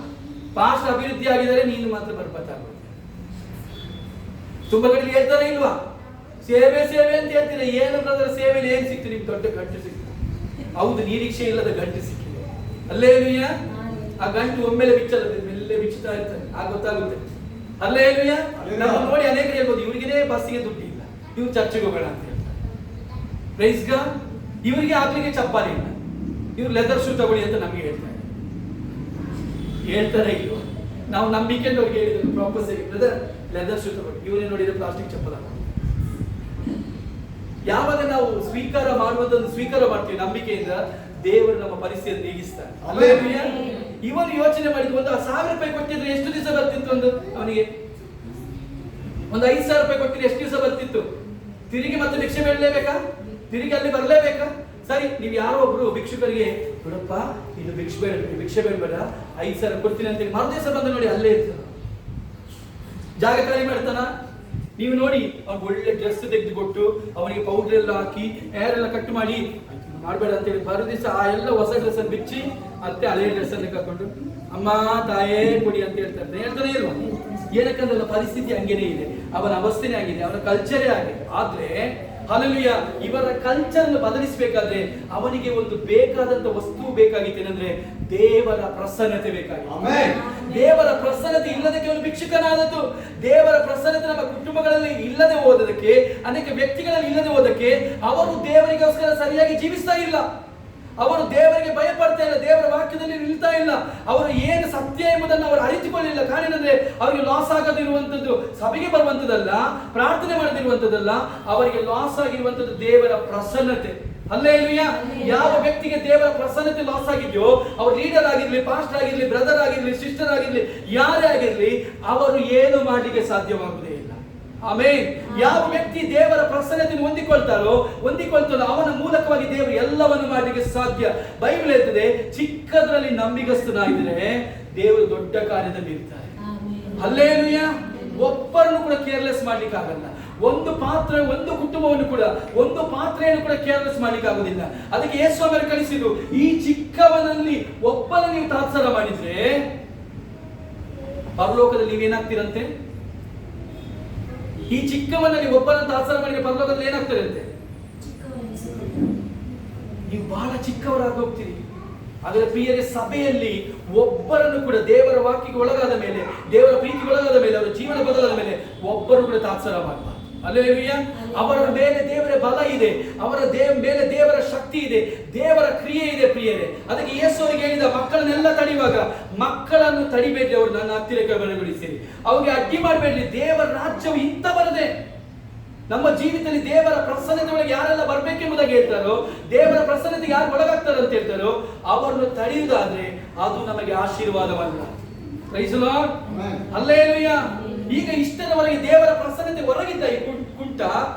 ಪಾಸ್ಟ್ ಅಭಿವೃದ್ಧಿ ಆಗಿದರೆ ನೀನು ಮಾತ್ರ ಬರ್ಬತ್ತಾಗುತ್ತೆ. ತುಂಬಾ ಕಡೆ ಹೇಳ್ತಾರೆ ಇಲ್ವಾ, ಸೇವೆ ಸೇವೆ ಅಂತ ಹೇಳ್ತೀರ, ಏನು ಬ್ರದರ್ ಸೇವೆಯಲ್ಲಿ ಏನ್ ಸಿಕ್ತು ನಿಮ್ಗೆ? ದೊಡ್ಡ ಗಂಟು ಸಿಕ್ತು. ಹೌದು, ನಿರೀಕ್ಷೆ ಇಲ್ಲದ ಗಂಟು ಸಿಕ್ಕಿದೆ. ಅಲ್ಲೇಲುಯ್ಯ. ಆ ಗಂಟು ಒಮ್ಮೆಲೆ ಬಿಚ್ಚಲ್ಲ, ಮೆಲ್ಲೆ ಬಿಚ್ಚುತ್ತಾ ಇರ್ತಾರೆ, ಆಗ ಗೊತ್ತಾಗುತ್ತೆ. ಅಲ್ಲೇಲುಯ್ಯ. ನಮ್ಮ ನೋಡಿ ಅನೇಕರು ಹೇಳ್ಬೋದು, ಇವ್ರಿಗೇ ಬಸ್ಸಿಗೆ ದುಡ್ಡು ಇಲ್ಲ, ಇವ್ರು ಚರ್ಚೆಗೆ ಹೋಗೋಣ ಅಂತ ಹೇಳ್ತಾರೆ. Praise God. ಇವರಿಗೆ ಆಗ್ಲಿಕ್ಕೆ ಚಪ್ಪಾಲಿ ಇಲ್ಲ, ಇವ್ರು ಲೆದರ್ ಶೂ ತಗೊಳ್ಳಿ ಅಂತ ನಮಗೆ ಹೇಳ್ತಾರೆ ಇಲ್ವಾ? ನಾವು ನಂಬಿಕೆ ಅವ್ರಿಗೆ ಹೇಳಿದ್ರು ಪ್ರಾಪಸ್ ಆಗಿ, ಬ್ರದರ್ ಲೆದರ್ ಶೂ ತಗೊಳ್ಳಿ. ಇವರೇ ನೋಡಿದ್ರೆ ಪ್ಲಾಸ್ಟಿಕ್ ಚಪ್ಪಲ. ಯಾವಾಗ ನಾವು ಸ್ವೀಕಾರ ಮಾಡುವುದನ್ನು ಸ್ವೀಕಾರ ಮಾಡ್ತೀವಿ ನಂಬಿಕೆಯಿಂದ, ದೇವರು ನಮ್ಮ ಪರಿಸ್ಥಿತಿಯನ್ನು ನೀಗಿಸ್ತಾನೆ. ಅಲ್ಲೇಲುಯ್ಯ. ಇವನು ಯೋಚನೆ ಮಾಡಿದ್ದು, ಒಂದು 1000 ರೂಪಾಯಿ ಕೊಟ್ಟಿದ್ರೆ ಎಷ್ಟು ದಿವಸ ಬರ್ತಿತ್ತು? ಅವನಿಗೆ ಒಂದು 5000 ರೂಪಾಯಿ ಕೊಟ್ಟಿದ್ರೆ ಎಷ್ಟು ದಿವಸ ಬರ್ತಿತ್ತು? ತಿರುಗಿ ಮತ್ತೆ ಭಿಕ್ಷೆ ಬೇಡಲೇಬೇಕಾ? ತಿರುಗಿ ಅಲ್ಲಿ ಬರಲೇಬೇಕಾ? ಸರಿ, ನೀವು ಯಾರೋ ಒಬ್ರು ಭಿಕ್ಷುಕರಿಗೆ, ನೋಡಪ್ಪ ಇನ್ನು ಭಿಕ್ಷೆ ಬೇಡಬೇಡ 5000 ಕೊಡ್ತೀನಿ ಅಂತೇಳಿ ಮರುದಿವಸ ಬಂದು ನೋಡಿ ಅಲ್ಲೇ ಇರ್ತಾನ, ಜಾಗ ಖಾಲಿ ಮಾಡ್ತಾನ. ನೀವು ನೋಡಿ, ಅವ್ನು ಒಳ್ಳೆ ಡ್ರೆಸ್ ತೆಗೆದು ಕೊಟ್ಟು ಅವನಿಗೆ ಪೌಡರ್ ಎಲ್ಲ ಹಾಕಿ ಹೇರ್ ಎಲ್ಲ ಕಟ್ ಮಾಡಿ ಮಾಡಬೇಡ ಅಂತೇಳಿ ಮರುದಿವಸ ಆ ಎಲ್ಲ ಹೊಸ ಡ್ರೆಸ್ ಅನ್ನು ಬಿಚ್ಚಿ ಮತ್ತೆ ಹಳೆ ಡ್ರೆಸ್ ಅನ್ನು ಹಾಕೊಂಡು ಅಮ್ಮ ತಾಯೇ ಕೊಡಿ ಅಂತ ಹೇಳ್ತಾನೆ ಇಲ್ವಾ? ಏನಕ್ಕಂದ್ರೆ ಪರಿಸ್ಥಿತಿ ಹಂಗೇನೆ ಇದೆ, ಅವನ ಅವಸ್ಥೆನೇ ಆಗಿದೆ, ಅವನ ಕಲ್ಚರೇ ಆಗಿದೆ. ಆದ್ರೆ ಹಲ್ಲೆಲೂಯಾ, ಇವರ ಕಲ್ಚರ್ ಬದಲಿಸಬೇಕಾದ್ರೆ ಅವನಿಗೆ ಒಂದು ಬೇಕಾದಂತ ವಸ್ತು ಬೇಕಾಗಿತ್ತು. ಏನಂದ್ರೆ ದೇವರ ಪ್ರಸನ್ನತೆ ಬೇಕಾಗಿತ್ತು. ದೇವರ ಪ್ರಸನ್ನತೆ ಇಲ್ಲದಕ್ಕೆ ಅವನು ಭಿಕ್ಷುಕನಾದದ್ದು. ದೇವರ ಪ್ರಸನ್ನತೆ ನಮ್ಮ ಕುಟುಂಬಗಳಲ್ಲಿ ಇಲ್ಲದೆ ಹೋದಕ್ಕೆ, ಅನೇಕ ವ್ಯಕ್ತಿಗಳಲ್ಲಿ ಇಲ್ಲದೆ ಹೋದಕ್ಕೆ, ಅವರು ದೇವರಿಗೋಸ್ಕರ ಸರಿಯಾಗಿ ಜೀವಿಸ್ತಾ ಇಲ್ಲ, ಅವರು ದೇವರಿಗೆ ಭಯಪಡ್ತಾ ಇಲ್ಲ, ದೇವರ ವಾಕ್ಯದಲ್ಲಿ ನಿಲ್ತಾ ಇಲ್ಲ, ಅವರು ಏನು ಸತ್ಯ ಎಂಬುದನ್ನು ಅವರು ಅರಿತುಕೊಳ್ಳಿಲ್ಲ. ಕಾರಣ ಏನಂದ್ರೆ ಅವರಿಗೆ ಲಾಸ್ ಆಗದಿರುವಂತದ್ದು ಸಭೆಗೆ ಬರುವಂತದ್ದಲ್ಲ, ಪ್ರಾರ್ಥನೆ ಮಾಡದಿರುವಂತದ್ದಲ್ಲ, ಅವರಿಗೆ ಲಾಸ್ ಆಗಿರುವಂತದ್ದು ದೇವರ ಪ್ರಸನ್ನತೆ. ಹಲ್ಲೆಲೂಯಾ. ಯಾವ ವ್ಯಕ್ತಿಗೆ ದೇವರ ಪ್ರಸನ್ನತೆ ಲಾಸ್ ಆಗಿದೆಯೋ, ಅವ್ರು ಲೀಡರ್ ಆಗಿರ್ಲಿ, ಪಾಸ್ಟರ್ ಆಗಿರ್ಲಿ, ಬ್ರದರ್ ಆಗಿರ್ಲಿ, ಸಿಸ್ಟರ್ ಆಗಿರ್ಲಿ, ಯಾರೇ ಆಗಿರ್ಲಿ, ಅವರು ಏನು ಮಾಡಲಿಕ್ಕೆ ಸಾಧ್ಯವಾಗುವುದೇ ಇಲ್ಲ. ಆಮೇನ್. ಯಾವ ವ್ಯಕ್ತಿ ದೇವರ ಪ್ರಸನ್ನತೆಯನ್ನು ಹೊಂದಿಕೊಳ್ತಾರೋ ಅವನ ಮೂಲಕವಾಗಿ ದೇವರು ಎಲ್ಲವನ್ನು ಮಾಡಲಿಕ್ಕೆ ಸಾಧ್ಯ. ಬೈಬಲ್ ಹೇಳ್ತದೆ, ಚಿಕ್ಕದ್ರಲ್ಲಿ ನಂಬಿಗಸ್ತನಾಗಿದ್ರೆ ದೇವರು ದೊಡ್ಡ ಕಾರ್ಯದಲ್ಲಿ ಇರ್ತಾರೆ. ಹಲ್ಲೆಲೂಯಾ. ಒಬ್ಬರನ್ನು ಕೂಡ ಕೇರ್ಲೆಸ್ ಮಾಡ್ಲಿಕ್ಕೆ ಆಗಲ್ಲ. ಒಂದು ಕುಟುಂಬವನ್ನು ಕೂಡ, ಒಂದು ಪಾತ್ರೆಯನ್ನು ಕೂಡ ಕೇರ್ಲೆಸ್ ಮಾಡ್ಲಿಕ್ಕೆ ಆಗುದಿಲ್ಲ. ಅದಕ್ಕೆ ಯೇಸು ಅವರು ಕಲಿಸಿದ್ರು, ಈ ಚಿಕ್ಕವನಲ್ಲಿ ಒಬ್ಬನ ನೀವು ತಾತ್ಸಾರ ಮಾಡಿದ್ರೆ ಪರಲೋಕದಲ್ಲಿ ನೀವೇನಾಗ್ತೀರಂತೆ? ಈ ಚಿಕ್ಕವನಲ್ಲಿ ಒಬ್ಬನ ತಾತ್ಸಾರ ಮಾಡಿದ್ರೆ ಪರಲೋಕದಲ್ಲಿ ಏನಾಗ್ತಾರೆ ಅಂತೆ? ನೀವು ಬಹಳ ಚಿಕ್ಕವರಾಗಿ ಹೋಗ್ತೀರಿ. ಅದರ ಪ್ರಿಯರೇ, ಸಭೆಯಲ್ಲಿ ಒಬ್ಬರನ್ನು ಕೂಡ ದೇವರ ವಾಕ್ಯಕ್ಕೆ ಒಳಗಾದ ಮೇಲೆ, ದೇವರ ಪ್ರೀತಿಗೆ ಒಳಗಾದ ಮೇಲೆ, ಅವರು ಜೀವನ ಬದಲಾದ ಮೇಲೆ ಒಬ್ಬರು ಕೂಡ ತಾತ್ಸಾರ ಮಾಡಬಾರ್ದು. ಹಲ್ಲೆಲೂಯಾ. ಅವರ ಮೇಲೆ ದೇವರ ಬಲ ಇದೆ, ಅವರ ಮೇಲೆ ದೇವರ ಶಕ್ತಿ ಇದೆ, ದೇವರ ಕ್ರಿಯೆ ಇದೆ ಪ್ರಿಯರೇ. ಅದಕ್ಕೆ ಯೇಸು ಅವರಿಗೆ ಹೇಳಿದ, ಮಕ್ಕಳನ್ನೆಲ್ಲ ತಡೆಯುವಾಗ ಮಕ್ಕಳನ್ನು ತಡಿಬೇಡ್ರಿ, ಅವರು ನನ್ನ ಹತ್ತಿರಕ್ಕೆ ಬರಗೊಳಿಸಿರಿ, ಅವ್ರಿಗೆ ಅಡ್ಡಿ ಮಾಡಬೇಡ್ರಿ. ದೇವರ ರಾಜ್ಯವು ಇಂಥವರದೇ. ನಮ್ಮ ಜೀವಿತದಲ್ಲಿ ದೇವರ ಪ್ರಸನ್ನತೆ ಒಳಗೆ ಯಾರೆಲ್ಲ ಬರ್ಬೇಕೆಂಬುದಾಗಿ ಹೇಳ್ತಾರೋ, ದೇವರ ಪ್ರಸನ್ನತೆಗೆ ಯಾರು ಒಳಗಾಗ್ತಾರೆ ಅಂತ ಹೇಳ್ತಾರೋ ಅವರನ್ನು ತಡೆಯುವುದಾದ್ರೆ ಅದು ನಮಗೆ ಆಶೀರ್ವಾದವಲ್ಲ. Praise the Lord. ಹಲ್ಲೆಲೂಯಾ. ಈಗ ಇಷ್ಟರವರೆಗೆ ದೇವರ ಪ್ರಸನ್ನತೆ ಹೊರಗಿದ್ದ ಈ ಕುಂಟ,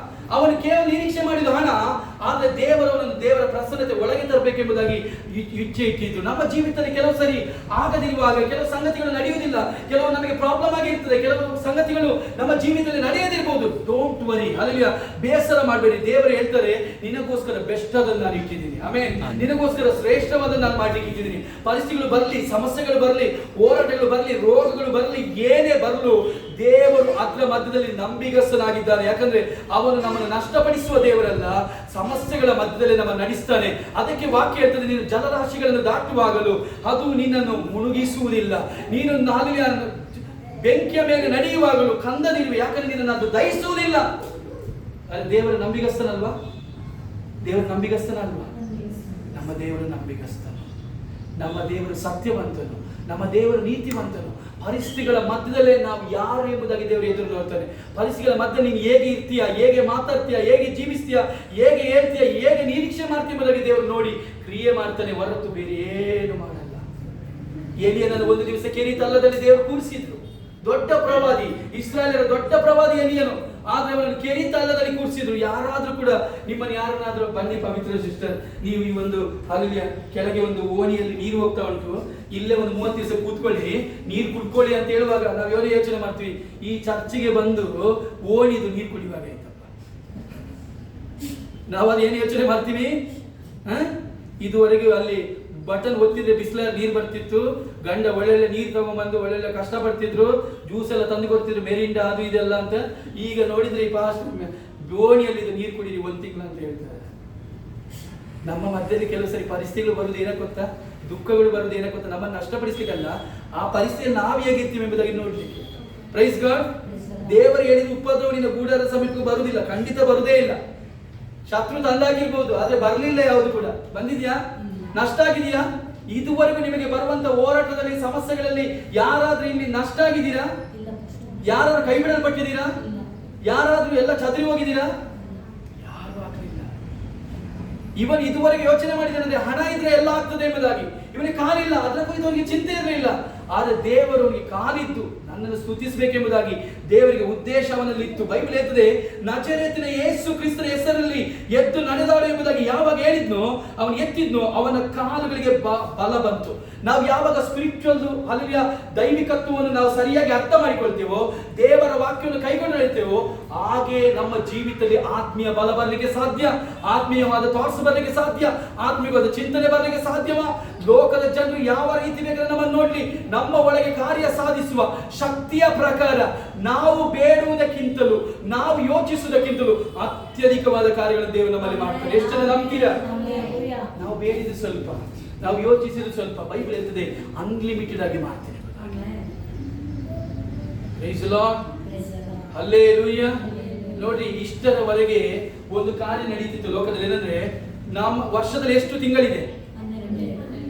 ಅವನು ಕೇವಲ ನಿರೀಕ್ಷೆ ಮಾಡಿದ ಹಣ, ಆದ್ರೆ ದೇವರವನನ್ನು ದೇವರ ಪ್ರಸನ್ನತೆ ಒಳಗೆ ತರಬೇಕೆಂಬುದಾಗಿ ಇಚ್ಛೆ ಇಟ್ಟಿದ್ದು. ನಮ್ಮ ಜೀವಿತದಲ್ಲಿ ಕೆಲವು ಸರಿ ಆಗದಿರುವಾಗ, ಕೆಲವು ಸಂಗತಿಗಳು ನಡೆಯುವುದಿಲ್ಲ, ಕೆಲವು ನಮಗೆ ಪ್ರಾಬ್ಲಮ್ ಆಗಿರ್ತದೆ, ಕೆಲವು ಸಂಗತಿಗಳು ನಮ್ಮ ಜೀವಿತದಲ್ಲಿ ನಡೆಯದಿರಬಹುದು. ಡೋಂಟ್ ವರಿ, ಅಲ್ಲಿಯ ಬೇಸರ ಮಾಡಬೇಡಿ. ದೇವರು ಹೇಳ್ತಾರೆ, ನಿನಗೋಸ್ಕರ ಬೆಸ್ಟ್ ಅದನ್ನು ನಾನು ಇಟ್ಟಿದ್ದೀನಿ. ಆಮೇಲೆ ನಿನಗೋಸ್ಕರ ಶ್ರೇಷ್ಠವಾದನ್ನು ನಾನು ಮಾಡ್ಲಿಕ್ಕೆ ಇಟ್ಟಿದ್ದೀನಿ. ಪರಿಸ್ಥಿತಿಗಳು ಬರಲಿ, ಸಮಸ್ಯೆಗಳು ಬರಲಿ, ಹೋರಾಟಗಳು ಬರಲಿ, ರೋಗಗಳು ಬರಲಿ, ಏನೇ ಬರಲು ದೇವರು ಅದರ ಮಧ್ಯದಲ್ಲಿ ನಂಬಿಗಸ್ತನಾಗಿದ್ದಾನೆ. ಯಾಕಂದ್ರೆ ಅವನು ನಮ್ಮನ್ನು ನಷ್ಟಪಡಿಸುವ ದೇವರಲ್ಲ, ಸಮಸ್ಯೆಗಳ ಮಧ್ಯದಲ್ಲಿ ನಮ್ಮನ್ನು ನಡೆಸ್ತಾನೆ. ಅದಕ್ಕೆ ವಾಕ್ಯ ಹೇಳ್ತದೆ, ನೀನು ಜಲರಾಶಿಗಳನ್ನು ದಾಟುವಾಗಲೂ ಅದು ನಿನ್ನನ್ನು ಮುಳುಗಿಸುವುದಿಲ್ಲ, ನೀನು ಬೆಂಕಿಯ ಮೇಲೆ ನಡೆಯುವಾಗಲೂ ಕಂದದಿರುವೆ, ಯಾಕಂದ್ರೆ ನಿನ್ನನ್ನು ಅದು ದಹಿಸುವುದಿಲ್ಲ. ದೇವರ ನಂಬಿಗಸ್ತನಲ್ವಾ? ದೇವರು ನಂಬಿಗಸ್ತನಲ್ವಾ? ನಮ್ಮ ದೇವರು ನಂಬಿಗಸ್ತನು, ನಮ್ಮ ದೇವರು ಸತ್ಯವಂತನು, ನಮ್ಮ ದೇವರು ನೀತಿವಂತನು. ಪರಿಸ್ಥಿತಿಗಳ ಮಧ್ಯದಲ್ಲೇ ನಾವು ಯಾರು ಎಂಬುದಾಗಿ ದೇವರು ಎದುರು ನೋಡ್ತಾನೆ. ಪರಿಸ್ಥಿತಿಗಳ ಮಧ್ಯೆ ನೀನು ಹೇಗೆ ಇರ್ತೀಯ, ಹೇಗೆ ಮಾತಾಡ್ತೀಯ, ಹೇಗೆ ಜೀವಿಸ್ತೀಯ, ಹೇಗೆ ಹೇಳ್ತೀಯ, ಹೇಗೆ ನಿರೀಕ್ಷೆ ಮಾಡ್ತೀಯ ಎಂಬುದಾಗಿ ದೇವರು ನೋಡಿ ಕ್ರಿಯೆ ಮಾಡ್ತಾನೆ, ಹೊರತು ಬೇರೆ ಏನು ಮಾಡಲ್ಲ. ಎಲಿಯನನ್ನು ಒಂದು ದಿವಸ ಕೆರೀತ ಹಳ್ಳದಲ್ಲಿ ದೇವರು ಕೂರಿಸಿದ್ರು. ದೊಡ್ಡ ಪ್ರವಾದಿ, ಇಸ್ರಾಯೇಲರ ದೊಡ್ಡ ಪ್ರವಾದಿ ಎಲಿಯನು. ಆದ್ರೆ ಅವರನ್ನು ಕೆರೀತ ಹಳ್ಳದಲ್ಲಿ ಕೂರಿಸಿದ್ರು. ಯಾರಾದ್ರೂ ಕೂಡ ನಿಮ್ಮನ್ನು ಯಾರನ್ನಾದ್ರೂ, ಬನ್ನಿ ಪವಿತ್ರ ಸಿಸ್ಟರ್, ನೀವು ಈ ಒಂದು ಹಲ್ಲಿಯ ಕೆಳಗೆ ಒಂದು ಓಣಿಯಲ್ಲಿ ನೀರು ಹೋಗ್ತಾ ಉಂಟು, ಇಲ್ಲೇ ಒಂದು 30 ದಿವಸ ಕೂತ್ಕೊಳ್ಳಿ, ನೀರು ಕುಡ್ಕೊಳ್ಳಿ ಅಂತ ಹೇಳುವಾಗ ನಾವು ಏನೋ ಯೋಚನೆ ಮಾಡ್ತೀವಿ, ಈ ಚರ್ಚಿಗೆ ಬಂದು ಓಣಿದು ನೀರು ಕುಡಿಯುವಾಗ ಆಯ್ತಪ್ಪ. ನಾವು ಅದೇನು ಯೋಚನೆ ಮಾಡ್ತೀವಿ, ಇದುವರೆಗೂ ಅಲ್ಲಿ ಬಟನ್ ಒತ್ತಿದ್ರೆ ಬಿಸಿಲ ನೀರು ಬರ್ತಿತ್ತು, ಗಂಡ ಒಳ್ಳೆ ನೀರು ತಗೊಂಡ್ಬಂದು ಒಳ್ಳೆ ಕಷ್ಟ ಪಡ್ತಿದ್ರು, ಜ್ಯೂಸ್ ಎಲ್ಲ ತಂದು ಕೊಡ್ತಿದ್ರು, ಮೆರಿಂಡಾ ಅದು ಇದೆಲ್ಲ ಅಂತ. ಈಗ ನೋಡಿದ್ರೆ ಈ ಪಾಸ್ಟ್ ಗೋಣಿಯಲ್ಲಿ ಇದು ನೀರು ಕುಡೀರಿ 1 ತಿಂಗಳು ಅಂತ ಹೇಳ್ತಾರೆ. ನಮ್ಮ ಮಧ್ಯದಲ್ಲಿ ಕೆಲವು ಸರಿ ಪರಿಸ್ಥಿತಿಗಳು ಬರುವುದು ಏನಕ್ಕೆ ಗೊತ್ತಾ, ದುಃಖಗಳು ಬರುವುದು ಏನಕ್ಕೆ ಗೊತ್ತಾ, ನಮ್ಮನ್ನು ನಷ್ಟಪಡಿಸ್ಲಿಕ್ಕಲ್ಲ, ಆ ಪರಿಸ್ಥಿತಿಯಲ್ಲಿ ನಾವು ಹೇಗಿರ್ತೀವಿ ಎಂಬುದಾಗಿ ನೋಡ್ಲಿಕ್ಕೆ. Praise God. ದೇವರು ಹೇಳಿದ ಉಪದ್ರವ ನಿನ್ನ ಗೂಢಾರ ಸಮೀಪಕ್ಕೆ ಬರುವುದಿಲ್ಲ, ಖಂಡಿತ ಬರುವುದೇ ಇಲ್ಲ. ಶತ್ರು ತಂದಾಗಿರ್ಬೋದು, ಆದ್ರೆ ಬರಲಿಲ್ಲ. ಯಾವುದು ಕೂಡ ಬಂದಿದ್ಯಾ? ನಷ್ಟ ಆಗಿದೆಯಾ? ಇದುವರೆಗೂ ನಿಮಗೆ ಬರುವಂತ ಹೋರಾಟದಲ್ಲಿ, ಸಮಸ್ಯೆಗಳಲ್ಲಿ ಯಾರಾದ್ರೂ ಇಲ್ಲಿ ನಷ್ಟ ಆಗಿದ್ದೀರಾ? ಯಾರಾದ್ರೂ ಕೈ ಬಿಡಲ್ಪಟ್ಟಿದ್ದೀರಾ? ಯಾರಾದ್ರೂ ಎಲ್ಲ ಚದರಿ ಹೋಗಿದ್ದೀರಾ? ಯಾರು ಆಗಲಿಲ್ಲ. ಇವನು ಇದುವರೆಗೆ ಯೋಚನೆ ಮಾಡಿದ್ರೆ ಹಣ ಇದ್ರೆ ಎಲ್ಲ ಆಗ್ತದೆ ಎಂಬುದಾಗಿ. ಇವನಿಗೆ ಕಾಲಿಲ್ಲ, ಅದರ ಕುರಿತು ಅವನಿಗೆ ಚಿಂತೆ ಇರಲಿಲ್ಲ. ಆದ್ರೆ ದೇವರು ಅವನಿಗೆ ಕಾಲಿದ್ದು ನನ್ನನ್ನು ಸ್ತುತಿಸಬೇಕೆಂಬುದಾಗಿ ದೇವರಿಗೆ ಉದ್ದೇಶವನ್ನಲ್ಲಿತ್ತು. ಬೈಬಲ್ ಹೇಳ್ತದೆ, ನಜರೇತಿನ ಯೇಸು ಕ್ರಿಸ್ತನ ಹೆಸರಲ್ಲಿ ಎದ್ದು ನಡೆದಾಡು ಎಂಬುದಾಗಿ ಯಾವಾಗ ಹೇಳಿದ್ನೋ, ಅವನು ಎತ್ತಿದ್ನೋ, ಅವನ ಕಾಲುಗಳಿಗೆ ಬಲ ಬಂತು. ನಾವು ಯಾವಾಗ ಸ್ಪಿರಿಚುವಲ್ ಅಲ್ಲಿಯ ದೈವಿಕತ್ವವನ್ನು ನಾವು ಸರಿಯಾಗಿ ಅರ್ಥ ಮಾಡಿಕೊಳ್ತೇವೋ, ದೇವರ ವಾಕ್ಯವನ್ನು ಕೈಗೊಂಡು ಹೇಳ್ತೇವೋ, ಹಾಗೆ ನಮ್ಮ ಜೀವಿತದಲ್ಲಿ ಆತ್ಮೀಯ ಬಲ ಬರಲಿಕ್ಕೆ ಸಾಧ್ಯ, ಆತ್ಮೀಯವಾದ ಥಾಟ್ಸ್ ಬರಲಿಕ್ಕೆ ಸಾಧ್ಯ, ಆತ್ಮೀಯವಾದ ಚಿಂತನೆ ಬರಲಿಕ್ಕೆ ಸಾಧ್ಯವ. ಲೋಕದ ಜನರು ಯಾವ ರೀತಿ ಬೇಕಾದ್ರೆ ನಮ್ಮನ್ನು ನೋಡ್ಲಿ, ನಮ್ಮ ಒಳಗೆ ಕಾರ್ಯ ಸಾಧಿಸುವ ಶಕ್ತಿಯ ಪ್ರಕಾರ ನಾವು ಬೇಡುವುದಕ್ಕಿಂತಲೂ, ನಾವು ಯೋಚಿಸುವುದಕ್ಕಿಂತಲೂ ಅತ್ಯಧಿಕವಾದ ಕಾರ್ಯಗಳನ್ನು ದೇವರು ನಮ್ಮಲ್ಲಿ ಮಾಡ್ತಾರೆ. ಎಷ್ಟು ಜನ ನಂಬ್ತೀರಾ? ನಾವು ಬೇಡಿದ್ದು ಸ್ವಲ್ಪ, ನಾವು ಯೋಚಿಸಿದ್ದು ಸ್ವಲ್ಪ. ಬೈಬಲ್ ಹೇಳ್ತದೆ ಅನ್ಲಿಮಿಟೆಡ್ ಆಗಿ ಮಾಡ್ತೇನೆ. Praise the Lord. ಹಲ್ಲೆಲೂಯಾ. ನೋಡಿ, ಇಷ್ಟರವರೆಗೆ ಒಂದು ಕಾರ್ಯ ನಡೀತಿತ್ತು ಲೋಕದಲ್ಲಿ. ಏನಂದ್ರೆ ನಮ್ಮ ವರ್ಷದಲ್ಲಿ ಎಷ್ಟು ತಿಂಗಳಿದೆ?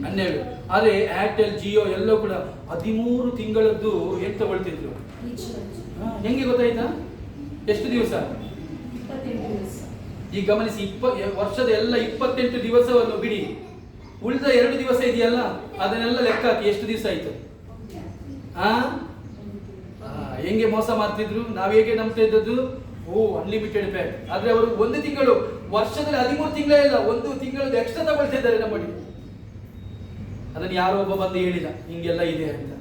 12. ಆದ್ರೆ ಏರ್ಟೆಲ್, ಜಿಯೋ ಎಲ್ಲವೂ ಕೂಡ 13 ತಿಂಗಳದ್ದು ಏನ್ ತಗೊಳ್ತಿದ್ರು. ಹೆಂಗೆ ಗೊತ್ತಾಯ್ತಾ? ಎಷ್ಟು ದಿವಸ? 28 ದಿವಸ. ಈಗ ಗಮನಿಸಿ, ವರ್ಷದ ಎಲ್ಲ 28 ದಿವಸವನ್ನು ಬಿಡಿ, ಉಳಿದ 2 ದಿವಸ ಇದೆಯಲ್ಲ ಅದನ್ನೆಲ್ಲ ಲೆಕ್ಕ ಹಾಕಿ ಎಷ್ಟು ದಿವಸ ಆಯ್ತು? ಹೆಂಗೆ ಮೋಸ ಮಾಡ್ತಿದ್ರು, ನಾವ್ ಹೇಗೆ ನಂಬ್ತಾ ಇದ್ದದ್ದು? Unlimited pack. ಆದ್ರೆ ಅವರು 1 ತಿಂಗಳು, ವರ್ಷದಲ್ಲಿ 13 ತಿಂಗಳೇ ಇಲ್ಲ, 1 ತಿಂಗಳದ್ದು ಎಕ್ಸ್ಟ್ರಾ ತಗೊಳ್ತಾ ಇದ್ದಾರೆ ನಮ್ಮಲ್ಲಿ. ಅದನ್ನು ಯಾರೋ ಒಬ್ಬ ಬಂದು ಹೇಳಿದ ಹಿಂಗೆಲ್ಲ ಇದೆ ಅಂತ.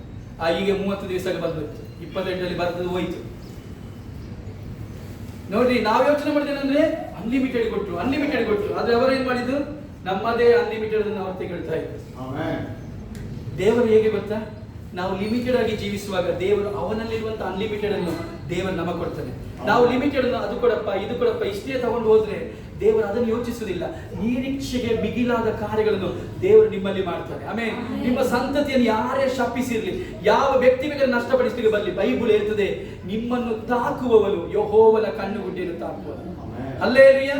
ಈಗ 30 ದಿವಸಕ್ಕೆ ಬಂದಿತ್ತು, 28ರಲ್ಲಿ ಬರ್ತದೆ ಹೋಯ್ತು. ನೋಡ್ರಿ, ನಾವು ಯೋಚನೆ ಮಾಡಿದ್ದೇನೆಂದ್ರೆ ಅನ್ಲಿಮಿಟೆಡ್ ಕೊಟ್ರು. ಆದ್ರೆ ಅವರು ಏನ್ ಮಾಡಿದ್ರು? ನಮ್ಮದೇ ಅನ್ಲಿಮಿಟೆಡ್ ಅವ್ರು ತೆಗೆಳ್ತಾ ಇದ್ರು. ದೇವರು ಹೇಗೆ ಗೊತ್ತಾ? ನಾವು ಲಿಮಿಟೆಡ್ ಆಗಿ ಜೀವಿಸುವಾಗ ದೇವರು ಅವನಲ್ಲಿರುವಂತ ಅನ್ಲಿಮಿಟೆಡ್ ಅನ್ನು ದೇವರು ನಮಗೆ ಕೊಡ್ತಾನೆ. ನಾವು ಲಿಮಿಟೆಡ್ ಅನ್ನು ಅದು ಕೊಡಪ್ಪ ಇದು ಕೊಡಪ್ಪ ಇಷ್ಟೇ ತಗೊಂಡು ಹೋದ್ರೆ ದೇವರು ಅದನ್ನು ಯೋಚಿಸುವುದಿಲ್ಲ. ನಿರೀಕ್ಷೆಗೆ ಮಿಗಿಲಾದ ಕಾರ್ಯಗಳನ್ನು ದೇವರು ನಿಮ್ಮಲ್ಲಿ ಮಾಡ್ತಾರೆ. ಆಮೇಲೆ ನಿಮ್ಮ ಸಂತತಿಯನ್ನು ಯಾರೇ ಶಪಿಸಿರ್ಲಿ, ಯಾವ ವ್ಯಕ್ತಿ ಬೇಕಾದ್ರೆ ನಷ್ಟಪಡಿಸಲಿಕ್ಕೆ ಬರಲಿ, ಬೈಬಲ್ ಹೇಳ್ತದೆ ನಿಮ್ಮನ್ನು ತಾಕುವವನು ಯೆಹೋವನ ಕಣ್ಣುಗುಡ್ಡೆಯನ್ನು ತಾಕುವನು. ಹಲ್ಲೆಲೂಯಾ.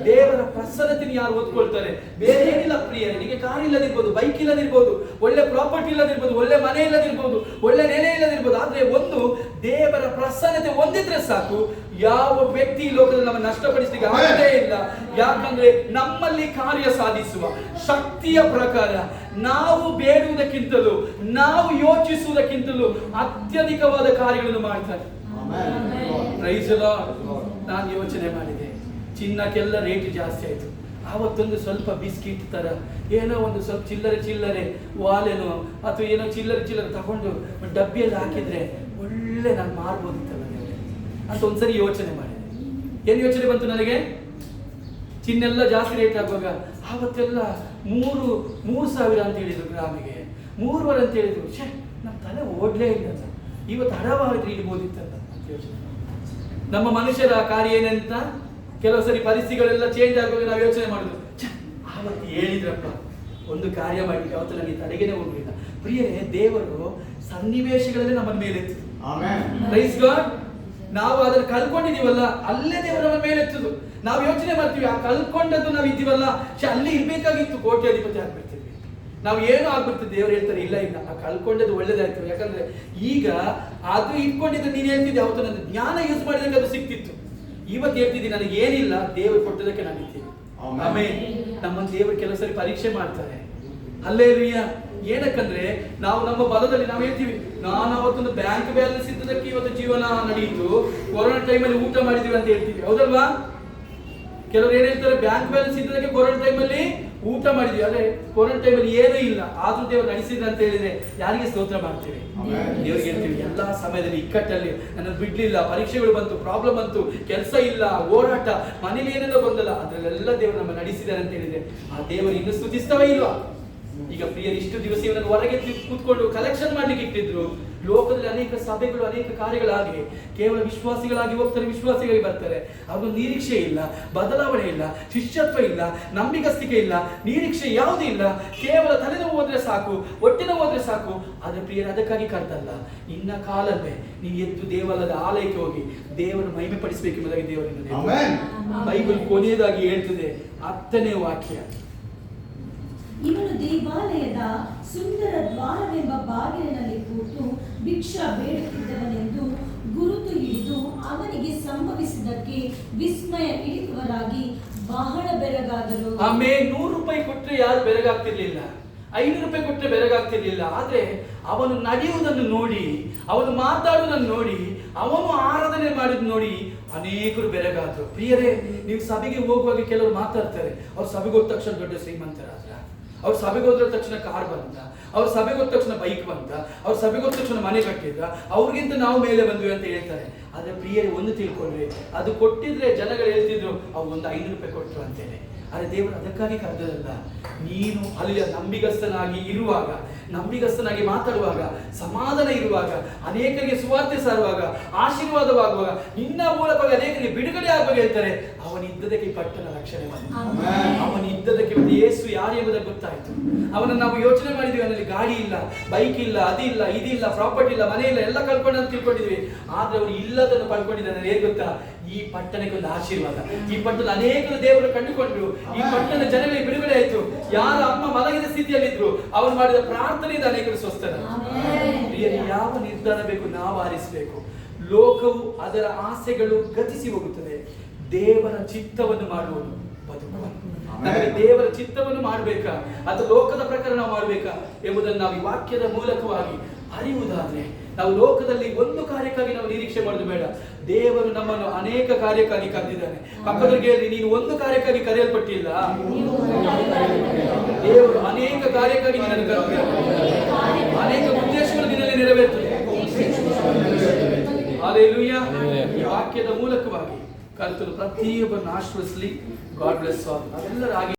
ದೇವರ ಪ್ರಸನ್ನತೆಯನ್ನು ಯಾರು ಹೊತ್ಕೊಳ್ತಾರೆ, ಬೇರೆ ಏನಿಲ್ಲ ಪ್ರಿಯರೇ, ನಿಮಗೆ ಕಾರ್ ಇಲ್ಲದಿರ್ಬೋದು, ಬೈಕ್ ಇಲ್ಲದಿರ್ಬೋದು, ಒಳ್ಳೆ ಪ್ರಾಪರ್ಟಿ ಇಲ್ಲದಿರ್ಬೋದು, ಒಳ್ಳೆ ಮನೆ ಇಲ್ಲದಿರ್ಬೋದು, ಒಳ್ಳೆ ನೆಲೆ ಇಲ್ಲದಿರ್ಬೋದು, ಆದ್ರೆ ಒಂದು ದೇವರ ಪ್ರಸನ್ನತೆ ಹೊಂದಿದ್ರೆ ಸಾಕು. ಯಾವ ವ್ಯಕ್ತಿ ಈ ಲೋಕದಲ್ಲಿ ನಮ್ಮ ನಷ್ಟಪಡಿಸಲಿಕ್ಕೆ ಆಗದೇ ಇಲ್ಲ. ಯಾಕಂದ್ರೆ ನಮ್ಮಲ್ಲಿ ಕಾರ್ಯ ಸಾಧಿಸುವ ಶಕ್ತಿಯ ಪ್ರಕಾರ ನಾವು ಬೇಡುವುದಕ್ಕಿಂತಲೂ ನಾವು ಯೋಚಿಸುವುದಕ್ಕಿಂತಲೂ ಅತ್ಯಧಿಕವಾದ ಕಾರ್ಯಗಳನ್ನು ಮಾಡ್ತಾರೆ. Praise the Lord. ನಾನು ಯೋಚನೆ ಮಾಡಿದೆ, ಚಿನ್ನಕ್ಕೆಲ್ಲ ರೇಟ್ ಜಾಸ್ತಿ ಆಯ್ತು. ಆವತ್ತೊಂದು ಸ್ವಲ್ಪ ಬಿಸ್ಕಿಟ್ ತರ ಏನೋ ಒಂದು ಸ್ವಲ್ಪ ಚಿಲ್ಲರೆ ವಾಲೆನೋ ಅಥವಾ ಏನೋ ಚಿಲ್ಲರೆ ತಗೊಂಡು ಡಬ್ಬಿಯಲ್ಲಿ ಹಾಕಿದ್ರೆ ಒಳ್ಳೆ ನಾನು ಮಾರ್ಬೋದಿತ್ತಲ್ಲ ಅಂತ ಒಂದ್ಸರಿ ಯೋಚನೆ ಮಾಡಿದೆ. ಏನ್ ಯೋಚನೆ ಬಂತು ನನಗೆ? ಚಿನ್ನೆಲ್ಲ ಜಾಸ್ತಿ ರೇಟ್ ಆಗುವಾಗ ಆವತ್ತೆಲ್ಲ 3,000 ಅಂತ ಹೇಳಿದ್ರು, ಗ್ರಾಮಿಗೆ 3,500 ಅಂತ ಹೇಳಿದ್ರು. ನಮ್ಮ ತಲೆ ಓಡ್ಲೇ ಇಲ್ಲ, ಇವತ್ತು ಹಡವಾಗಿದ್ರೆ ಇಡ್ಬೋದಿತ್ತಲ್ಲ ಅಂತ ಯೋಚನೆ. ನಮ್ಮ ಮನುಷ್ಯರ ಕಾರ್ಯ ಏನಂತ ಕೆಲವು ಸರಿ ಪರಿಸ್ಥಿತಿಗಳೆಲ್ಲ ಚೇಂಜ್ ಆಗುವಾಗ ನಾವು ಯೋಚನೆ ಮಾಡುದು, ಆವತ್ತು ಹೇಳಿದ್ರಪ್ಪ ಒಂದು ಕಾರ್ಯ ಮಾಡಿ ಅವತ್ತು ನನಗೆ ತಡೆಗೇನೆ ಹೋಗ್ಲಿಲ್ಲ. ಪ್ರಿಯರೇ, ದೇವರು ಸನ್ನಿವೇಶಗಳಲ್ಲೇ ನಮ್ಮನ್ನ ಮೇಲೆತ್ತುದು. Praise God. ನಾವು ಅದನ್ನು ಕಳ್ಕೊಂಡಿದೀವಲ್ಲ, ಅಲ್ಲೇ ದೇವರು ನಮ್ಮ ಮೇಲೆತ್ತುದು. ನಾವು ಯೋಚನೆ ಮಾಡ್ತೀವಿ, ಆ ಕಳ್ಕೊಂಡದ್ದು ನಾವು ಇದ್ದೀವಲ್ಲ, ಅಲ್ಲಿ ಇರ್ಬೇಕಾಗಿತ್ತು, ಕೋಟ್ಯಾಧಿಪತಿ ಆಗ್ಬಿಡ್ತೀವಿ, ನಾವು ಏನು ಆಗ್ಬಿಡ್ತೀವಿ. ದೇವರು ಹೇಳ್ತಾರೆ ಇಲ್ಲ ಇಲ್ಲ, ಆ ಕಳ್ಕೊಂಡದ್ದು ಒಳ್ಳೇದಾಯ್ತು. ಯಾಕಂದ್ರೆ ಈಗ ಅದು ಇಟ್ಕೊಂಡಿದ್ದು ನೀನು ಹೇಳ್ತಿದ್ದೆ, ಅವತ್ತು ನನ್ನ ಜ್ಞಾನ ಯೂಸ್ ಮಾಡಿದಾಗ ಅದು ಸಿಕ್ತಿತ್ತು. ಇವತ್ತು ಹೇಳ್ತಿದ್ದೀನಿ ನನಗೆ ಏನಿಲ್ಲ, ದೇವರು ಕೊಟ್ಟದಕ್ಕೆ ನಾನು ಇದ್ದೀನಿ. ಆಮೇಲೆ ನಮ್ಮನ್ನು ದೇವರು ಕೆಲವು ಸರಿ ಪರೀಕ್ಷೆ ಮಾಡ್ತಾರೆ. ಹಲ್ಲೆಲೂಯಾ. ಏನಕ್ಕಂದ್ರೆ ನಾವು ನಮ್ಮ ಬಲದಲ್ಲಿ ನಾವು ಹೇಳ್ತೀವಿ, ನಾನು ಅವತ್ತೊಂದು ಬ್ಯಾಂಕ್ ಬ್ಯಾಲೆನ್ಸ್ ಇದ್ದದಕ್ಕೆ ಇವತ್ತು ಜೀವನ ನಡೆಯಿತು, ಕೊರೋನಾ ಟೈಮಲ್ಲಿ ಊಟ ಮಾಡಿದೀವಿ ಅಂತ ಹೇಳ್ತೀವಿ, ಹೌದಲ್ವಾ? ಕೆಲವರು ಏನ್ ಹೇಳ್ತಾರೆ, ಬ್ಯಾಂಕ್ ಬ್ಯಾಲೆನ್ಸ್ ಇದ್ದದಕ್ಕೆ ಕೊರೋನಾ ಟೈಮಲ್ಲಿ ಊಟ ಮಾಡಿದ್ವಿ, ಆದ್ರೆ ಕೊರೋನಾ ಟೈಮಲ್ಲಿ ಏನೂ ಇಲ್ಲ, ಆದ್ರೂ ದೇವರು ನಡೆಸಿದ ಅಂತ ಹೇಳಿದ್ರೆ ಯಾರಿಗೆ ಸ್ತೋತ್ರ ಮಾಡ್ತೀವಿ? ದೇವರಿಗೆ ಹೇಳ್ತೀವಿ. ಎಲ್ಲಾ ಸಮಯದಲ್ಲಿ ಇಕ್ಕಟ್ಟಲ್ಲಿ ನನ್ನ ಬಿಡ್ಲಿಲ್ಲ, ಪರೀಕ್ಷೆಗಳು ಬಂತು, ಪ್ರಾಬ್ಲಮ್ ಬಂತು, ಕೆಲಸ ಇಲ್ಲ, ಓಡಾಟ, ಮನೇಲಿ ಏನೆಲ್ಲ ಗೊಂದಲ, ಅದ್ರಲ್ಲೆಲ್ಲ ದೇವರು ನಮ್ಮ ನಡೆಸಿದ್ದಾರೆ ಅಂತ ಹೇಳಿದ್ರೆ ಆ ದೇವರು ಇನ್ನು ಸ್ತುತಿಸ್ತವೇ ಇಲ್ವಾ? ಈಗ ಪ್ರಿಯರು, ಇಷ್ಟು ದಿವಸ ಇವನನ್ನು ಹೊರಗೆ ಕೂತ್ಕೊಂಡು ಕಲೆಕ್ಷನ್ ಮಾಡ್ಲಿಕ್ಕೆ ಇಟ್ಟಿದ್ರು. ಲೋಕದಲ್ಲಿ ಅನೇಕ ಸಭೆಗಳು, ಅನೇಕ ಕಾರ್ಯಗಳಾಗಿ ಕೇವಲ ವಿಶ್ವಾಸಿಗಳಾಗಿ ಹೋಗ್ತಾರೆ, ವಿಶ್ವಾಸಿಗಳಾಗಿ ಬರ್ತಾರೆ. ಅವ್ರಿಗೊಂದು ನಿರೀಕ್ಷೆ ಇಲ್ಲ, ಬದಲಾವಣೆ ಇಲ್ಲ, ಶಿಷ್ಯತ್ವ ಇಲ್ಲ, ನಂಬಿಗಸ್ತಿಕೆ ಇಲ್ಲ, ನಿರೀಕ್ಷೆ ಯಾವುದೂ ಇಲ್ಲ. ಕೇವಲ ತಲೆನೋವು ಹೋದ್ರೆ ಸಾಕು, ಹೊಟ್ಟೆ ನೋವು ಹೋದ್ರೆ ಸಾಕು. ಆದ್ರೆ ಪ್ರಿಯರು, ಅದಕ್ಕಾಗಿ ಕರ್ತಲ್ಲ, ಇನ್ನ ಕಾಲವೇ ನೀವು ಎದ್ದು ದೇವಾಲಯದ ಆಲಯಕ್ಕೆ ಹೋಗಿ ದೇವರನ್ನು ಮಹಿಮೆ ಪಡಿಸಬೇಕೆಂಬುದಾಗಿ ದೇವರನ್ನು ಬೈಬಲ್ ಕೊನೆಯದಾಗಿ ಹೇಳ್ತದೆ. 10ನೇ ವಾಕ್ಯ, ಇವನು ದೇವಾಲಯದ ಸುಂದರ ದ್ವಾರವೆಂಬ ಬಾಗಿಲಿನಲ್ಲಿ ಕೂತು ಭಿಕ್ಷಾ ಬೇಡುತ್ತಿದ್ದವನೆಂದು ಗುರುತು ಹಿಡಿದು ಅವನಿಗೆ ಸಂಭವಿಸಿದ್ದಕ್ಕೆ ವಿಸ್ಮಯ ಹಿಡಿದವರಾಗಿ ಬಹಳ ಬೆರಗಾದರು. ಆಮೇಲೆ 100 ರೂಪಾಯಿ ಕೊಟ್ಟರೆ ಯಾರು ಬೆರಗಾಗ್ತಿರ್ಲಿಲ್ಲ, 500 ರೂಪಾಯಿ ಕೊಟ್ಟರೆ ಬೆರಗಾಗ್ತಿರ್ಲಿಲ್ಲ. ಆದ್ರೆ ಅವನು ನಡೆಯುವುದನ್ನು ನೋಡಿ, ಅವನು ಮಾತಾಡುವುದನ್ನು ನೋಡಿ, ಅವನು ಆರಾಧನೆ ಮಾಡಿದ್ ನೋಡಿ ಅನೇಕರು ಬೆರಗಾದ್ರು. ಪ್ರಿಯರೇ, ನೀವು ಸಭೆಗೆ ಹೋಗುವಾಗ ಕೆಲವರು ಮಾತಾಡ್ತಾರೆ, ಅವ್ರು ಸಭೆಗೆ ಹೋದ ತಕ್ಷಣ ದೊಡ್ಡ ಶ್ರೀಮಂತರಾದ್ರ, ಅವ್ರ ಸಭೆಗೆ ಹೋದ್ರ ತಕ್ಷಣ ಕಾರ್ ಬಂತ, ಅವ್ರ ಸಭೆಗೆ ಹೋದ ತಕ್ಷಣ ಬೈಕ್ ಬಂತ, ಅವ್ರ ಸಭೆಗೆ ಹೋದ ತಕ್ಷಣ ಮನೆ ಕಟ್ಟಿದ್ರ, ಅವ್ರಿಗಿಂತ ನಾವು ಮೇಲೆ ಬಂದ್ವಿ ಅಂತ ಹೇಳ್ತಾರೆ. ಆದ್ರೆ ಪ್ರಿಯರೇ, ಒಂದು ತಿಳ್ಕೊಂಡ್ರಿ, ಅದು ಕೊಟ್ಟಿದ್ರೆ ಜನಗಳು ಹೇಳ್ತಿದ್ರು ಅವ್ರು ಒಂದು 500 ರೂಪಾಯಿ ಕೊಟ್ಟರು ಅಂತೇನೆ. ಆದ್ರೆ ದೇವರು ಅದಕ್ಕಾಗಿ ಕರೆದಲ್ಲ. ನೀನು ಅಲ್ಲಿ ನಂಬಿಗಸ್ತನಾಗಿ ಇರುವಾಗ, ನಂಬಿಗಸ್ತನಾಗಿ ಮಾತಾಡುವಾಗ, ಸಮಾಧಾನ ಇರುವಾಗ, ಅನೇಕರಿಗೆ ಸುವಾರ್ತೆ ಸಾರುವಾಗ, ಆಶೀರ್ವಾದವಾಗುವಾಗ, ನಿನ್ನ ಮೂಲಕವಾಗಿ ಅನೇಕರಿಗೆ ಬಿಡುಗಡೆ ಆಗುವಾಗ ಹೇಳ್ತಾರೆ, ಅವನಿದ್ದದಕ್ಕೆ ಪಟ್ಟಣ ರಕ್ಷಣೆ ಬಂತು. ಅವನಿದ್ದದಕ್ಕೆ ಯೇಸು ಯಾರು ಎಂಬುದಕ್ಕೆ ಗೊತ್ತಾಯ್ತು. ಅವನನ್ನು ನಾವು ಯೋಚನೆ ಮಾಡಿದ್ವಿ, ಅವನಲ್ಲಿ ಗಾಡಿ ಇಲ್ಲ, ಬೈಕ್ ಇಲ್ಲ, ಅದಿಲ್ಲ, ಇದಿಲ್ಲ, ಪ್ರಾಪರ್ಟಿ ಇಲ್ಲ, ಮನೆ ಇಲ್ಲ, ಎಲ್ಲ ಕಳ್ಕೊಂಡು ಅಂತ ತಿಳ್ಕೊಂಡಿದ್ವಿ. ಆದ್ರೆ ಅವನು ಇಲ್ಲದನ್ನು ಪಡ್ಕೊಂಡಿದ್ದಾನೆ. ಏನ್ ಗೊತ್ತಾ? ಈ ಪಟ್ಟಣಕ್ಕೆ ಒಂದು ಆಶೀರ್ವಾದ. ಈ ಪಟ್ಟಣ ಅನೇಕರು ದೇವರು ಕಂಡುಕೊಂಡ್ರು. ಈ ಪಟ್ಟಣ ಜನಗಳಿಗೆ ಬಿಡುಗಡೆ ಆಯ್ತು. ಯಾರ ಅಮ್ಮ ಮಲಗಿದ ಸ್ಥಿತಿಯಲ್ಲಿದ್ರು, ಅವರು ಮಾಡಿದ ಪ್ರಾರ್ಥನೆಯಿಂದ ಅನೇಕರು ಸ್ವಸ್ಥರಾದರು. ಯಾವ ನಿರ್ಧಾರ ಬೇಕು? ನಾವು ಆರಿಸಬೇಕು. ಲೋಕವು ಅದರ ಆಸೆಗಳು ಗತಿಸಿ ಹೋಗುತ್ತದೆ, ದೇವರ ಚಿತ್ತವನ್ನು ಮಾಡುವುದು ಬದುಕುವ. ನಮಗೆ ದೇವರ ಚಿತ್ತವನ್ನು ಮಾಡಬೇಕಾ ಅಥವಾ ಲೋಕದ ಪ್ರಕಾರ ನಾವು ಮಾಡಬೇಕಾ ಎಂಬುದನ್ನು ನಾವು ಈ ವಾಕ್ಯದ ಮೂಲಕವಾಗಿ ಅರಿಯುವುದಾದ್ರೆ, ನಾವು ಲೋಕದಲ್ಲಿ ಒಂದು ಕಾರ್ಯಕ್ಕಾಗಿ ನಾವು ನಿರೀಕ್ಷೆ ಮಾಡೋದು ಬೇಡ. ದೇವರು ನಮ್ಮನ್ನು ಅನೇಕ ಕಾರ್ಯಕ್ಕಾಗಿ ಕರೆದಿದ್ದಾನೆ. ಪಕ್ಕದವರಿಗೆ ಹೇಳಿ, ನೀನು ಒಂದು ಕಾರ್ಯಕ್ಕಾಗಿ ಕರೆಯಲ್ಪಟ್ಟಿಲ್ಲ, ದೇವರು ಅನೇಕ ಕಾರ್ಯಕ್ಕಾಗಿ ನಿನ್ನನ್ನು ಕರೆದಿದ್ದಾನೆ. ಅನೇಕ ಉದ್ದೇಶಗಳು ನಿನ್ನಲ್ಲಿ ನೆರವೇರ್ತದೆ. ಹಲ್ಲೆಲೂಯಾ. ಈ ವಾಕ್ಯದ ಮೂಲಕವಾಗಿ ಕರ್ತನು ಪ್ರತಿಯೊಬ್ಬರನ್ನು ಆಶ್ರಯಿಸಲಿ. God bless all. ನಾವೆಲ್ಲರಾಗಿ